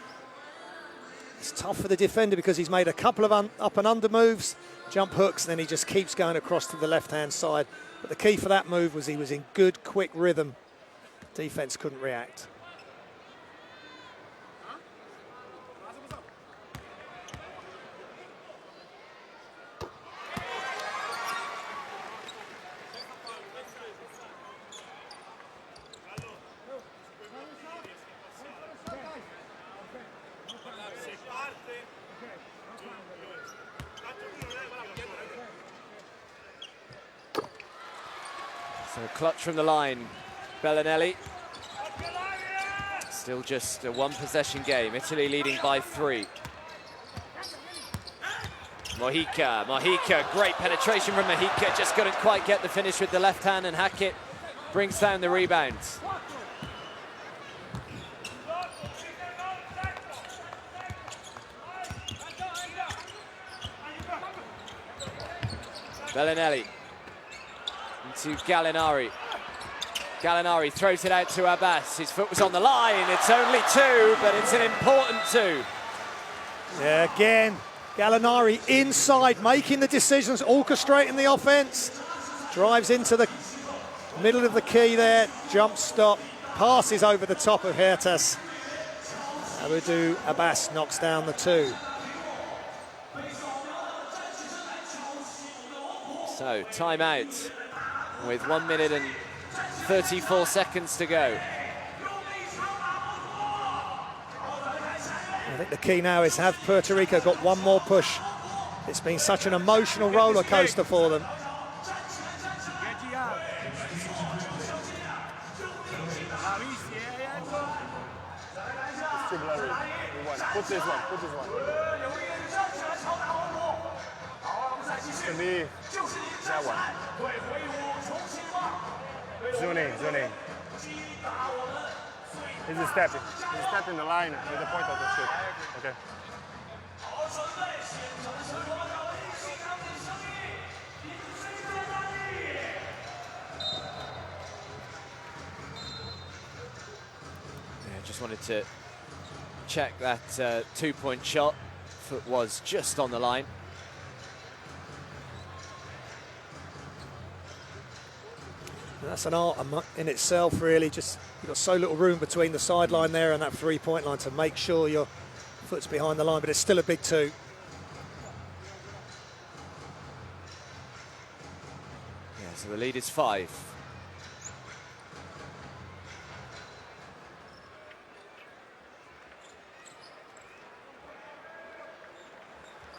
It's tough for the defender because he's made a couple of up and under moves, jump hooks, and then he just keeps going across to the left-hand side. But the key for that move was he was in good, quick rhythm. Defense couldn't react. So clutch from the line, Bellinelli. Still just a one possession game. Italy leading by 3. Mojica, great penetration from Mojica. Just couldn't quite get the finish with the left hand, and Hackett brings down the rebound. Bellinelli into Gallinari. Gallinari throws it out to Abbas. His foot was on the line. It's only 2, but it's an important 2. Yeah, again, Gallinari inside, making the decisions, orchestrating the offense. Drives into the middle of the key there, jump stop, passes over the top of Hertas. Abdou Abbas knocks down the 2. So, timeout with 1 minute and 34 seconds to go. I think the key now is have Puerto Rico got one more push. It's been such an emotional roller coaster for them. Put this one. To me, that one. Zone in. He's stepping the line with the point of the shoot. Okay. Yeah, just wanted to check that 2-point shot. Foot was just on the line. That's an art in itself, really. Just you've got so little room between the sideline there and that 3-point line to make sure your foot's behind the line, but it's still a big 2. So the lead is 5.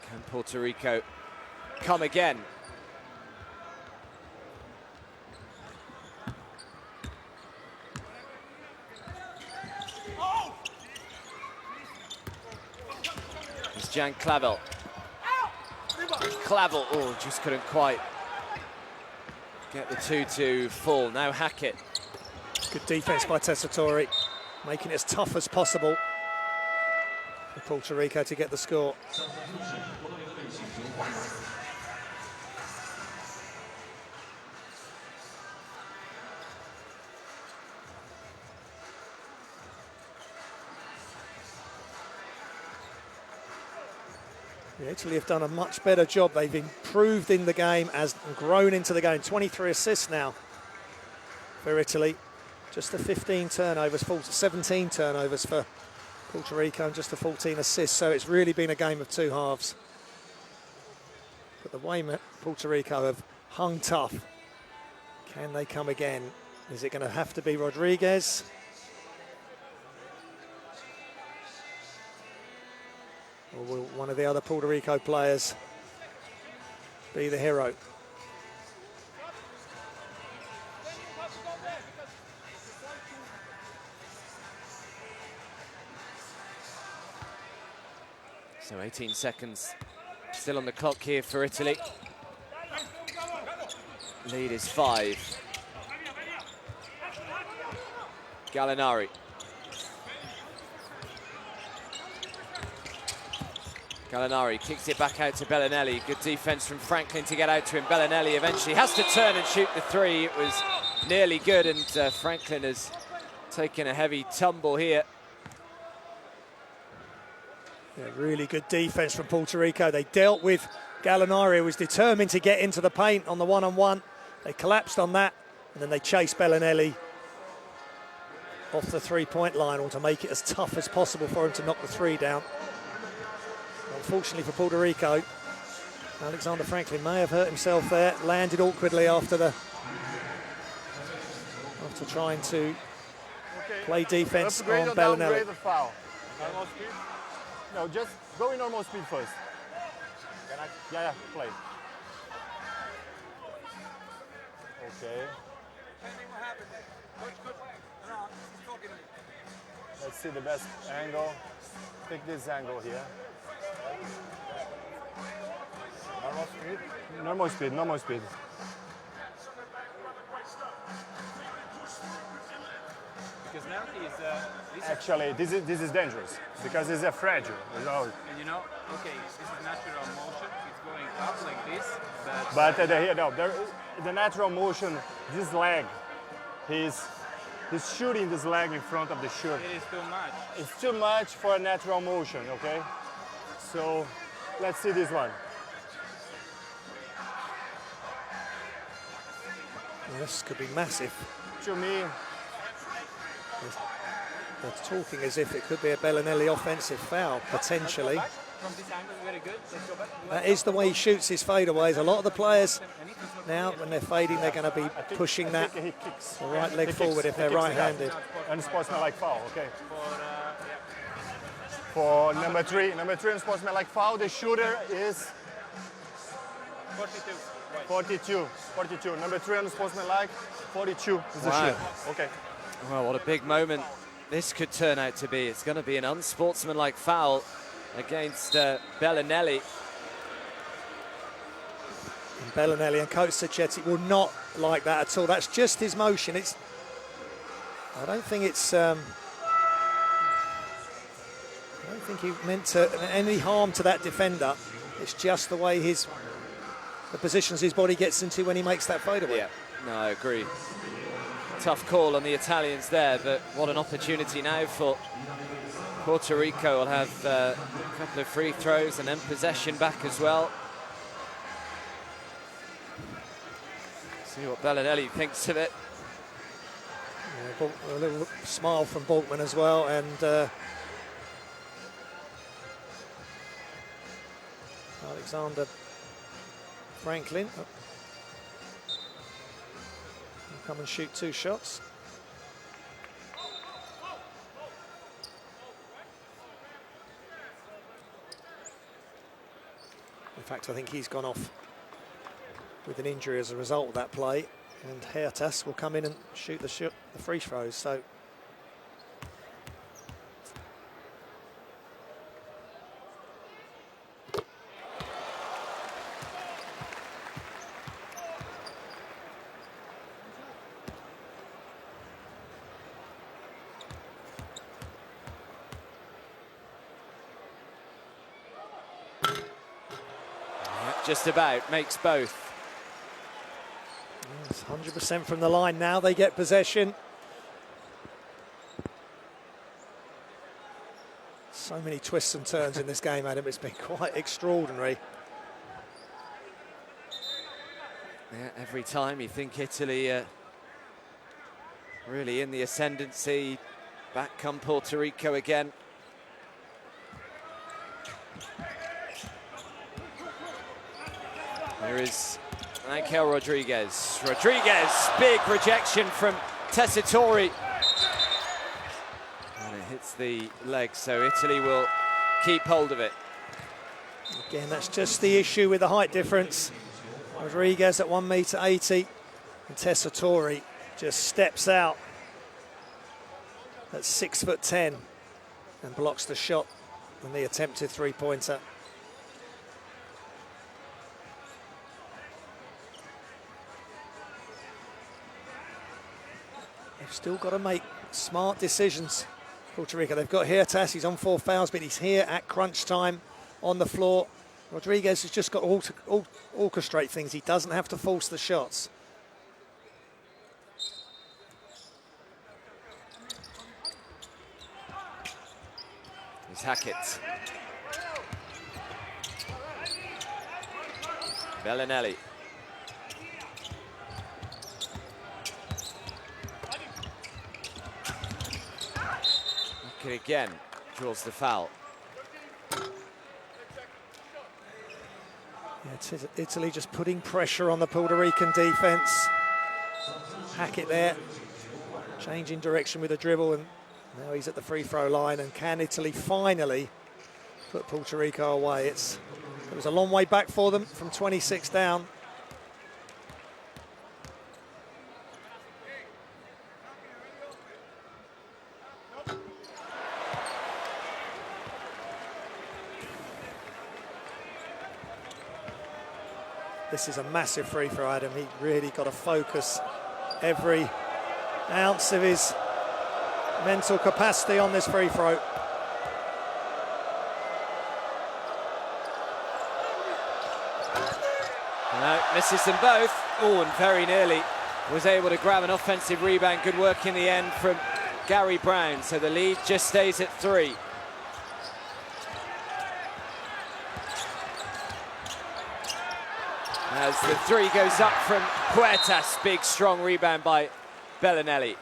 Can Puerto Rico come again? It's Jan Clavel. Clavel, oh, just couldn't quite get the two to fall. Now Hackett. Good defense by Tessitore, making it as tough as possible for Puerto Rico to get the score. Italy have done a much better job. They've improved in the game and grown into the game. 23 assists now for Italy. Just the 15 turnovers, 17 turnovers for Puerto Rico and just the 14 assists. So it's really been a game of two halves. But the way Puerto Rico have hung tough, can they come again? Is it going to have to be Rodriguez? Or will one of the other Puerto Rico players be the hero? So 18 seconds still on the clock here for Italy. Lead is 5. Gallinari. Gallinari kicks it back out to Bellinelli. Good defense from Franklin to get out to him. Bellinelli eventually has to turn and shoot the 3. It was nearly good, and Franklin has taken a heavy tumble here. Yeah, really good defense from Puerto Rico. They dealt with Gallinari, who was determined to get into the paint on the one-on-one. They collapsed on that, and then they chased Bellinelli off the three-point line, or to make it as tough as possible for him to knock the 3 down. Unfortunately for Puerto Rico, Alexander Franklin may have hurt himself there, landed awkwardly after trying to play defense Upgrade on or Bellinelli. downgrade the foul? Normal speed? No, just go in normal speed first. Yeah, play. Okay. Let's see the best angle. Take this angle here. Normal speed? Normal speed, normal speed. Because now he's... Actually, this is dangerous because it's a fragile. You know? And you know, okay, this is natural motion. It's going up like this. But the natural motion, this leg, he's shooting this leg in front of the shoot. It is too much. It's too much for a natural motion, okay? So let's see this one. This could be massive. To me, they're talking as if it could be a Bellinelli offensive foul, potentially. From this angle, very good. Let's go back. That is the way he shoots his fadeaways. A lot of the players now, when they're fading, they're going to be pushing that the right leg forward if they're right-handed. Unsportsmanlike foul, okay. For number 3, unsportsmanlike foul, the shooter is 42. Number 3, unsportsmanlike, 42 is the shooter. Okay. Well, what a big moment this could turn out to be. It's going to be an unsportsmanlike foul against Bellinelli. And Bellinelli and Coach Sacchetti will not like that at all. That's just his motion. I don't think he meant any harm to that defender. It's just the way the positions his body gets into when he makes that fadeaway. Yeah, no, I agree. Tough call on the Italians there, but what an opportunity now for Puerto Rico. Will have a couple of free throws and then possession back as well. See what Bellinelli thinks of it. Yeah, a little smile from Balkman as well, and Alexander Franklin. come and shoot 2 shots. In fact, I think he's gone off with an injury as a result of that play, and Hertas will come in and shoot the free throws. So just about makes both. Yes, 100% from the line now. They get possession. So many twists and turns in this game, Adam. It's been quite extraordinary. Yeah, every time you think Italy really in the ascendancy. Back come Puerto Rico again. There is Angel Rodriguez. Rodriguez, big rejection from Tessitore. And it hits the leg, so Italy will keep hold of it. Again, that's just the issue with the height difference. Rodriguez at 1.80 m, and Tessitore just steps out at 6'10" and blocks the shot on the attempted 3-pointer. They've still got to make smart decisions, Puerto Rico. They've got Hertas, he's on 4 fouls, but he's here at crunch time on the floor. Rodriguez has just got to orchestrate things. He doesn't have to force the shots. Here's Hackett. Bellinelli. Hackett again draws the foul. Yeah, it's Italy just putting pressure on the Puerto Rican defense. Hackett there, changing direction with a dribble, and now he's at the free throw line. And can Italy finally put Puerto Rico away? It was a long way back for them from 26 down. This is a massive free throw, Adam. He really got to focus every ounce of his mental capacity on this free throw. No, misses them both. Oh, and very nearly was able to grab an offensive rebound. Good work in the end from Gary Brown. So the lead just stays at 3. As the 3 goes up from Huertas, big strong rebound by Bellinelli.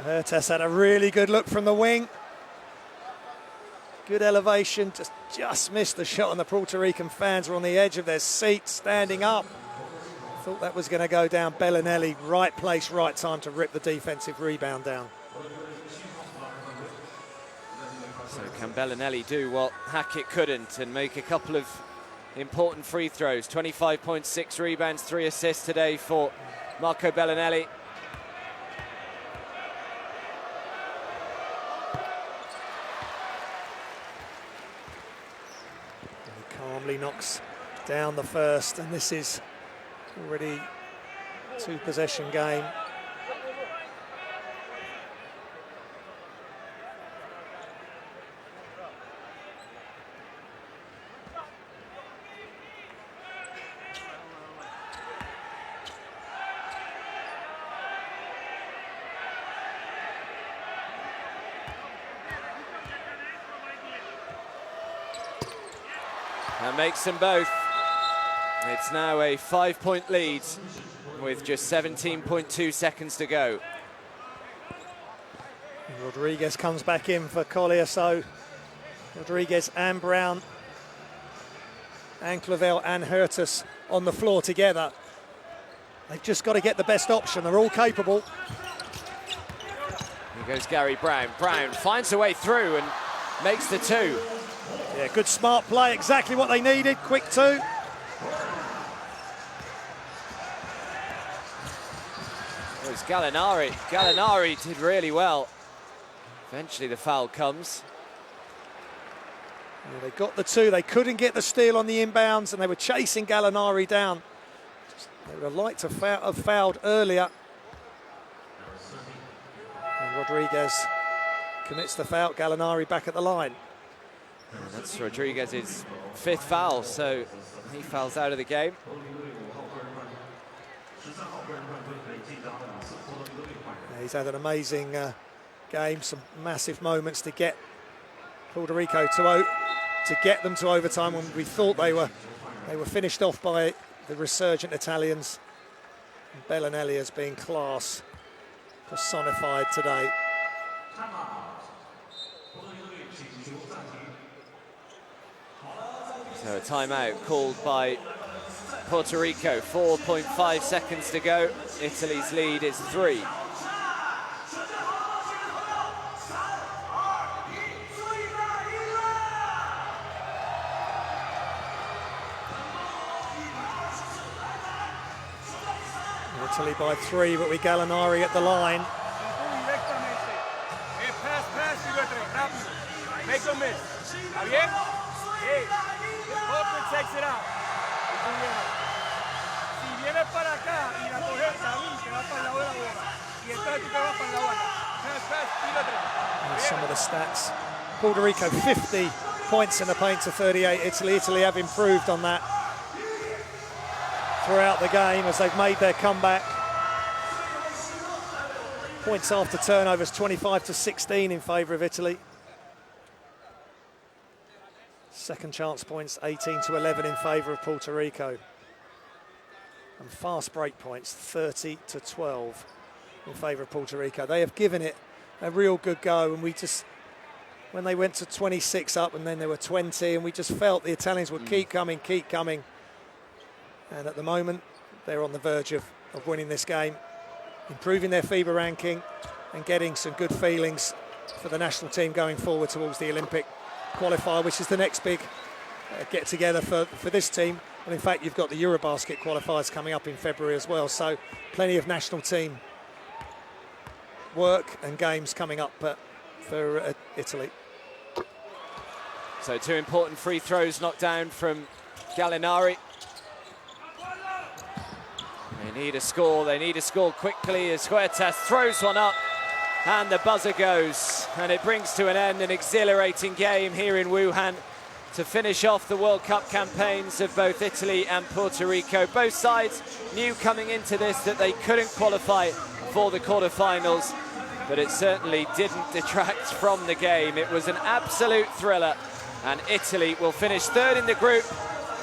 Huertas had a really good look from the wing. Good elevation, just missed the shot, and the Puerto Rican fans were on the edge of their seats, standing up. Thought that was going to go down. Bellinelli, right place, right time to rip the defensive rebound down. So can Bellinelli do what Hackett couldn't and make a couple of important free throws? 25.6 rebounds, 3 assists today for Marco Bellinelli. He calmly knocks down the first, and this is already a 2-possession game. That makes them both. It's now a 5-point lead with just 17.2 seconds to go. Rodriguez comes back in for Collier, so Rodriguez and Brown and Clavel and Huertas on the floor together. They've just got to get the best option. They're all capable. Here goes Gary Brown. Brown finds a way through and makes the two. Yeah, good smart play, exactly what they needed. Quick two. It was Gallinari. Gallinari did really well. Eventually the foul comes. Yeah, they got the two. They couldn't get the steal on the inbounds, and they were chasing Gallinari down. They would have liked to have fouled earlier. And Rodriguez commits the foul. Gallinari back at the line. And that's Rodriguez's 5th foul, so he fouls out of the game. Yeah, he's had an amazing game, some massive moments to get Puerto Rico to get them to overtime when we thought they were finished off by the resurgent Italians. And Bellinelli has been class personified today. So a timeout called by Puerto Rico. 4.5 seconds to go. Italy's lead is 3. Italy by 3, but with Gallinari at the line. Make a miss. ¿Está bien? Hey, Hoffman takes it out. Si vienes para acá y la coges también, te vas para la bola. Y entonces tú te vas para la bola. Pass, tira tres. And some of the stats. Puerto Rico 50 points in the paint to 38. Italy have improved on that throughout the game as they've made their comeback. Points after turnovers 25 to 16 in favour of Italy. Second chance points 18 to 11 in favour of Puerto Rico. And fast break points 30 to 12 in favour of Puerto Rico. They have given it a real good go, and we just, when they went to 26 up and then they were 20, and we just felt the Italians would keep coming. And at the moment, they're on the verge of winning this game, improving their FIBA ranking and getting some good feelings for the national team going forward towards the Olympic qualifier, which is the next big get-together for this team. And in fact, you've got the Eurobasket qualifiers coming up in February as well, so plenty of national team work and games coming up for Italy. So 2 important free throws knocked down from Gallinari. They need a score quickly as Huertas throws one up and the buzzer goes, and it brings to an end an exhilarating game here in Wuhan to finish off the World Cup campaigns of both Italy and Puerto Rico. Both sides knew coming into this that they couldn't qualify for the quarterfinals, but it certainly didn't detract from the game. It was an absolute thriller, and Italy will finish 3rd in the group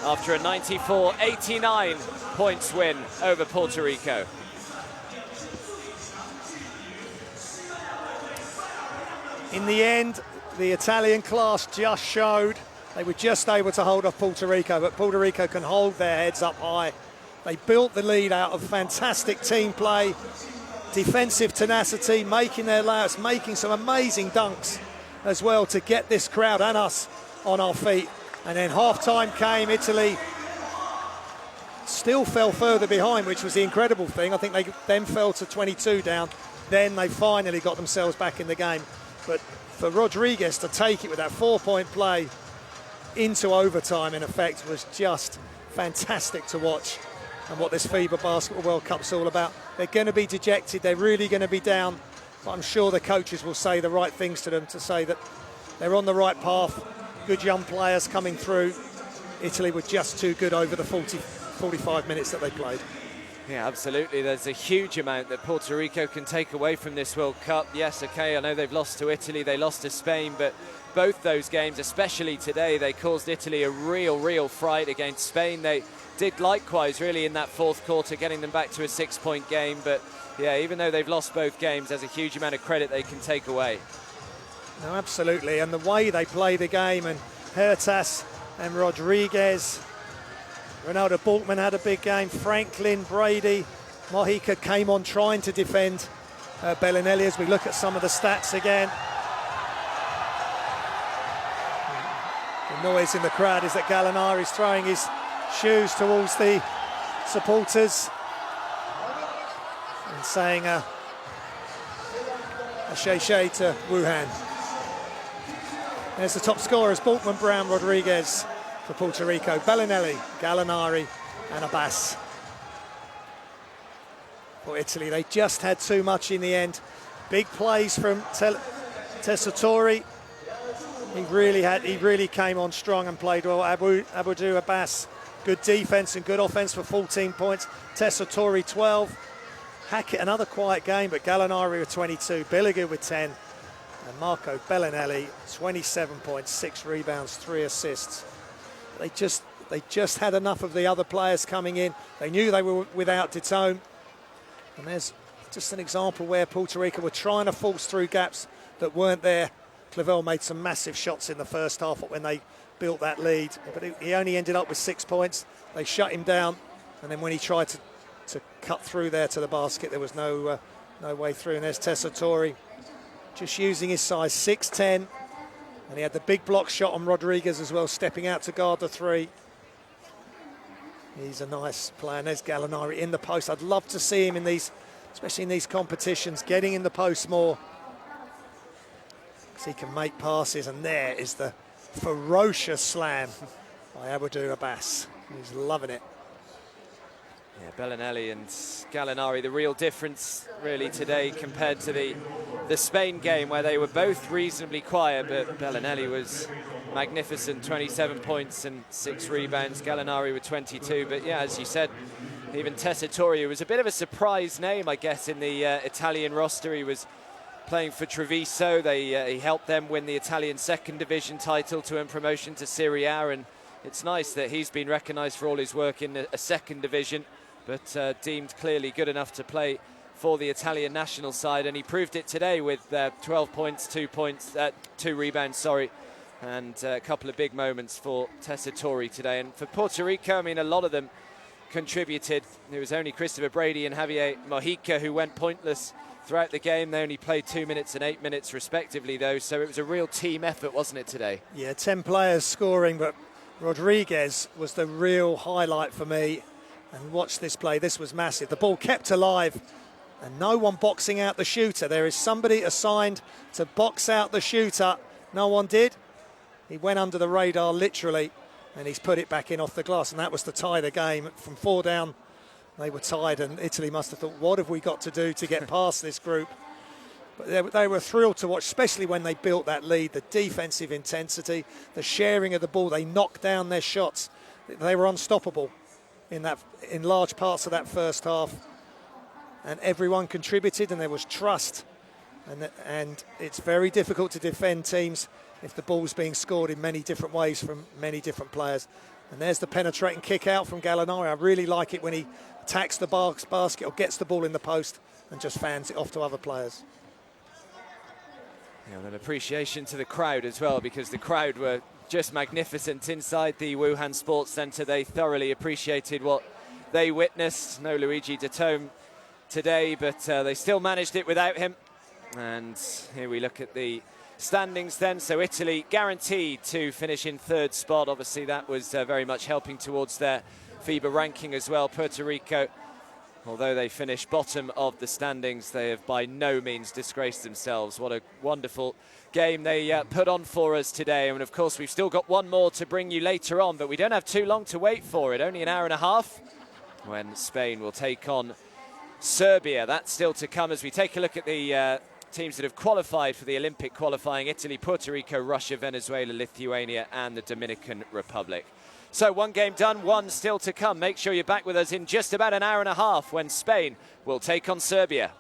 after a 94-89 points win over Puerto Rico. In the end, the Italian class just showed. They were just able to hold off Puerto Rico, but Puerto Rico can hold their heads up high. They built the lead out of fantastic team play, defensive tenacity, making their layups, making some amazing dunks as well to get this crowd and us on our feet. And then half-time came. Italy still fell further behind, which was the incredible thing. I think they then fell to 22 down. Then they finally got themselves back in the game. But for Rodriguez to take it with that 4-point play into overtime, in effect, was just fantastic to watch. And what this FIBA Basketball World Cup's all about. They're going to be dejected. They're really going to be down. But I'm sure the coaches will say the right things to them to say that they're on the right path. Good young players coming through. Italy were just too good over the 45 minutes that they played. Yeah, absolutely. There's a huge amount that Puerto Rico can take away from this World Cup. Yes, okay, I know they've lost to Italy, they lost to Spain, but both those games, especially today, they caused Italy a real fright against Spain. They did likewise, really, in that 4th quarter, getting them back to a 6-point game. But, yeah, even though they've lost both games, there's a huge amount of credit they can take away. No, absolutely, and the way they play the game, and Huertas and Rodriguez, Ronaldo Bultmann had a big game, Franklin, Brady, Mojica came on trying to defend Bellinelli as we look at some of the stats again. The noise in the crowd is that Gallinari is throwing his shoes towards the supporters and saying a shay to Wuhan. There's the top scorers, Balkman, Brown, Rodriguez for Puerto Rico, Bellinelli, Gallinari and Abbas. For Italy, they just had too much in the end. Big plays from Tessitore. He really came on strong and played well. Abdou Abbas, good defense and good offense for 14 points. Tessitore 12. Hackett, another quiet game, but Gallinari with 22, Billiger with 10, and Marco Bellinelli 27 points, 6 rebounds, 3 assists. They just had enough of the other players coming in. They knew they were without Ditone. And there's just an example where Puerto Rico were trying to force through gaps that weren't there. Clavel made some massive shots in the first half when they built that lead, but he only ended up with 6 points. They shut him down, and then when he tried to cut through there to the basket, there was no way through. And there's Tessitore, just using his size, 6'10", and he had the big block shot on Rodriguez as well, stepping out to guard the three. He's a nice player. And there's Gallinari in the post. I'd love to see him in these, especially in these competitions, getting in the post more, because he can make passes. And there is the ferocious slam by Abdou Abbas. He's loving it. Yeah, Bellinelli and Gallinari, the real difference really today compared to the Spain game, where they were both reasonably quiet, but Bellinelli was magnificent, 27 points and 6 rebounds, Gallinari with 22. But yeah, as you said, even Tessitore was a bit of a surprise name, I guess, in the Italian roster. He was playing for Treviso. He helped them win the Italian second division title to earn promotion to Serie A, and it's nice that he's been recognised for all his work in a second division, but deemed clearly good enough to play for the Italian national side, and he proved it today with 12 points, 2 rebounds, and a couple of big moments for Tessitore today. And for Puerto Rico, I mean, a lot of them contributed. It was only Christopher Brady and Javier Mojica who went pointless throughout the game. They only played 2 minutes and 8 minutes respectively, though, so it was a real team effort, wasn't it, today? Yeah, 10 players scoring, but Rodriguez was the real highlight for me. And watch this play, this was massive. The ball kept alive and no one boxing out the shooter. There is somebody assigned to box out the shooter. No one did. He went under the radar literally, and he's put it back in off the glass, and that was to tie the game. From 4 down, they were tied, and Italy must have thought, what have we got to do to get past this group? But they were thrilled to watch, especially when they built that lead, the defensive intensity, the sharing of the ball. They knocked down their shots. They were unstoppable in large parts of that first half, and everyone contributed, and there was trust, and it's very difficult to defend teams if the ball's being scored in many different ways from many different players. And there's the penetrating kick out from Gallinari. I really like it when he attacks the basket or gets the ball in the post and just fans it off to other players. Yeah, and an appreciation to the crowd as well, because the crowd were just magnificent inside the Wuhan Sports Centre. They thoroughly appreciated what they witnessed. No Luigi Ditone today, but they still managed it without him. And here we look at the standings then. So Italy guaranteed to finish in 3rd spot. Obviously that was very much helping towards their FIBA ranking as well. Puerto Rico, although they finished bottom of the standings, they have by no means disgraced themselves. What a wonderful game they put on for us today. And of course we've still got one more to bring you later on, but we don't have too long to wait for it. Only an hour and a half when Spain will take on Serbia. That's still to come as we take a look at the teams that have qualified for the Olympic qualifying: Italy, Puerto Rico, Russia, Venezuela, Lithuania and the Dominican Republic. So one game done, one still to come. Make sure you're back with us in just about an hour and a half when Spain will take on Serbia.